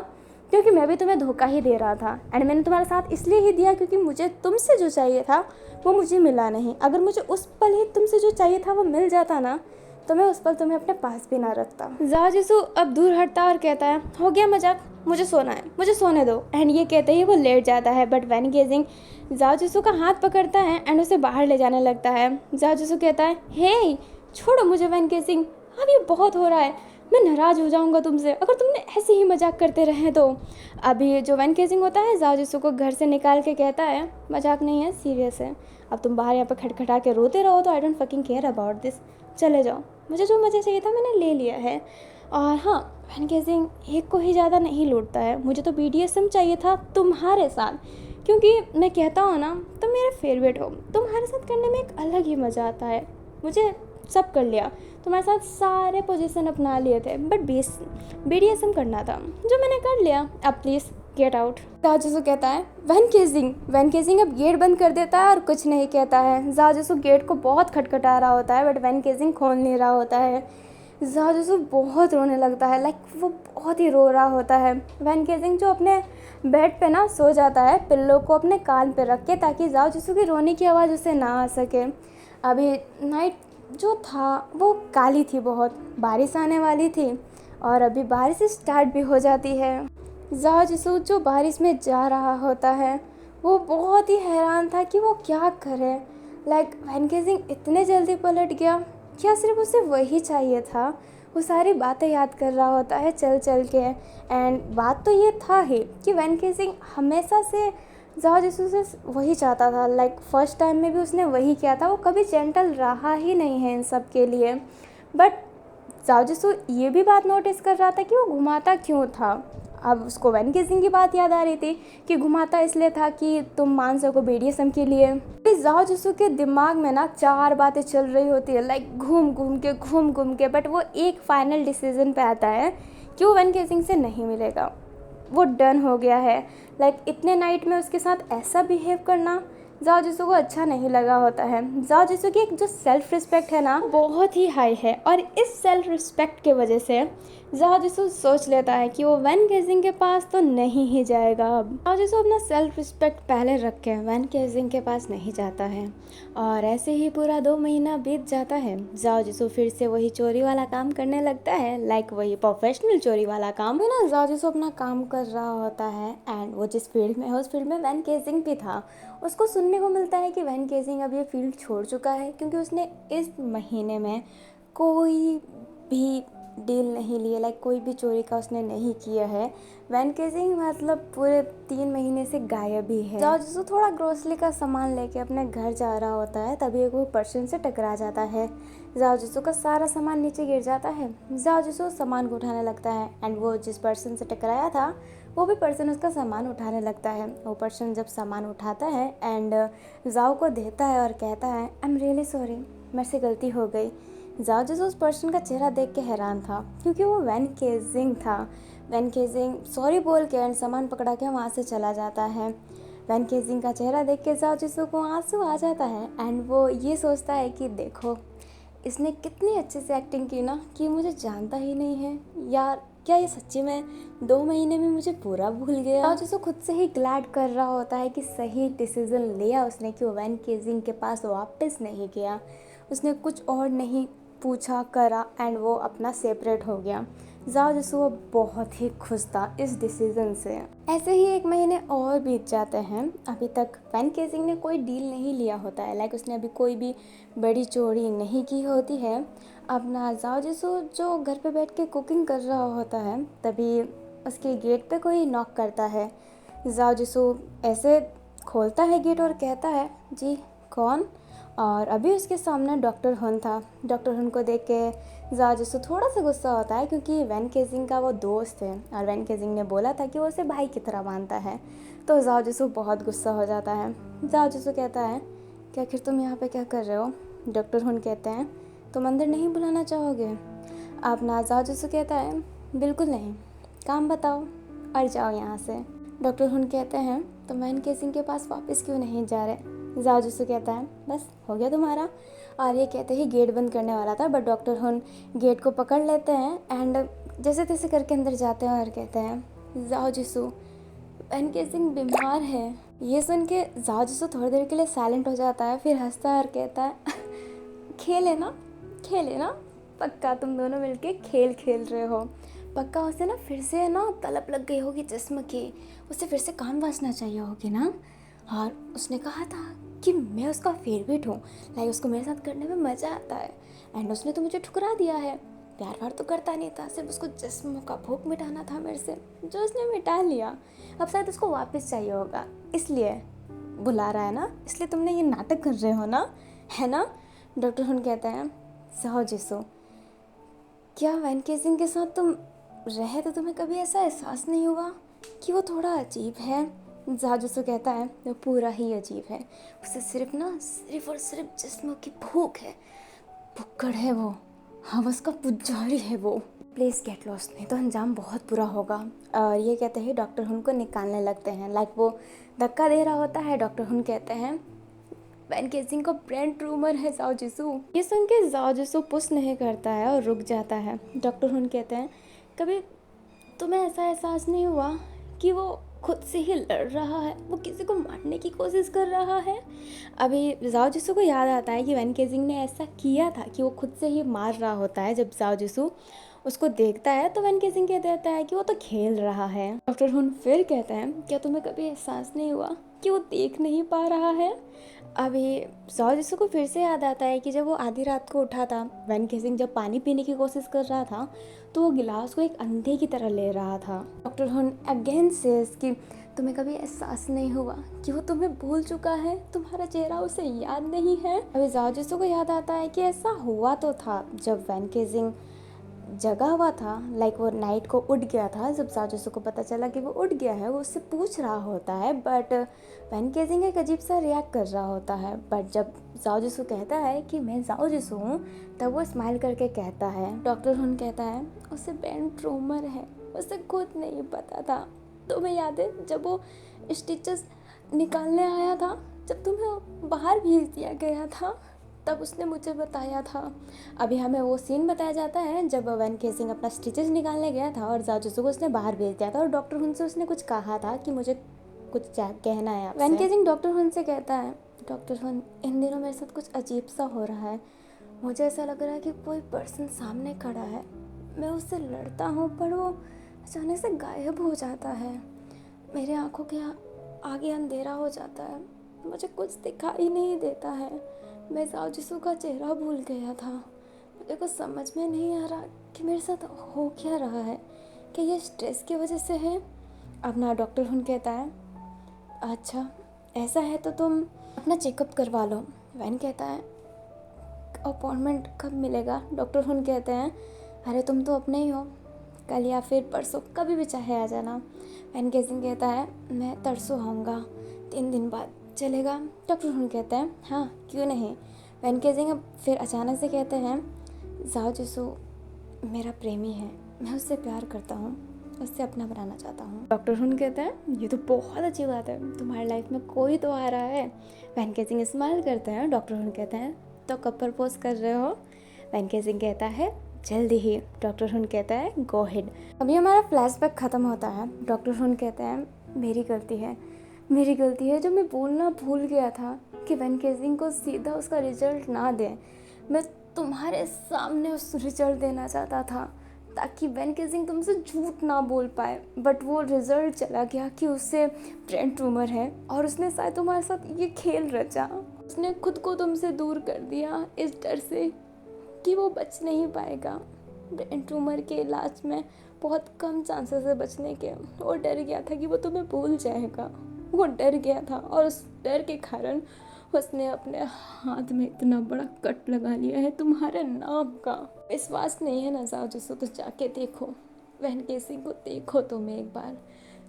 क्योंकि मैं भी तुम्हें धोखा ही दे रहा था, एंड मैंने तुम्हारे साथ इसलिए ही दिया क्योंकि मुझे तुमसे जो चाहिए था वो मुझे मिला नहीं। अगर मुझे उस पल ही तुमसे जो चाहिए था वो मिल जाता ना, तो मैं उस पल तुम्हें अपने पास भी ना रखता। जाओ जिसु अब दूर हटता और कहता है, हो गया मजाक, मुझे सोना है, मुझे सोने दो। एंड ये कहते ही वो लेट जाता है, बट वैन गेजिंग जाओ जिसु का हाथ पकड़ता है एंड उसे बाहर ले जाने लगता है। जाओ जिसु कहता है, हे छोड़ो मुझे वैन गेजिंग, अब ये बहुत हो रहा है, मैं नाराज़ हो जाऊंगा तुमसे अगर तुमने ऐसे ही मजाक करते रहे तो। अभी जो वैन केजिंग होता है जाओ जिसु को घर से निकाल के कहता है, मजाक नहीं है, सीरियस है, अब तुम बाहर यहाँ पे खटखटा के रोते रहो तो I don't fucking care about this, चले जाओ, मुझे जो मज़ा चाहिए था मैंने ले लिया है। और हाँ, वैन केजिंग एक को ही ज़्यादा नहीं लूटता है, मुझे तो BDSM चाहिए था तुम्हारे साथ, क्योंकि मैं कहता हूँ ना तुम मेरे फेवरेट हो, तुम्हारे साथ करने में एक अलग ही मज़ा आता है। मुझे सब कर लिया, तुम्हारे साथ सारे पोजीशन अपना लिए थे, बट BDSM करना था जो मैंने कर लिया, अब प्लीज़ गेट आउट। जाजसू कहता है, वैन केजिंग अब गेट बंद कर देता है और कुछ नहीं कहता है। जाजसू गेट को बहुत खटखटा रहा होता है, बट वैन केजिंग खोल नहीं रहा होता है। जाजसू बहुत रोने लगता है, वो बहुत ही रो रहा होता है। वैन केजिंग जो अपने बेड पे ना सो जाता है, पिल्लो को अपने कान पे रख के, ताकि जाजसू की रोने की आवाज़ उसे ना आ सके। अभी नाइट जो था वो काली थी, बहुत बारिश आने वाली थी और अभी बारिश स्टार्ट भी हो जाती है। जाओ जिसू जो बारिश में जा रहा होता है वो बहुत ही हैरान था कि वो क्या करे। वैन गेजिंग इतने जल्दी पलट गया, क्या सिर्फ उसे वही चाहिए था? वो सारी बातें याद कर रहा होता है चल चल के, एंड बात तो ये था ही कि वैन गेजिंग हमेशा से जाओ जिसू से वही चाहता था। फर्स्ट टाइम में भी उसने वही किया था, वो कभी जेंटल रहा ही नहीं है इन सब के लिए। बट जाओ जिसू ये भी बात नोटिस कर रहा था कि वो घुमाता क्यों था। अब उसको वैन गेजिंग की बात याद आ रही थी कि घुमाता इसलिए था कि तुम मान सको BDSM के लिए। जाओ जिसू के दिमाग में ना 4 बातें चल रही होती है, घूम घूम के, बट वो एक फाइनल डिसीजन पे आता है कि वो वैन गेजिंग से नहीं मिलेगा, वो डन हो गया है। इतने नाइट में उसके साथ ऐसा बिहेव करना जाओ जिसू को अच्छा नहीं लगा होता है। जाओ जिसू की एक जो सेल्फ रिस्पेक्ट है ना बहुत ही हाई है, और इस सेल्फ रिस्पेक्ट के वजह से जाओ जिसू सोच लेता है कि वो वैन गेजिंग के पास तो नहीं ही जाएगा। अब जाओ जिसू अपना सेल्फ रिस्पेक्ट पहले रख के वैन गेजिंग के पास नहीं जाता है, और ऐसे ही पूरा 2 महीना बीत जाता है। जाओ जिसू फिर से वही चोरी वाला काम करने लगता है, वही प्रोफेशनल चोरी वाला काम है ना। जाओ जिसू अपना काम कर रहा होता है, एंड वो जिस फील्ड में है उस फील्ड में वैन गेजिंग भी था। उसको सुनने को मिलता है कि वैन गेजिंग अब ये फील्ड छोड़ चुका है, क्योंकि उसने इस महीने में कोई भी डील नहीं लिए, कोई भी चोरी का उसने नहीं किया है। वैन गेजिंग पूरे 3 महीने से गायब ही है। जाओ जिसू थोड़ा ग्रोसरी का सामान लेके अपने घर जा रहा होता है, तभी एक वो पर्सन से टकरा जाता है। जाओ जिसू का सारा सामान नीचे गिर जाता है। जाओ जिसू सामान को उठाने लगता है, एंड वो जिस पर्सन से टकराया था वो भी पर्सन उसका सामान उठाने लगता है। वो पर्सन जब सामान उठाता है एंड जाओ को देता है और कहता है, आई एम रियली सॉरी, मेरे से गलती हो गई। जाओ जिसू उस पर्सन का चेहरा देख के हैरान था, क्योंकि वो वैन गेजिंग था। वैन गेजिंग सॉरी बोल के एंड सामान पकड़ा के वहाँ से चला जाता है। वैन गेजिंग का चेहरा देख के जाओ जिसू को आंसू आ जाता है, एंड वो ये सोचता है कि देखो इसने कितनी अच्छे से एक्टिंग की ना, कि मुझे जानता ही नहीं है यार, क्या ये सच्ची में 2 महीने में मुझे पूरा भूल गया। और जिसको खुद से ही ग्लैड कर रहा होता है कि सही डिसीजन लिया उसने, कि वो वैन गेजिंग के पास वापस नहीं गया, उसने कुछ और नहीं पूछा करा, एंड वो अपना सेपरेट हो गया। जाओ जिसू वो बहुत ही खुश था इस डिसीज़न से। ऐसे ही 1 महीने और बीत जाते हैं। अभी तक वैन गेजिंग ने कोई डील नहीं लिया होता है, उसने अभी कोई भी बड़ी चोरी नहीं की होती है। अपना जाओ जिसू जो घर पे बैठ के कुकिंग कर रहा होता है, तभी उसके गेट पे कोई नॉक करता है। जाओ जिसू ऐसे खोलता है गेट और कहता है, जी कौन? और अभी उसके सामने डॉक्टर हुन था। डॉक्टर हुन को देख के ज़ाओ जिसु थोड़ा सा गुस्सा होता है, क्योंकि वैन केजिंग का वो दोस्त है और वैन केजिंग ने बोला था कि वो उसे भाई की तरह मानता है। तो ज़ाओ जिसु बहुत गुस्सा हो जाता है। ज़ाओ जिसु कहता है कि आखिर तुम यहाँ पे क्या कर रहे हो। डॉक्टर हुन कहते हैं तुम अंदर नहीं बुलाना चाहोगे। आप ना ज़ाओ जिसु कहता है बिल्कुल नहीं, काम बताओ और जाओ यहाँ से। डॉक्टर हुन कहते हैं तुम वैन केजिंग के पास वापस क्यों नहीं जा रहे। ज़ाओ जिसु कहता है बस हो गया तुम्हारा। और ये कहते ही गेट बंद करने वाला था, बट डॉक्टर हुन गेट को पकड़ लेते हैं एंड जैसे तैसे करके अंदर जाते हैं और कहते हैं ज़ाओ जिसु वैन केजिंग बीमार है। ये सुन के ज़ाओ जिसु थोड़ी देर के लिए साइलेंट हो जाता है, फिर हंसता है और कहता है खेले ना, पक्का तुम दोनों मिलके खेल खेल रहे हो। पक्का उसे ना फिर से ना तलब लग गई होगी जिस्म की, उसे फिर से काम वासना चाहिए होगी ना। और उसने कहा था कि मैं उसका फेवरेट हूँ, लाइक उसको मेरे साथ करने में मज़ा आता है, एंड उसने तो मुझे ठुकरा दिया है। प्यार व्यार तो करता नहीं था, सिर्फ उसको जिस्म का भूख मिटाना था मेरे से, जो उसने मिटा लिया। अब शायद उसको वापस चाहिए होगा, इसलिए बुला रहा है ना, इसलिए तुमने ये नाटक कर रहे हो ना, है ना। डॉक्टर हुन कहते हैं ज़ाओ जिसु क्या वैन केजिंग के साथ तुम रहे तो तुम्हें कभी ऐसा एहसास नहीं हुआ कि वो थोड़ा अजीब है। ज़ाओ जिसु कहता है वो पूरा ही अजीब है, उसे सिर्फ और सिर्फ जिस्म की भूख है, भुक्कड़ है वो, हवस का पुजारी है वो। प्लीज़ गेट लॉस्ट, नहीं तो अंजाम बहुत बुरा होगा। और ये कहते ही डॉक्टर हुन को निकालने लगते हैं, लाइक वो धक्का दे रहा होता है। डॉक्टर हुन कहते हैं वैन केजिंग को ब्रेन ट्यूमर है ज़ाओ जिसु। ये सुन के ज़ाओ जिसु पुश नहीं करता है और रुक जाता है। डॉक्टर हुन कहते हैं कभी तुम्हें ऐसा एहसास नहीं हुआ कि वो खुद से ही लड़ रहा है, वो किसी को मारने की कोशिश कर रहा है। अभी ज़ाओ जिसु को याद आता है कि वैन केजिंग ने ऐसा किया था कि वो खुद से ही मार रहा होता है। जब ज़ाओ जिसु उसको देखता है तो वैन केजिंग कह देता है कि वो तो खेल रहा है। डॉक्टर हुन फिर कहते हैं क्या तुम्हें कभी एहसास नहीं हुआ कि वो देख नहीं पा रहा है। अभी ज़ाओ जिसु को फिर से याद आता है कि जब वो आधी रात को उठा था, वैन केजिंग जब पानी पीने की कोशिश कर रहा था तो वो गिलास को एक अंधे की तरह ले रहा था। डॉक्टर हुन अगेन सेज कि तुम्हें कभी एहसास नहीं हुआ कि वो तुम्हें भूल चुका है, तुम्हारा चेहरा उसे याद नहीं है। अभी ज़ाओ जिसु को याद आता है कि ऐसा हुआ तो था जब वैन केजिंग जगा हुआ था, लाइक वो नाइट को उठ गया था। जब ज़ाओ जिसु को पता चला कि वो उठ गया है, वो उससे पूछ रहा होता है, बट वैन केजिंग एक अजीब सा रिएक्ट कर रहा होता है। बट जब ज़ाओ जिसु कहता है कि मैं ज़ाओ जिसु हूँ, तब वो स्माइल करके कहता है। डॉक्टर हुन कहता है उसे ब्रेन ट्यूमर है, उसे खुद नहीं पता था। तुम्हें याद है जब वो स्टिचेस निकालने आया था, जब तुम्हें बाहर भेज दिया गया था, तब उसने मुझे बताया था। अभी हमें वो सीन बताया जाता है जब वैन केजिंग अपना स्टिचेस निकालने गया था और ज़ाओ जिसु को उसने बाहर भेज दिया था और डॉक्टर हुन से उसने कुछ कहा था कि मुझे कुछ कहना है आपसे। वैन केजिंग डॉक्टर हुन से कहता है डॉक्टर हुन इन दिनों मेरे साथ कुछ अजीब सा हो रहा है, मुझे ऐसा लग रहा है कि कोई पर्सन सामने खड़ा है, मैं उससे लड़ता हूँ पर वो अचानक से गायब हो जाता है, मेरे आँखों के आगे अंधेरा हो जाता है, मुझे कुछ दिखाई नहीं देता है, मैं ज़ाओ जिसु का चेहरा भूल गया था, मुझे कुछ समझ में नहीं आ रहा कि मेरे साथ हो क्या रहा है, कि ये स्ट्रेस की वजह से है। अब ना डॉक्टर हुन कहता है अच्छा ऐसा है तो तुम अपना चेकअप करवा लो। वैन कहता है अपॉइंटमेंट कब मिलेगा। डॉक्टर हुन कहते हैं अरे तुम तो अपने ही हो, कल या फिर परसों कभी भी चाहे आ जाना। वैन केजिंग कहता है मैं तरसों आऊँगा, 3 दिन बाद चलेगा। डॉक्टर हुन कहते हैं हाँ क्यों नहीं। वैन केजिंग अब फिर अचानक से कहते हैं ज़ाओ जिसु मेरा प्रेमी है, मैं उससे प्यार करता हूँ, उससे अपना बनाना चाहता हूँ। डॉक्टर हुन कहते हैं ये तो बहुत अच्छी बात है, तुम्हारी लाइफ में कोई तो आ रहा है। वैन केजिंग स्माइल करते हैं। डॉक्टर हुन कहते हैं तो कब प्रपोज कर रहे हो। वैन केजिंग कहता है जल्दी ही। डॉक्टर हुन कहता है गो हेड। अभी हमारा फ्लैशबैक ख़त्म होता है। डॉक्टर हुन कहते हैं मेरी गलती है जो मैं बोलना भूल गया था कि वैन केजिंग को सीधा उसका रिजल्ट ना दें, मैं तुम्हारे सामने उस रिजल्ट देना चाहता था ताकि वैन केजिंग तुमसे झूठ ना बोल पाए, बट वो रिजल्ट चला गया कि उससे ब्रेन ट्यूमर है और उसने शायद तुम्हारे साथ ये खेल रचा, उसने खुद को तुमसे दूर कर दिया इस डर से कि वो बच नहीं पाएगा। ब्रेन ट्यूमर के इलाज में बहुत कम चांसेस है बचने के। वो डर गया था कि वो तुम्हें भूल जाएगा, वो डर गया था और उस डर के कारण उसने अपने हाथ में इतना बड़ा कट लगा लिया है तुम्हारे नाम का। विश्वास नहीं है ना जाओ जिसो तो जाके देखो, वैन केसी को देखो तुम एक बार,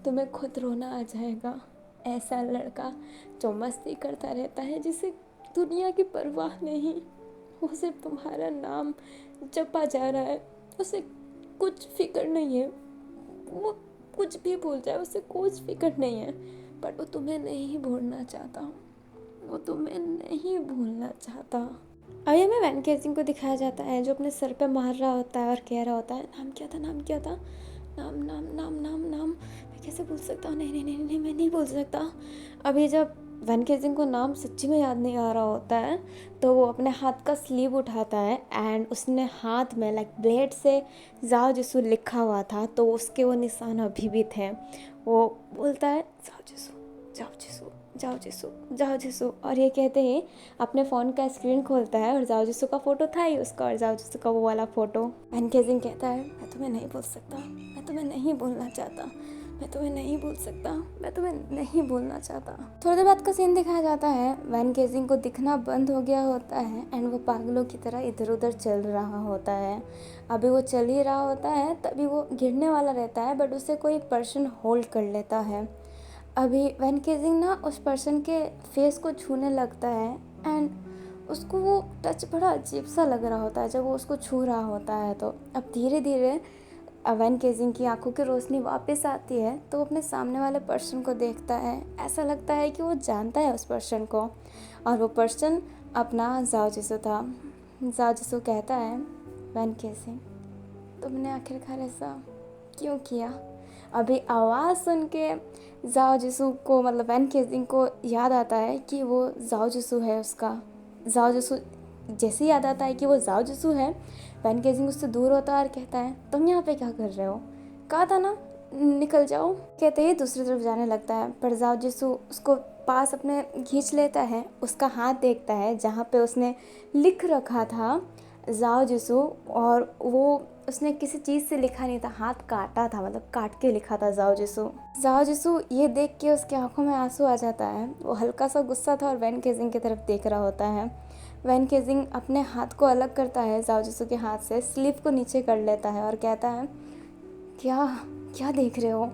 तुम्हें खुद रोना आ जाएगा। ऐसा लड़का जो मस्ती करता रहता है, जिसे दुनिया की परवाह नहीं, वो सिर्फ तुम्हारा नाम जपा जा रहा है, उसे कुछ फिक्र नहीं है, वो कुछ भी भूल जाए, उसे कुछ फिक्र नहीं है, पर वो तुम्हें नहीं भूलना चाहता, वो तुम्हें नहीं भूलना चाहता। अभी हमें वैन केसिंग को दिखाया जाता है जो अपने सर पे मार रहा होता है और कह रहा होता है, नाम क्या था, नाम क्या था, नाम नाम नाम नाम नाम, मैं कैसे भूल सकता हूँ, नहीं नहीं नहीं नहीं मैं नहीं भूल सकता। अभी जब वैन केसिंग को नाम सच्ची में याद नहीं आ रहा होता है तो वो अपने हाथ का स्लीव उठाता है एंड उसने हाथ में लाइक ब्लेड से जाओ जिसु लिखा हुआ था, तो उसके वो निशान अभी भी थे। वो बोलता है जाओ जिसु, जाओ जिसु, जाओ जिसु, जाओ जिसु, और ये कहते ही अपने फ़ोन का स्क्रीन खोलता है और जाओ जिसु का फ़ोटो था ही उसका, और जाओ जिसु का वो वाला फ़ोटो। वैन केसिंग कहता है, मैं तुम्हें नहीं भूल सकता, मैं तुम्हें नहीं भूलना चाहता, मैं तुम्हें नहीं भूल सकता, मैं तुम्हें नहीं भूलना चाहता। थोड़ी देर बाद का सीन दिखाया जाता है, वैन केसिंग को दिखना बंद हो गया होता है एंड वो पागलों की तरह इधर उधर चल रहा होता है। अभी वो चल ही रहा होता है तभी वो गिरने वाला रहता है, बट उसे कोई पर्सन होल्ड कर लेता है। अभी वैन केसिंग ना उस पर्सन के फेस को छूने लगता है एंड उसको वो टच बड़ा अजीब सा लग रहा होता है जब वो उसको छू रहा होता है। तो अब धीरे धीरे वैन केसिंग की आंखों की रोशनी वापस आती है तो वो अपने सामने वाले पर्सन को देखता है। ऐसा लगता है कि वो जानता है उस पर्सन को, और वो पर्सन अपना जाओ जिसु था। जाओ जिसु कहता है, वैन केसिंग तुमने आखिरकार ऐसा क्यों किया। अभी आवाज़ सुन के जाओ जिसु को, मतलब वैन केसिंग को याद आता है कि वो जाओ जिसु है उसका। जाओ जिसु जैसे याद आता है कि वो जाओ जिसु है, वैन केसिंग उससे दूर होता है और कहता है, तुम यहाँ पे क्या कर रहे हो, कहा था ना निकल जाओ। कहते ही दूसरी तरफ जाने लगता है, पर जाओ जिसु उसको पास अपने खींच लेता है, उसका हाथ देखता है जहाँ पे उसने लिख रखा था जाओ जिसु, और वो उसने किसी चीज़ से लिखा नहीं था, हाथ काटा था, मतलब काट के लिखा था जाओ जिसु। जाओ जिसु ये देख के उसकी आंखों में आंसू आ जाता है। वो हल्का सा गुस्सा था और वैन केसिंग की तरफ देख रहा होता है। वैन केसिंग अपने हाथ को अलग करता है जाओ जिसु के हाथ से, स्लीव को नीचे कर लेता है और कहता है, क्या क्या देख रहे हो,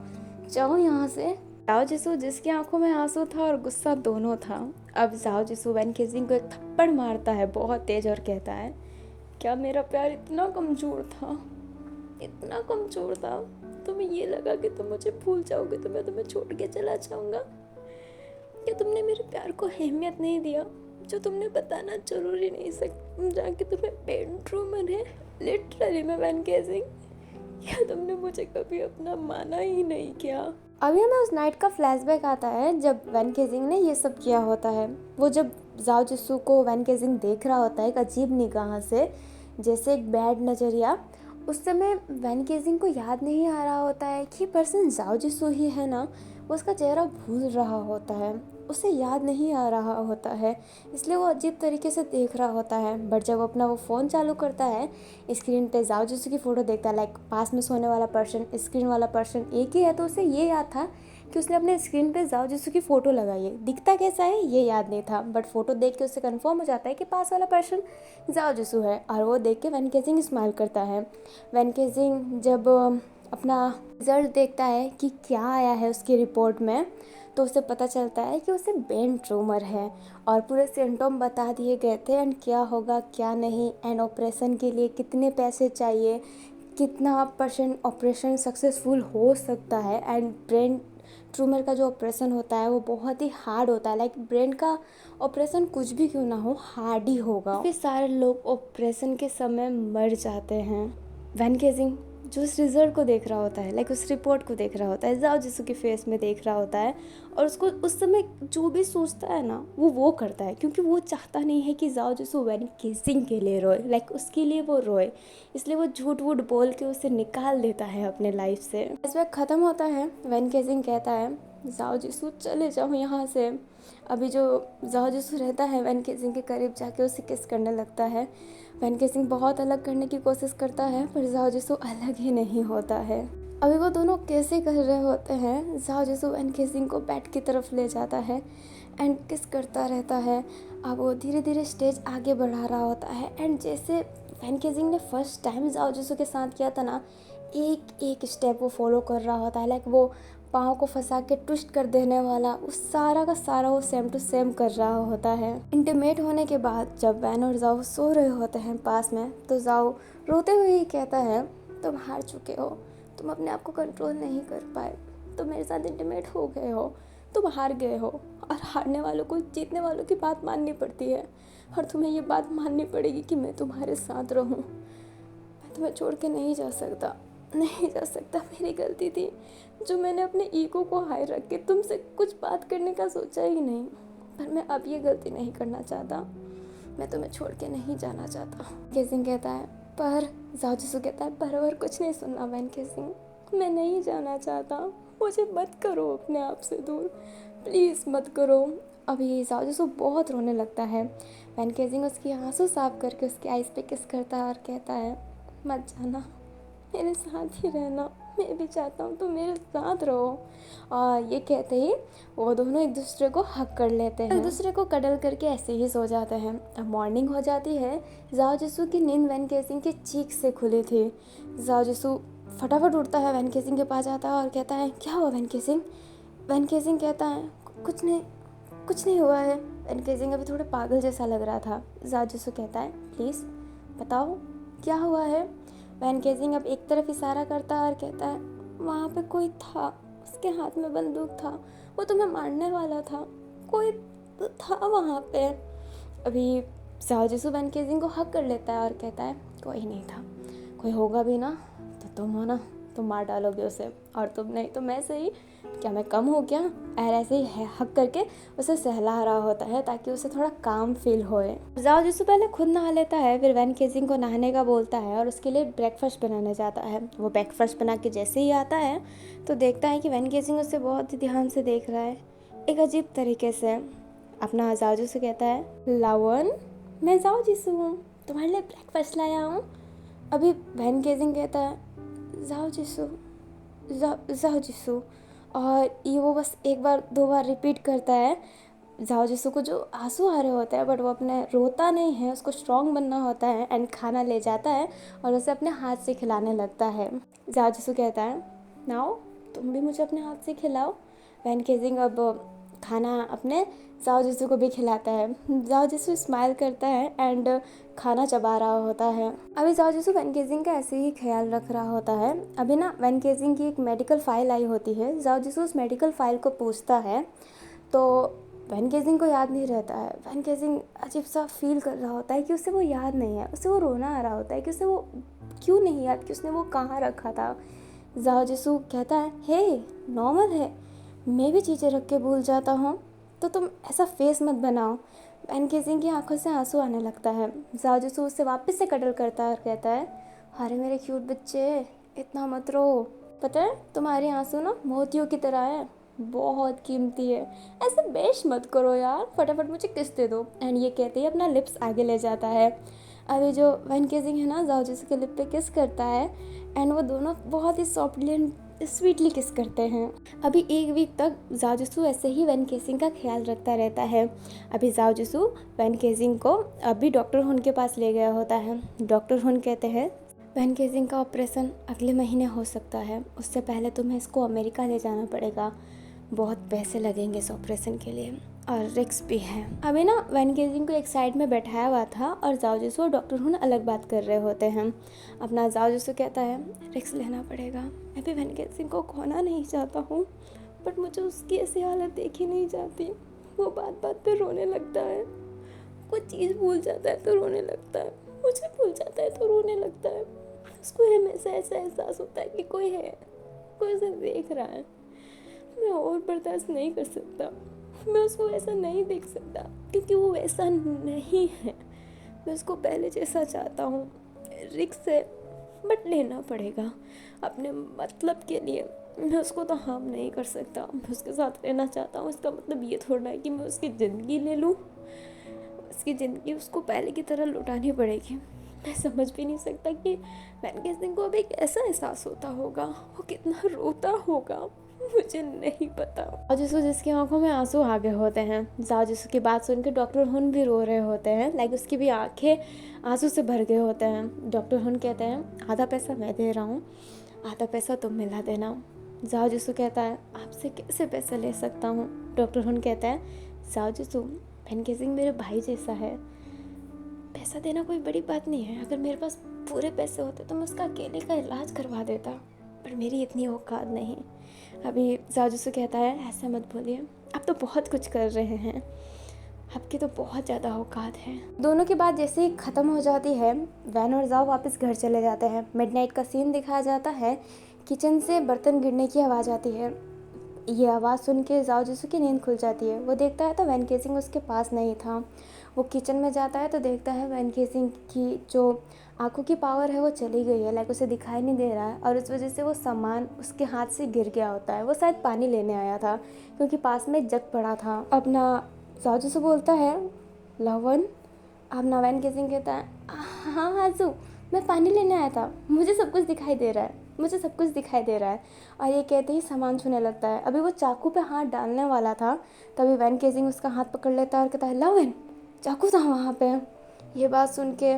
जाओ यहाँ से। जाओ जिसु जिसकी आंखों में आंसू था और गुस्सा दोनों था, अब जाओ जिसु वैन केसिंग को एक थप्पड़ मारता है बहुत तेज और कहता है, क्या मेरा प्यार इतना कमज़ोर था, इतना कमज़ोर था, तुम्हें ये लगा कि तुम मुझे भूल जाओगे तो मैं तुम्हें छोड़ के चला जाऊँगा। क्या तुमने मेरे प्यार को अहमियत नहीं दिया, जो तुमने बताना जरूरी नहीं समझा कि तुम्हें पेन ट्रूमर है। लिटरली मैं वैन केसिंग, क्या तुमने मुझे कभी अपना माना ही नहीं किया। अभी हमें उस नाइट का फ्लैशबैक आता है जब वैन केसिंग ने ये सब किया होता है। वो जब जाओ जिसु को वैन केसिंग देख रहा होता है एक अजीब निगाह से, जैसे एक बैड नज़रिया, उस समय वैन केसिंग को याद नहीं आ रहा होता है कि पर्सन जाओ जिसु ही है ना। वो उसका चेहरा भूल रहा होता है, उसे याद नहीं आ रहा होता है, इसलिए वो अजीब तरीके से देख रहा होता है। बट जब अपना वो फ़ोन चालू करता है, स्क्रीन पे जाओ जिसु की फ़ोटो देखता है, लाइक पास में सोने वाला पर्सन, स्क्रीन वाला पर्सन एक ही है, तो उसे ये याद था कि उसने अपने स्क्रीन पे जाओ जिसु की फ़ोटो लगाई है। दिखता कैसा है ये याद नहीं था, बट फ़ोटो देख के उसे कंफर्म हो जाता है कि पास वाला पर्सन जाओ जिसु है, और वो देख के वैन केसिंग स्माइल करता है। वैन केसिंग जब अपना रिज़ल्ट देखता है कि क्या आया है उसकी रिपोर्ट में, तो उसे पता चलता है कि उसे ब्रेन ट्यूमर है और पूरे सिम्टम बता दिए गए थे एंड क्या होगा क्या नहीं, एंड ऑपरेशन के लिए कितने पैसे चाहिए, कितना % ऑपरेशन सक्सेसफुल हो सकता है। एंड ब्रेन ट्यूमर का जो ऑपरेशन होता है वो बहुत ही हार्ड होता है, लाइक ब्रेन का ऑपरेशन कुछ भी क्यों ना हो हार्ड ही होगा। काफ़ी सारे लोग ऑपरेशन के समय मर जाते हैं। वैन केसिंग जो उस रिज़ल्ट को देख रहा होता है, लाइक उस रिपोर्ट को देख रहा होता है, जाओ जिसु के फेस में देख रहा होता है, और उसको उस समय जो भी सोचता है ना वो करता है, क्योंकि वो चाहता नहीं है कि जाओ जिसु वैन केसिंग के लिए रोए, लाइक उसके लिए वो रोए, इसलिए वो झूठ वूठ बोल के उसे निकाल देता है अपने लाइफ से। इस वक्त ख़त्म होता है, वैन केसिंग कहता है, जाओ जिसु चले जाओ यहाँ से। अभी जो जाओ जिसु रहता है वैन केसिंग के करीब जाके उसे किस करने लगता है। वैन केसिंग बहुत अलग करने की कोशिश करता है, पर जाओ जिसु अलग ही नहीं होता है। अभी वो दोनों कैसे कर रहे होते हैं, जाओ जिसू वैन केसिंग को बेड की तरफ ले जाता है एंड किस करता रहता है। अब वो धीरे धीरे स्टेज आगे बढ़ा रहा होता है एंड जैसे वैन केसिंग ने फर्स्ट टाइम जाओ जिसू के साथ किया था ना, एक एक स्टेप वो फॉलो कर रहा होता है। लाइक वो पाँव को फंसा के ट्विस्ट कर देने वाला, उस सारा का सारा वो सेम टू सेम कर रहा होता है। इंटीमेट होने के बाद जब वैन और जाओ सो रहे होते हैं पास में, तो जाओ रोते हुए ही कहता है, तुम हार चुके हो, तुम अपने आप को कंट्रोल नहीं कर पाए, तुम मेरे साथ इंटीमेट हो गए हो, तुम हार गए हो। और हारने वालों को जीतने वालों की बात माननी पड़ती है, और तुम्हें ये बात माननी पड़ेगी कि मैं तुम्हारे साथ रहूं। मैं तुम्हें छोड़ के नहीं जा सकता, नहीं जा सकता। मेरी गलती थी जो मैंने अपने ईगो को हाई रख के तुमसे कुछ बात करने का सोचा ही नहीं, पर मैं अब ये गलती नहीं करना चाहता। मैं तुम्हें छोड़ के नहीं जाना चाहता। केसिंग कहता है, पर जाओ जिसू कहता है, पर और कुछ नहीं सुनना वैन केसिंग, मैं नहीं जाना चाहता, मुझे मत करो अपने आप से दूर, प्लीज़ मत करो। अभी जाओ जिसू बहुत रोने लगता है। वैन केसिंग उसकी आंसू साफ करके उसकी आइज़ पे किस करता है और कहता है, मत जाना, मेरे साथ ही रहना, मैं भी चाहता हूँ तुम मेरे साथ रहो। और ये कहते ही वो दोनों एक दूसरे को हक कर लेते हैं, एक दूसरे को कडल करके ऐसे ही सो जाते हैं। अब मॉर्निंग हो जाती है। जाओ जिसू की नींद वैन केसिंग की चीख से खुली थी। जाओ जिसू फटाफट उठता है, वैन केसिंग के पास जाता है और कहता है, क्या हुआ वैन केसिंग? वैन केसिंग कहता है, कुछ नहीं, कुछ नहीं हुआ है। वैन केसिंग अभी थोड़े पागल जैसा लग रहा था। जाओ जिसू कहता है, प्लीज़ बताओ क्या हुआ है। वैन केसिंग अब एक तरफ इशारा करता है और कहता है, वहाँ पे कोई था, उसके हाथ में बंदूक था, वो तुम्हें मारने वाला था, कोई तो था वहाँ पे। अभी जाओ जिसू वैन केसिंग को हक कर लेता है और कहता है, कोई नहीं था, कोई होगा भी ना तो तुम हो ना, तुम मार डालोगे उसे, और तुम नहीं तो मैं सही, क्या मैं कम हो क्या? और ऐसे ही हक करके उसे सहला रहा होता है ताकि उसे थोड़ा काम फील होए। जाओ जिसू पहले खुद नहा लेता है, फिर वैन केसिंग को नहाने का बोलता है और उसके लिए ब्रेकफास्ट बनाने जाता है। वो ब्रेकफास्ट बना के जैसे ही आता है तो देखता है कि वैन केसिंग उसे बहुत ही ध्यान से देख रहा है, एक अजीब तरीके से। अपना जाओ जिसू कहता है, लावन, मैं जाओ जिसू हूँ, तुम्हारे लिए ब्रेकफास्ट लाया हूँ। अभी वैन केसिंग कहता है, जाओ जिसू, जाओ जिसू, और ये वो बस एक बार दो बार रिपीट करता है। जाओ जिसू को जो आंसू आ रहे होते हैं, बट वो अपने रोता नहीं है, उसको स्ट्रॉन्ग बनना होता है एंड खाना ले जाता है और उसे अपने हाथ से खिलाने लगता है। जाओ जिसू कहता है, नाओ तुम भी मुझे अपने हाथ से खिलाओ। वैन केसिंग अब खाना अपने जाओ जिसू को भी खिलाता है। जाओ जिसू स्माइल करता है एंड खाना चबा रहा होता है। अभी जाओ जिसू वैन केसिंग का ऐसे ही ख्याल रख रहा होता है। अभी ना वैन केसिंग की एक मेडिकल फाइल आई होती है। जाओ जिसू उस मेडिकल फाइल को पूछता है तो वैन केसिंग को याद नहीं रहता है। वैन केसिंग अजीब सा फील कर रहा होता है कि उसे वो याद नहीं है, उसे वो रोना आ रहा होता है कि उसे वो क्यों नहीं याद कि उसने वो कहाँ रखा था। जाओ जिसू कहता है, हे नॉर्मल है, मैं भी चीज़ें रख के भूल जाता हूँ, तो तुम ऐसा फेस मत बनाओ। वैन केसिंग की आंखों से आंसू आने लगता है। जाओ जिसू उससे वापस से कटल करता है और कहता है, अरे मेरे क्यूट बच्चे, इतना मत रो, पता है तुम्हारे आंसू ना मोतियों की तरह है, बहुत कीमती है, ऐसे बेश मत करो यार, फटाफट मुझे किस दे दो। एंड ये कहते ही अपना लिप्स आगे ले जाता है। अभी जो वैन केसिंग है ना, जाओ जिसू के लिप पे किस करता है एंड वो दोनों बहुत ही सॉफ्टली एंड स्वीटली किस करते हैं। अभी एक वीक तक जाओ जिसू ऐसे ही वैन केसिंग का ख्याल रखता रहता है। अभी जाओ जिसू वैन केसिंग को अभी डॉक्टर हुन के पास ले गया होता है। डॉक्टर हुन कहते हैं, वैन केसिंग का ऑपरेशन अगले महीने हो सकता है, उससे पहले तुम्हें इसको अमेरिका ले जाना पड़ेगा, बहुत पैसे लगेंगे इस ऑपरेशन के लिए और रिस्क भी है। अभी ना वैन केसिंग को एक साइड में बैठाया हुआ था और जाओ जिसू और डॉक्टर हुन अलग बात कर रहे होते हैं। अपना जाओ जिसू कहता है, रिस्क लेना पड़ेगा, मैं भी वैन केसिंग को खोना नहीं चाहता हूँ, बट मुझे उसकी ऐसी हालत देखी नहीं जाती। वो बात बात पे रोने लगता है, कुछ चीज़ भूल जाता है तो रोने लगता है, मुझे भूल जाता है तो रोने लगता है। उसको हमेशा ऐसा एहसास होता है कि कोई है, कोई उसे देख रहा है। मैं और बर्दाश्त नहीं कर सकता, मैं उसको ऐसा नहीं देख सकता क्योंकि वो वैसा नहीं है। मैं उसको पहले जैसा चाहता हूँ। रिस्क है बट लेना पड़ेगा अपने मतलब के लिए। मैं उसको तो हार्म नहीं कर सकता, मैं उसके साथ रहना चाहता हूँ। इसका मतलब ये थोड़ा है कि मैं उसकी ज़िंदगी ले लूँ, उसकी ज़िंदगी उसको पहले की तरह लौटानी पड़ेगी। मैं समझ भी नहीं सकता कि वैन गेसिंग को अभी कैसा एहसास होता होगा, वो कितना रोता होगा, मुझे नहीं पता। जाओ जिसकी आंखों में आंसू आ गए होते हैं। जाओ की बात सुन के डॉक्टर हुन भी रो रहे होते हैं, लाइक उसकी भी आंखें आंसू से भर गए होते हैं। डॉक्टर हुन कहते हैं आधा पैसा मैं दे रहा हूँ, आधा पैसा तुम मिला देना। जाओ कहता है आपसे कैसे पैसा ले सकता हूँ। डॉक्टर हुन कहता है जाओ वैन गेसिंग मेरे भाई जैसा है, पैसा देना कोई बड़ी बात नहीं है। अगर मेरे पास पूरे पैसे होते तो मैं उसका अकेले का इलाज करवा देता, पर मेरी इतनी औकात नहीं। अभी जाओ कहता है ऐसा मत बोलिए, आप तो बहुत कुछ कर रहे हैं, आपकी तो बहुत ज़्यादा औकात है। दोनों की बात जैसे ही ख़त्म हो जाती है, वैन और जाओ वापस घर चले जाते हैं। मिडनाइट का सीन दिखाया जाता है। किचन से बर्तन गिरने की आवाज़ आती है। ये आवाज़ सुन के जाओ की नींद खुल जाती है। वो देखता है तो वैन गेसिंग उसके पास नहीं था। वो किचन में जाता है तो देखता है वैन गेसिंग की जो आंखों की पावर है वो चली गई है, लाइक उसे दिखाई नहीं दे रहा है, और इस वजह से वो सामान उसके हाथ से गिर गया होता है। वो शायद पानी लेने आया था क्योंकि पास में एक जग पड़ा था। अपना जाओ से बोलता है लवन। अपना वैन गेसिंग कहता है हाँ हाजू, मैं पानी लेने आया था, मुझे सब कुछ दिखाई दे रहा है, मुझे सब कुछ दिखाई दे रहा है। और ये कहते ही सामान छूने लगता है। अभी वो चाकू पे हाथ डालने वाला था, तभी वैन गेसिंग उसका हाथ पकड़ लेता है और कहता है लवन चाकू था वहाँ पे। ये बात सुन के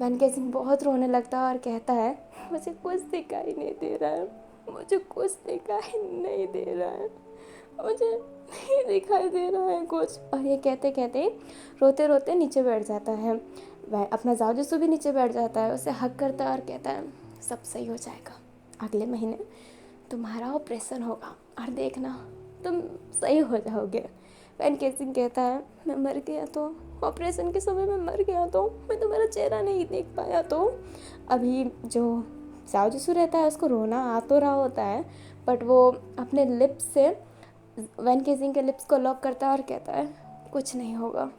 वैन गेसिंग बहुत रोने लगता है और कहता है मुझे कुछ दिखाई नहीं दे रहा है, मुझे कुछ दिखाई नहीं दे रहा है, मुझे नहीं दिखाई दे रहा है कुछ। और ये कहते कहते रोते रोते नीचे बैठ जाता है। वह अपना जाओ भी नीचे बैठ जाता है, उसे हक करता है और कहता है सब सही हो जाएगा, अगले महीने तुम्हारा ऑपरेशन होगा और देखना तुम सही हो जाओगे। वैन गेसिंग कहता है मैं मर गया तो, ऑपरेशन के समय में मर गया तो, मैं तुम्हारा चेहरा नहीं देख पाया तो। अभी जो जाओ रहता है उसको रोना आ तो रहा होता है, बट वो अपने लिप्स से वैन गेसिंग के लिप्स को लॉक करता है और कहता है कुछ नहीं होगा,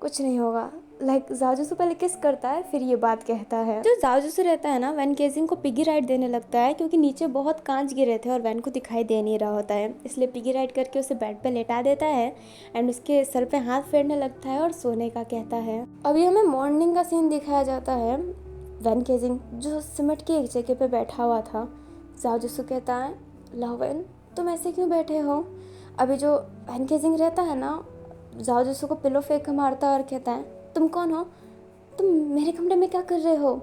कुछ नहीं होगा। लाइक जाओ पहले किस करता है फिर ये बात कहता है। जो जाओ रहता है ना, वैन गेसिंग को पिगी राइड देने लगता है क्योंकि नीचे बहुत कांच गिरे थे और वैन को दिखाई दे नहीं रहा होता है, इसलिए पिगी राइड करके उसे बेड पे लेटा देता है एंड उसके सर पे हाथ फेरने लगता है और सोने का कहता है। अभी हमें मॉर्निंग का सीन दिखाया जाता है। वैन गेसिंग जो सिमट की एक जगह पे बैठा हुआ था। जाओ कहता है लवन तुम ऐसे क्यों बैठे हो। अभी जो वैन गेसिंग रहता है ना, जाओ को पिलो फेंक मारता है और कहता है तुम कौन हो, तुम मेरे कमरे में क्या कर रहे हो।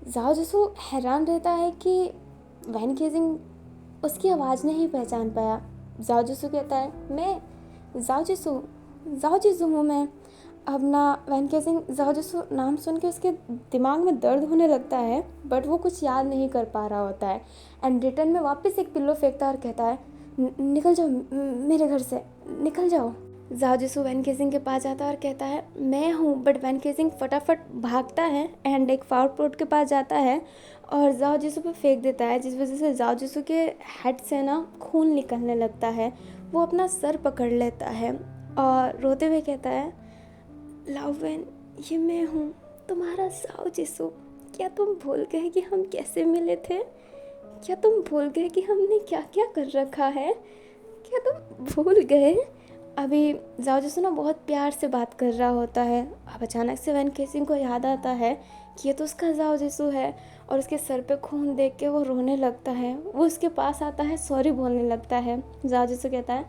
जाओ हैरान रहता है कि वैन गेसिंग उसकी आवाज़ नहीं पहचान पाया। जाओ कहता है मैं जाओ हूँ मैं। अब ना वैन गेसिंग जाओ नाम सुन के उसके दिमाग में दर्द होने लगता है, बट वो कुछ याद नहीं कर पा रहा होता है एंड रिटर्न में वापस एक पिल्लो फेंकता है और कहता है निकल जाओ मेरे घर से, निकल जाओ। जाओ वैन गेसिंग के पास जाता है और कहता है मैं हूँ, बट वैन गेसिंग फटाफट भागता है एंड एक फावर प्रूट के पास जाता है और जाओ पे फेंक देता है, जिस वजह से जाओ के हेड से ना खून निकलने लगता है। वो अपना सर पकड़ लेता है और रोते हुए कहता है लावेन ये मैं हूँ, तुम्हारा जाओ। क्या तुम भूल गए कि हम कैसे मिले थे, क्या तुम भूल गए कि हमने क्या क्या कर रखा है, क्या तुम भूल गए। अभी जाओ ना बहुत प्यार से बात कर रहा होता है। अब अचानक से वैन गेसिंग को याद आता है कि ये तो उसका जाओ है और उसके सर पे खून देख के वो रोने लगता है। वो उसके पास आता है, सॉरी बोलने लगता है। जाओ कहता है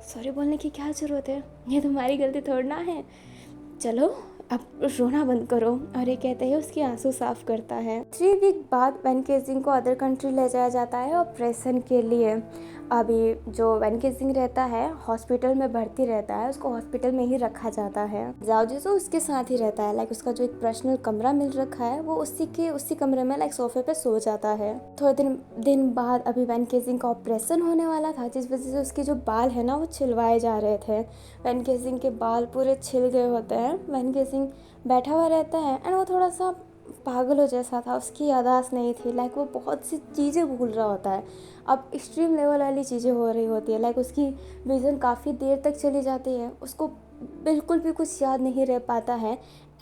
सॉरी बोलने की क्या ज़रूरत है, ये तुम्हारी गलती थोड़ी ना है, चलो अब रोना बंद करो। और ये कहते ही उसके आंसू साफ करता है। 3 वीक बाद वैन गेसिंग को अदर कंट्री ले जाया जाता है ऑपरेशन के लिए। अभी जो वैन गेसिंग रहता है हॉस्पिटल में भर्ती रहता है, उसको हॉस्पिटल में ही रखा जाता है। जाओ उसके साथ ही रहता है, लाइक उसका जो एक पर्सनल कमरा मिल रखा है वो उसी कमरे में लाइक सोफे पे सो जाता है। थोड़े दिन बाद अभी वैन गेसिंग का ऑपरेशन होने वाला था, जिस वजह से उसके जो बाल है ना वो छिलवाए जा रहे थे। वैन गेसिंग के बाल पूरे छिल गए होते हैं। वैन गेसिंग बैठा हुआ रहता है एंड वो थोड़ा सा पागल हो जैसा था, उसकी याददाश्त नहीं थी, लाइक वो बहुत सी चीज़ें भूल रहा होता है। अब एक्सट्रीम लेवल वाली चीज़ें हो रही होती है, लाइक उसकी विज़न काफ़ी देर तक चली जाती है, उसको बिल्कुल भी कुछ याद नहीं रह पाता है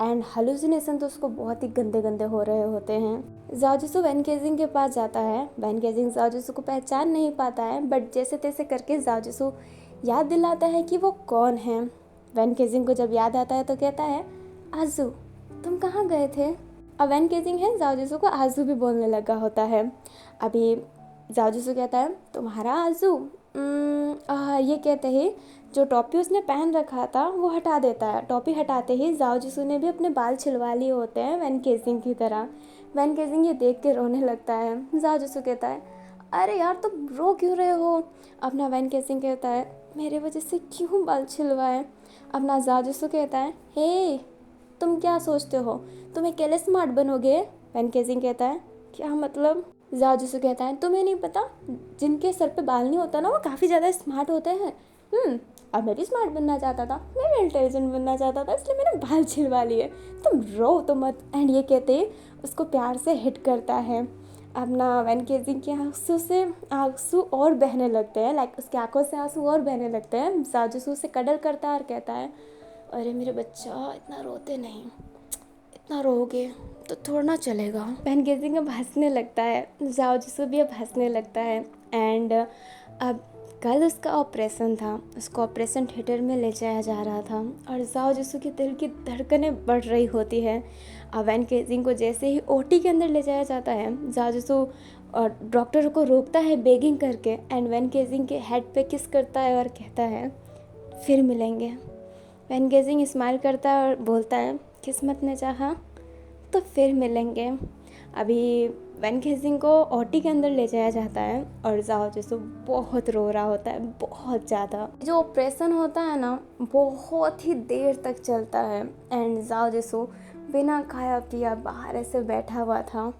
एंड हेलुसिनेशन तो उसको बहुत ही गंदे गंदे हो रहे होते हैं। जाओ वैन गेसिंग के पास जाता है। वैन गेसिंग जाओ को पहचान नहीं पाता है, बट जैसे तैसे करके जाओ याद दिलाता है कि वो कौन है। वैन गेसिंग को जब याद आता है तो कहता है आजू तुम कहाँ गए थे। अब वैन केजिंग है जाओ जिसू को आजू भी बोलने लगा होता है। अभी जाओ जिसू कहता है तुम्हारा आजू। ये कहते ही जो टोपी उसने पहन रखा था वो हटा देता है। टोपी हटाते ही जाओ जिसू ने भी अपने बाल छिलवा लिए होते हैं वैन केजिंग की तरह। वैन केजिंग ये देख के रोने लगता है। जाओ जिसू कहता है अरे यार तुम रो क्यों रहे हो। अपना वैन केजिंग कहता है मेरे वजह से क्यों बाल छिलवाए। अपना जाओ जिसू कहता है हे तुम क्या सोचते हो तुम अकेले स्मार्ट बनोगे। वैन केजिंग कहता है क्या मतलब। जाओ जिसू कहता है तुम्हें नहीं पता जिनके सर पे बाल नहीं होता ना वो काफ़ी ज़्यादा स्मार्ट होते हैं। अब मैं भी स्मार्ट बनना चाहता था, मैं भी इंटेलिजेंट बनना चाहता था, इसलिए मैंने बाल छिलवा लिए। तुम रो तो मत। एंड ये कहते ही उसको प्यार से हिट करता है। अपना वैन केजिंग के आंसू और बहने लगते हैं, लाइक उसकी आंखों से आंसू और बहने लगते हैं। जाओ जिसू उसे कडल करता है और कहता है अरे मेरे बच्चा इतना रोते नहीं, इतना रोगे तो थोड़ा ना चलेगा। वैन गेजिंग अब हंसने लगता है। जाओ जिसू भी अब हंसने लगता है। एंड अब कल उसका ऑपरेशन था, उसको ऑपरेशन थिएटर में ले जाया जा रहा था और जाओ जिसू की दिल की धड़कनें बढ़ रही होती है। अब वैन गेजिंग को जैसे ही ओटी के अंदर ले जाया जाता है जाओ जिसू और डॉक्टर को रोकता है बेगिंग करके। एंड वैन गेजिंग के हेड पे किस करता है और कहता है फिर मिलेंगे। वैन गेजिंग स्माइल करता है और बोलता है किस्मत ने चाहा तो फिर मिलेंगे। अभी वैन गेजिंग को ओटी के अंदर ले जाया जाता है और जाओ जिसू बहुत रो रहा होता है, बहुत ज़्यादा। जो ऑपरेशन होता है ना बहुत ही देर तक चलता है। एंड जाओ जिसू बिना खाया पिया बाहर ऐसे बैठा हुआ था।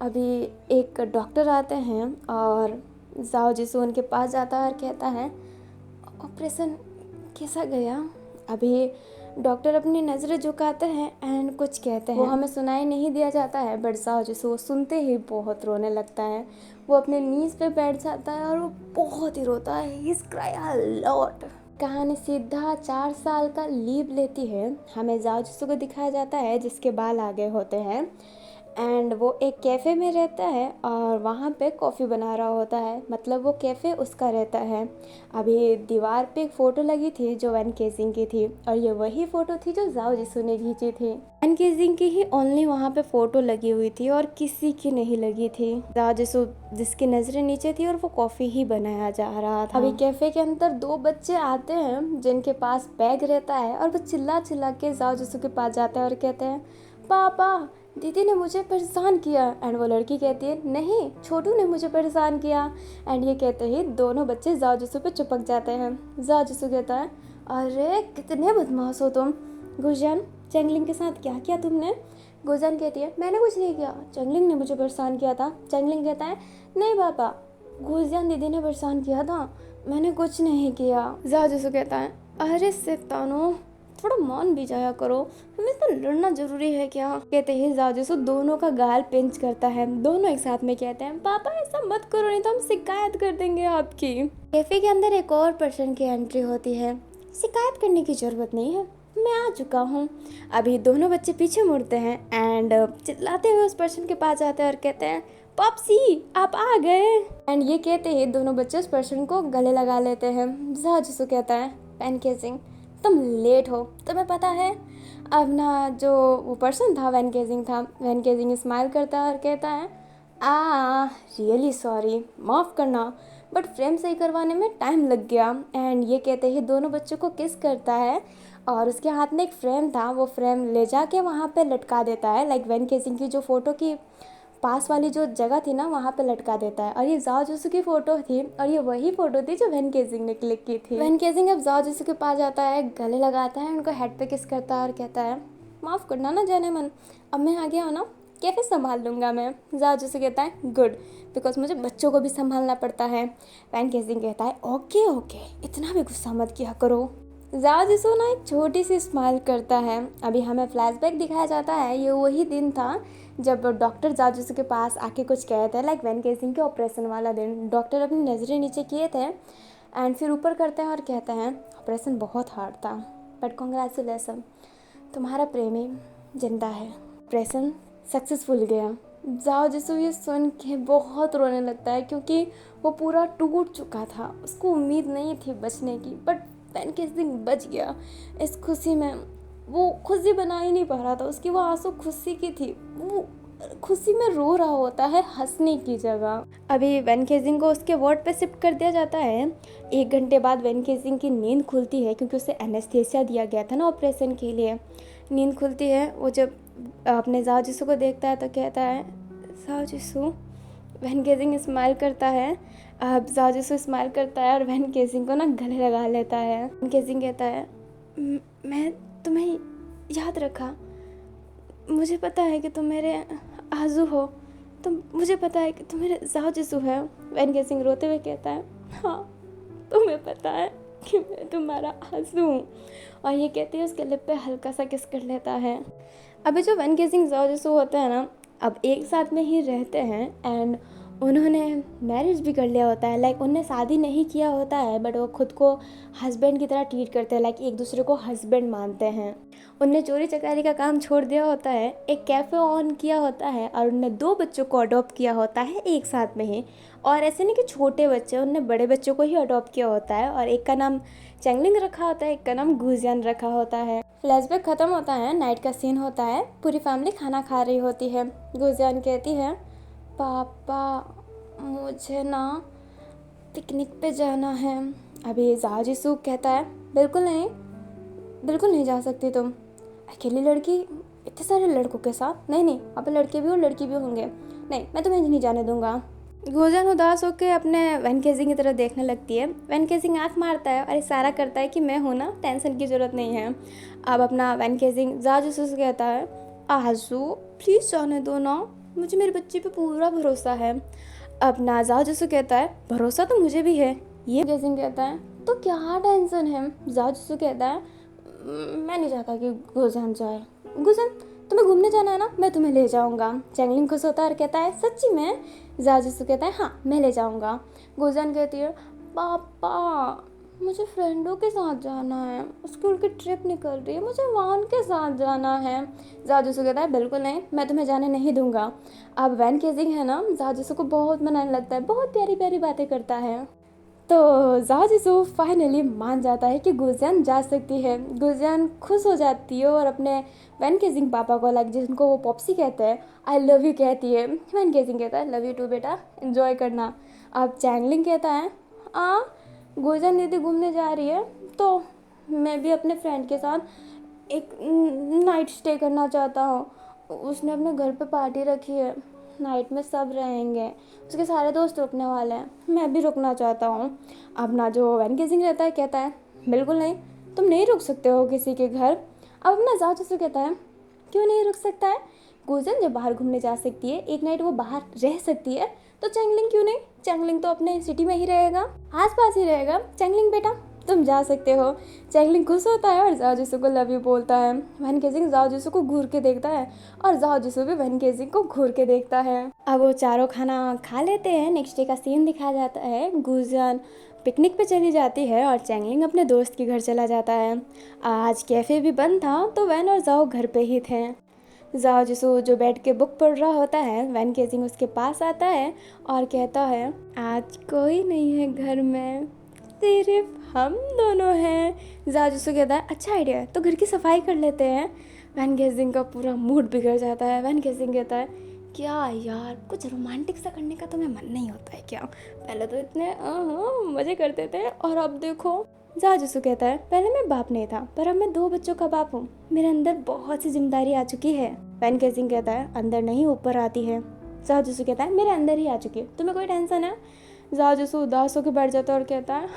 अभी एक डॉक्टर आते हैं और जाओ जिसू उनके पास जाता है और कहता है ऑपरेशन कैसा गया। अभी डॉक्टर अपनी नज़रें झुकाते हैं एंड कुछ कहते हैं, वो हमें सुनाई नहीं दिया जाता है। बट जाओ जिसू वो सुनते ही बहुत रोने लगता है। वो अपने नीज़ पे बैठ जाता है और वो बहुत ही रोता है। He is cry a lot. कहानी सीधा 4 साल का लीव लेती है। हमें जाओ जिसू को दिखाया जाता है जिसके बाल आगे होते हैं एंड वो एक कैफ़े में रहता है और वहाँ पे कॉफ़ी बना रहा होता है, मतलब वो कैफ़े उसका रहता है। अभी दीवार पे एक फ़ोटो लगी थी जो वैन केजिंग की थी और ये वही फ़ोटो थी जो जाओ जिसू ने खींची थी। वैन केजिंग की ही ओनली वहाँ पे फ़ोटो लगी हुई थी और किसी की नहीं लगी थी। जाओ जिसू जिसकी नज़रें नीचे थी और वो कॉफ़ी ही बनाया जा रहा था। अभी कैफ़े के अंदर 2 बच्चे आते हैं जिनके पास बैग रहता है और वो चिल्ला चिल्ला के जाओ जिसू के पास जाते हैं और कहते हैं पापा दीदी ने मुझे परेशान किया। एंड वो लड़की कहती है नहीं छोटू ने मुझे परेशान किया। एंड ये कहते ही दोनों बच्चे जाओ जिसू पे चिपक जाते हैं। जाओ जिसू कहता है अरे कितने बदमाश हो तुम, गुजियान चैंगलिंग के साथ क्या किया तुमने। गुजियान कहती है मैंने कुछ नहीं किया, चैंगलिंग ने मुझे परेशान किया था। चैंगलिंग कहता है नहीं पापा गुजियान दीदी ने परेशान किया था, मैंने कुछ नहीं किया। जाओ जिसू कहता है अरे शैतानो थोड़ा मान भी जाया करो, हमें तो लड़ना जरूरी है क्या। कहते ही जाओ जिसू दोनों का गाल पिंच करता है। दोनों एक साथ में कहते हैं पापा ऐसा मत करो नहीं तो हम शिकायत कर देंगे आपकी। कैफे के अंदर एक और पर्सन की एंट्री होती है। शिकायत करने की जरूरत नहीं है, मैं आ चुका हूँ। अभी दोनों बच्चे पीछे मुड़ते हैं एंड चिल्लाते हुए उस पर्सन के पास जाते हैं और कहते हैं पॉप्सी आप आ गए। एंड ये कहते ही दोनों बच्चे उस पर्सन को गले लगा लेते हैं। जाओ जिसू कहता है वैन केजिंग तुम लेट हो तुम्हें पता है। अब ना जो वो पर्सन था वैन केजिंग था। वैन केजिंग स्माइल करता है और कहता है रियली सॉरी माफ़ करना बट फ्रेम सही करवाने में टाइम लग गया। एंड ये कहते ही दोनों बच्चों को किस करता है और उसके हाथ में एक फ्रेम था, वो फ्रेम ले जाके वहाँ पे लटका देता है। लाइक वैन केजिंग की जो फ़ोटो की पास वाली जो जगह थी ना वहाँ पे लटका देता है। और ये जाओ जिसू की फ़ोटो थी और ये वही फ़ोटो थी जो वैन केजिंग ने क्लिक की थी। वैन केजिंग अब जाओ जिसू के पास जाता है, गले लगाता है, उनको हेड पे किस करता है और कहता है माफ़ करना ना जाने मन, अब मैं आ गया हूँ ना कैफे संभाल लूँगा मैं। जाओ जिसू कहता है गुड बिकॉज मुझे बच्चों को भी संभालना पड़ता है। वैन केजिंग कहता है ओके ओके इतना भी गुस्सा मत किया करो। जाओ जिसू ना एक छोटी सी स्माइल करता है। अभी हमें फ्लैशबैक दिखाया जाता है, ये वही दिन था जब डॉक्टर जाओ जिसू के पास आके कुछ कहते हैं, लाइक वैन केजिंग के ऑपरेशन वाला दिन। डॉक्टर अपनी नज़रें नीचे किए थे एंड फिर ऊपर करते हैं और कहते हैं ऑपरेशन बहुत हार्ड था बट कॉन्ग्रेचुलेसन तुम्हारा प्रेमी जिंदा है, ऑपरेशन सक्सेसफुल गया। जाओ जिसू ये सुन के बहुत रोने लगता है क्योंकि वो पूरा टूट चुका था, उसको उम्मीद नहीं थी बचने की बट वैन केजिंग बच गया। इस खुशी में वो खुशी बना ही नहीं पा रहा था, उसकी वो आंसू खुशी की थी, वो खुशी में रो रहा होता है हंसने की जगह। अभी वैन केजिंग को उसके वार्ड पे शिफ्ट कर दिया जाता है। 1 घंटे बाद वैन केजिंग की नींद खुलती है, क्योंकि उसे एनेस्थीसिया दिया गया था ना ऑपरेशन के लिए। नींद खुलती है, वो जब अपने जाओ जिसू को देखता है तो कहता है जाओ जिसू। वैन केजिंग स्माइल करता है, अब जाओ जिसू स्माइल करता है और वैन केजिंग को ना गले लगा लेता है। वैन केजिंग कहता है मैं तुम्हें याद रखा, मुझे पता है कि तुम मेरे आजू हो, तुम मुझे पता है कि तुम मेरे जाओ जिसू है। वैन केजिंग रोते हुए कहता है हाँ तुम्हें पता है कि मैं तुम्हारा आजू हूँ, और ये कहते हैं उसके लिप पे हल्का सा किस कर लेता है। अभी जो वैन केजिंग जाओ जिसू होता है ना, अब एक साथ में ही रहते हैं एंड उन्होंने मैरिज भी कर लिया होता है। लाइक उन्होंने शादी नहीं किया होता है, बट वो खुद को हस्बैंड की तरह ट्रीट करते हैं, लाइक एक दूसरे को हस्बैंड मानते हैं। उनने चोरी चकारी का काम छोड़ दिया होता है, एक कैफ़े ऑन किया होता है और उनने 2 बच्चों को अडॉप्ट किया होता है एक साथ में ही। और ऐसे नहीं कि छोटे बच्चे, उनने बड़े बच्चों को ही अडॉप्ट किया होता है, और एक का नाम चैंगलिंग रखा होता है, एक का नाम गुजियान रखा होता है। फ्लैशबैक ख़त्म होता है, नाइट का सीन होता है, पूरी फैमिली खाना खा रही होती है। गुजियान कहती है पापा मुझे ना पिकनिक पे जाना है। अभी जाओ जिसू कहता है बिल्कुल नहीं जा सकती तुम, अकेली लड़की इतने सारे लड़कों के साथ, नहीं अब लड़के भी हो लड़की भी होंगे, नहीं मैं तुम्हें नहीं जाने दूंगा। गुजन उदास होकर अपने वैन केजिंग की तरफ देखने लगती है। वैन केजिंग आँख मारता है और इशारा करता है कि मैं हूँ ना, टेंशन की ज़रूरत नहीं है। अब अपना वैन केजिंग जाजू से कहता है आजू प्लीज़ जाने दो ना, मुझे मेरे बच्चे पे पूरा भरोसा है। अपना जाजू कहता है भरोसा तो मुझे भी है। ये केजिंग कहता है तो क्या टेंशन है। जाजू कहता है मैं नहीं चाहता कि गुजन जाए। गुजन तुम्हें घूमने जाना है ना, मैं तुम्हें ले जाऊंगा। चैंगलिंग खुश होता है और कहता है सच्ची में। जाजू कहता है हाँ मैं ले जाऊंगा। गुजन कहती है पापा मुझे फ्रेंडों के साथ जाना है, स्कूल की ट्रिप निकल रही है, मुझे वहाँ उनके साथ जाना है। जाजू कहता है बिल्कुल नहीं, मैं तुम्हें जाने नहीं दूंगा। अब वैन केजिंग है ना, जाजू को बहुत मनाने लगता है, बहुत प्यारी प्यारी बातें करता है। तो जाजिसू फाइनली मान जाता है कि गुजियान जा सकती है। गुजियान खुश हो जाती है और अपने वैन केजिंग पापा को, लाइक जिनको वो पॉप्सी कहते हैं, आई लव यू कहती है। वैन केजिंग कहता है लव यू टू बेटा, एंजॉय करना। अब चैंगलिंग कहता है गुजियान दीदी घूमने जा रही है तो मैं भी अपने फ्रेंड के साथ एक नाइट स्टे करना चाहता हूँ। उसने अपने घर पे पार्टी रखी है, नाइट में सब रहेंगे, उसके सारे दोस्त रुकने वाले हैं, मैं भी रुकना चाहता हूँ। अब ना जो वैन केजिंग रहता है कहता है बिल्कुल नहीं, तुम नहीं रुक सकते हो किसी के घर। अब अपना जाओ से कहता है क्यों नहीं रुक सकता है। गुजन जब बाहर घूमने जा सकती है, एक नाइट वो बाहर रह सकती है, तो चैंगलिंग क्यों नहीं। चैंगलिंग तो अपने सिटी में ही रहेगा, आस पास ही रहेगा। चैंगलिंग बेटा तुम जा सकते हो। चैंगलिंग खुश होता है और जाओ जिसू को लव यू बोलता है। वैन केजिंग जाओ जिसू को घूर के देखता है और जाओ जिसू भी वैन केजिंग को घूर के देखता है। अब वो चारों खाना खा लेते हैं। नेक्स्ट डे का सीन दिखाया जाता है, गुजियान पिकनिक पे चली जाती है और चैंगलिंग अपने दोस्त के घर चला जाता है। आज कैफ़े भी बंद था तो वैन और जाओ घर पे ही थे। जाओ जिसू जो बैठ के बुक पढ़ रहा होता है, वैन केजिंग उसके पास आता है और कहता है आज कोई नहीं है घर में, सिर्फ हम दोनों हैं। जाजू कहता है अच्छा आइडिया है, तो घर की सफाई कर लेते हैं। वैन केजिंग का पूरा मूड बिगड़ जाता है। वैन केजिंग कहता है क्या यार कुछ रोमांटिक सा करने का तुम्हें मन नहीं होता है क्या, पहले तो इतने मज़े करते थे और अब देखो। जाजू कहता है पहले मैं बाप नहीं था, पर अब मैं 2 बच्चों का बाप हूँ, मेरे अंदर बहुत सी जिम्मेदारी आ चुकी है। वैन केजिंग कहता है अंदर नहीं ऊपर आती है। जाजू कहता है मेरे अंदर ही आ चुकी है, तुम्हें कोई टेंशन है। जाजू उदास होकर बैठ जाता है और कहता है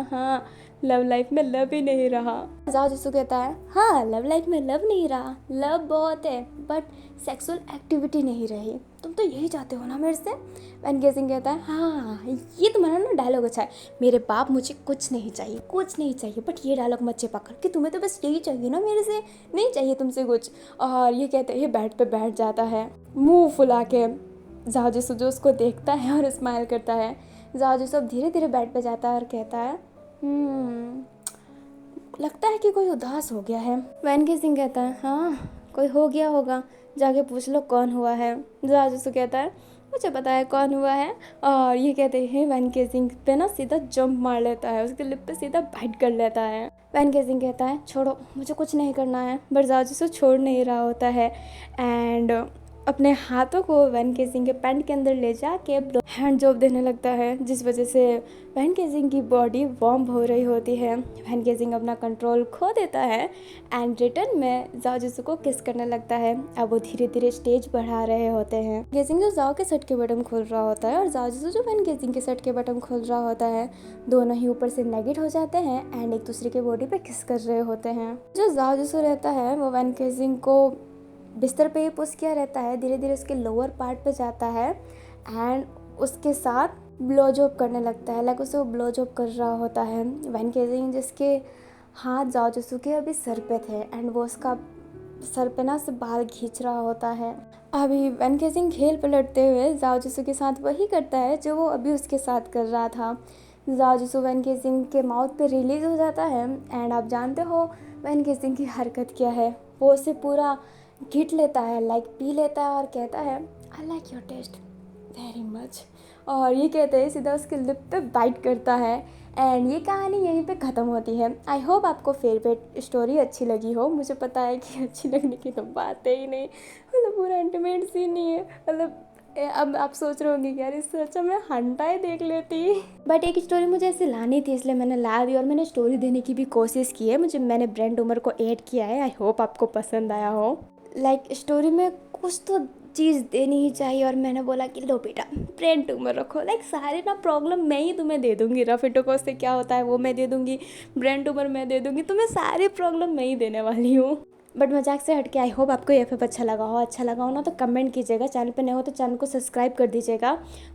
हाँ लव लाइफ में लव ही नहीं रहा। जाजू कहता है हाँ लव लाइफ में लव नहीं रहा, लव बहुत है बट सेक्सुअल एक्टिविटी नहीं रही, तुम तो यही चाहते हो ना मेरे से। वैन केजिंग कहता है हाँ ये तुम्हारा ना डायलॉग अच्छा है, मेरे बाप मुझे कुछ नहीं चाहिए, बट ये डायलॉग मत चिपा कर कि तुम्हें तो बस यही चाहिए ना मेरे से, नहीं चाहिए तुमसे कुछ। और ये कहते हैं ये बेड पे बैठ जाता है मुंह फुला के। जाजू जो उसको देखता है और स्माइल करता है। जाजू सब धीरे धीरे बेड पे जाता है और कहता है लगता है कि कोई उदास हो गया है। वैन केजिंग कहता है हाँ कोई हो गया होगा, जाके पूछ लो कौन हुआ है। जाजू कहता है मुझे पता है कौन हुआ है। और ये कहते हैं वैन केसिंग पे ना सीधा जंप मार लेता है, उसके लिप पे सीधा बाइट कर लेता है। वैन केसिंग कहता है छोड़ो, मुझे कुछ नहीं करना है, बट जाओ जिसे छोड़ नहीं रहा होता है एंड अपने हाथों को वैन केसिंग के पैंट के अंदर ले जाके हैंड जॉब देने लगता है, जिस वजह से वैन केसिंग की बॉडी वार्म हो रही होती है। वैन केसिंग अपना कंट्रोल खो देता है एंड रिटर्न में जाओ जिसु को किस करने लगता है। अब वो धीरे धीरे स्टेज बढ़ा रहे होते हैं। केसिंग जो जाओ के शर्ट के बटन खोल रहा होता है और जाओ जिसु जो वैन केसिंग के शर्ट के बटन खोल रहा होता है, दोनों ही ऊपर से नेगेट हो जाते हैं एंड एक दूसरे के बॉडी पे किस कर रहे होते हैं। जो जाओ जिसु रहता है वो वैन केसिंग को बिस्तर पे ही पुश किया रहता है, धीरे धीरे उसके लोअर पार्ट पे जाता है एंड उसके साथ ब्लो जॉब करने लगता है। लाइक उसे वो ब्लो जॉब कर रहा होता है। वैन केसिंग जिसके हाथ जाओ जिसु के अभी सर पे थे एंड वो उसका सर पे ना से बाल खींच रहा होता है। अभी वैन केसिंग खेल पलटते हुए जाओ जिसु के साथ वही करता है जो वो अभी उसके साथ कर रहा था। जाओ जिसु वैन केसिंग के माउथ पे रिलीज हो जाता है एंड आप जानते हो वैन केसिंग की हरकत क्या है। वो उसे पूरा घिट लेता है, लाइक पी लेता है और कहता है I like your taste very much. और ये कहते हैं सीधा उसके लिप पे बाइट करता है एंड ये कहानी यहीं पे ख़त्म होती है। आई होप आपको फेवरेट स्टोरी अच्छी लगी हो। मुझे पता है कि अच्छी लगने की तो बात है ही नहीं, मतलब पूरा इंटीमेट सीन ही है। मतलब अब आप सोच रहे होंगे कि यार इससे अच्छा मैं हंटाई देख लेती, बट एक स्टोरी मुझे ऐसे लानी थी इसलिए मैंने ला दी और मैंने स्टोरी देने की भी कोशिश की है। मैंने ब्रेन ट्यूमर को ऐड किया है। आई होप आपको पसंद आया हो। लाइक स्टोरी में कुछ तो चीज़ देनी ही चाहिए और मैंने बोला कि लो बेटा ब्रेन ट्यूमर रखो। लाइक सारे ना प्रॉब्लम मैं ही तुम्हें दे दूँगी, रफ इंटरकोर्स से क्या होता है वो मैं दे दूँगी, ब्रेन ट्यूमर मैं दे दूँगी, तुम्हें सारे प्रॉब्लम मैं ही देने वाली हूँ। बट मजाक से हटके आई होप आपको ये अच्छा लगा हो ना तो कमेंट कीजिएगा। चैनल पे नए हो तो चैनल को सब्सक्राइब कर दीजिएगा।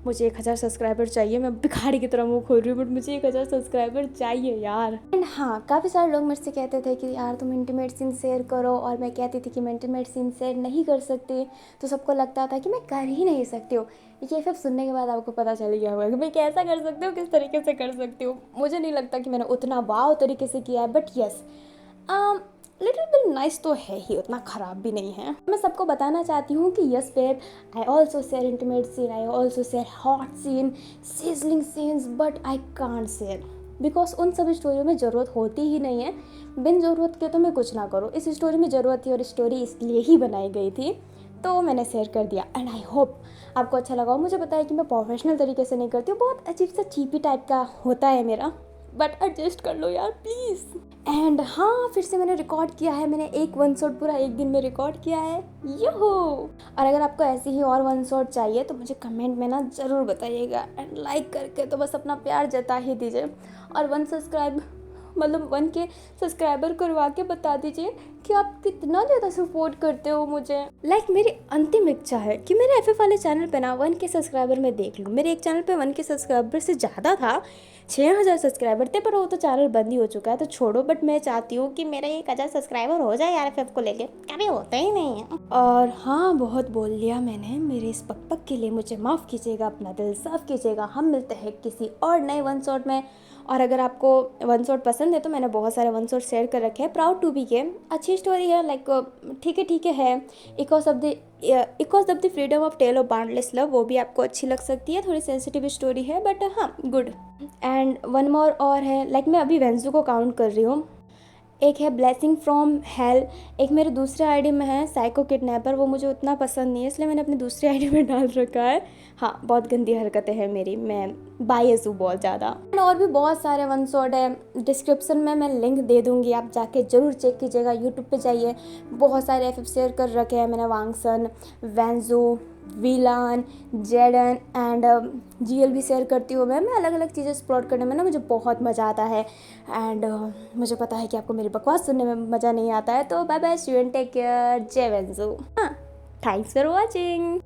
मुझे 1000 सब्सक्राइबर चाहिए। मैं भिखारी की तरह मुँह खोल रही हूँ बट मुझे 1000 सब्सक्राइबर चाहिए यार। एंड हाँ, काफ़ी सारे लोग मुझसे कहते थे कि यार तुम इंटीमेट सीन शेयर करो और मैं कहती थी कि मैं इंटीमेट सीन शेयर नहीं कर सकती, तो सबको लगता था कि मैं कर ही नहीं सकती हूँ। ये सब सुनने के बाद आपको पता चल गया होगा कि मैं कैसा कर सकती हूँ, किस तरीके से कर सकती हूँ। मुझे नहीं लगता कि मैंने उतना वाव तरीके से किया है, but yes little bit nice तो है ही, उतना ख़राब भी नहीं है। मैं सबको बताना चाहती हूँ कि yes babe, I also share intimate scene, I also share hot scene, sizzling scenes, but I can't share because उन सब स्टोरियों में ज़रूरत होती ही नहीं है। बिन ज़रूरत के तो मैं कुछ ना करूँ। इस स्टोरी में ज़रूरत थी और स्टोरी इसलिए ही बनाई गई थी, तो मैंने शेयर कर दिया एंड आई होप आपको अच्छा लगा। मुझे पता है कि मैं प्रोफेशनल तरीके से नहीं करती हूँ, बहुत अजीब सा चीपी टाइप का होता है मेरा, बट एडजस्ट कर लो यार प्लीज़। एंड हाँ, फिर से मैंने रिकॉर्ड किया है। मैंने एक वन शॉट पूरा एक दिन में रिकॉर्ड किया है। यो, और अगर आपको ऐसी ही और वन शॉट चाहिए तो मुझे कमेंट में ना ज़रूर बताइएगा एंड लाइक करके तो बस अपना प्यार जता ही दीजिए और 1 सब्सक्राइबर करवा के बता दीजिए कि आप कितना ज़्यादा सपोर्ट करते हो मुझे। लाइक मेरी अंतिम इच्छा है कि मेरे FF वाले चैनल पे ना 1K सब्सक्राइबर मैं देख लूँ। मेरे एक चैनल पे 1K सब्सक्राइबर से ज़्यादा था, 6000 सब्सक्राइबर थे, पर वो तो चैनल बंद ही हो चुका है तो छोड़ो। बट मैं चाहती हूँ कि मेरा 1000 सब्सक्राइबर हो जाए यार FF को लेके, कभी होता ही नहीं है। और हाँ, बहुत बोल लिया मैंने, मेरे इस पक के लिए मुझे माफ़ कीजिएगा, अपना दिल साफ़ कीजिएगा। हम मिलते हैं किसी और नए वन शॉट में। और अगर आपको वन शॉट पसंद है तो मैंने बहुत सारे वन शॉट शेयर कर रखे हैं। प्राउड टू बी के अच्छी स्टोरी है, लाइक ठीक है। Echoes of the freedom of tale of boundless love, वो भी आपको अच्छी लग सकती है। थोड़ी सेंसिटिव स्टोरी है बट हाँ गुड। एंड वन मोर और है, लाइक मैं अभी वेंसू को काउंट कर रही हूँ। एक है ब्लेसिंग फ्रॉम हेल, एक मेरे दूसरे आईडी में है साइको किडनैपर, वो मुझे उतना पसंद नहीं है इसलिए मैंने अपनी दूसरी आईडी में डाल रखा है। हाँ, बहुत गंदी हरकतें हैं मेरी, मैं बायस हूँ बहुत ज़्यादा। और भी बहुत सारे वन शॉट है, डिस्क्रिप्शन में मैं लिंक दे दूँगी, आप जाके ज़रूर चेक कीजिएगा। यूट्यूब पे जाइए, बहुत सारे FF शेयर कर रखे हैं मैंने, वांगसन, वेंजू, विलान, जेडन एंड GL भी शेयर करती हूँ मैं अलग अलग चीज़ें एक्सप्लोर करने में ना मुझे बहुत मज़ा आता है। एंड मुझे पता है कि आपको मेरी बकवास सुनने में मज़ा नहीं आता है, तो bye bye, see you and take care, जय वेंजू। हाँ, थैंक्स फॉर वॉचिंग।